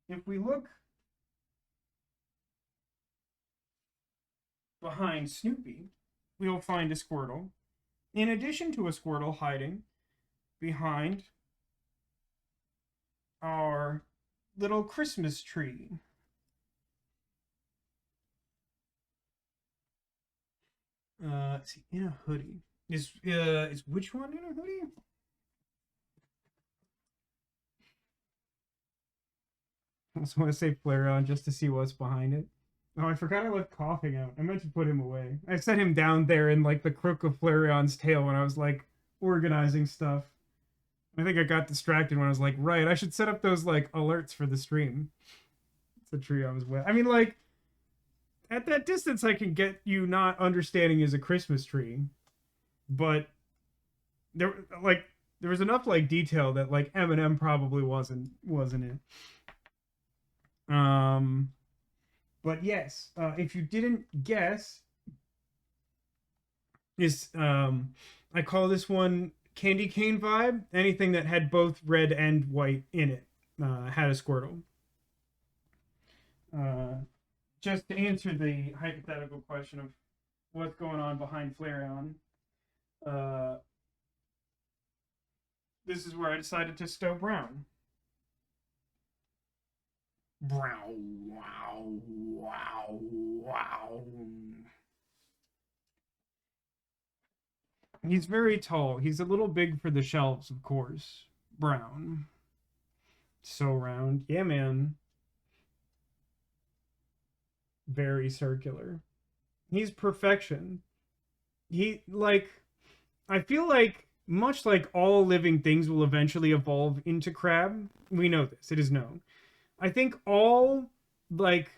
if we look behind Snoopy, we'll find a Squirtle. In addition to a Squirtle hiding behind our little Christmas tree. Is he in a hoodie? Is which one in a hoodie? I just want to say Flareon just to see what's behind it. Oh, I forgot I left Coughing out. I meant to put him away. I set him down there in like the crook of Flareon's tail when I was like organizing stuff. I think I got distracted when I was like, right, I should set up those like alerts for the stream. It's the tree I was with. I mean, like, at that distance, I can get you not understanding is a Christmas tree, but there was enough like detail that like Eminem probably wasn't it. But yes, if you didn't guess, I call this one candy cane vibe. Anything that had both red and white in it had a Squirtle. Just to answer the hypothetical question of what's going on behind Flareon, this is where I decided to stow Brown. Wow. He's very tall. He's a little big for the shelves, of course. Brown. So round. Yeah, man. Very circular. He's perfection. I feel like much like all living things will eventually evolve into crab. We know this. It is known. I think all like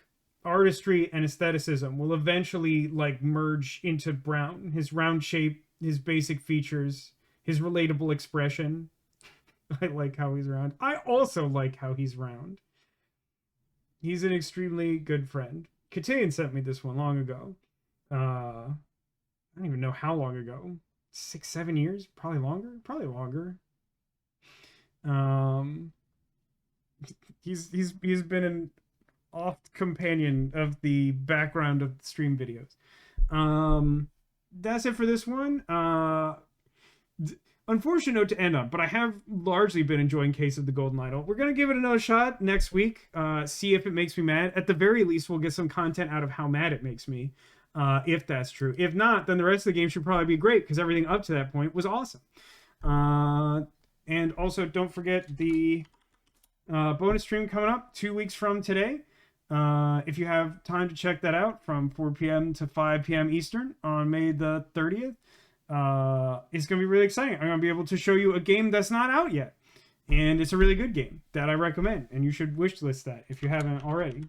artistry and aestheticism will eventually like merge into Brown. His round shape, his basic features, his relatable expression. I like how he's round. I also like how he's round. He's an extremely good friend. Cotillion sent me this one long ago. I don't even know how long ago. 6-7 years? Probably longer. He's been an oft companion of the background of the stream videos. That's it for this one. Unfortunate note to end on, but I have largely been enjoying Case of the Golden Idol. We're gonna give it another shot next week. See if it makes me mad. At the very least, we'll get some content out of how mad it makes me. If that's true. If not, then the rest of the game should probably be great because everything up to that point was awesome. And also, don't forget the bonus stream coming up 2 weeks from today. If you have time to check that out from 4 p.m. to 5 p.m. Eastern on May the 30th, it's going to be really exciting. I'm going to be able to show you a game that's not out yet. And it's a really good game that I recommend. And you should wishlist that if you haven't already.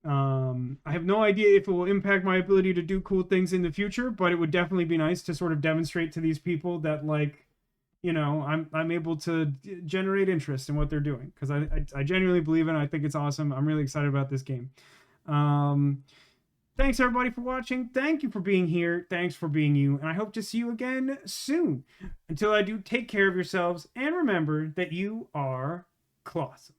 I have no idea if it will impact my ability to do cool things in the future, but it would definitely be nice to sort of demonstrate to these people that, like, you know, I'm able to generate interest in what they're doing, because I genuinely believe in it. I think it's awesome. I'm really excited about this game. Thanks everybody for watching. Thank you for being here. Thanks for being you, and I hope to see you again soon. Until I do, take care of yourselves and remember that you are clawsome.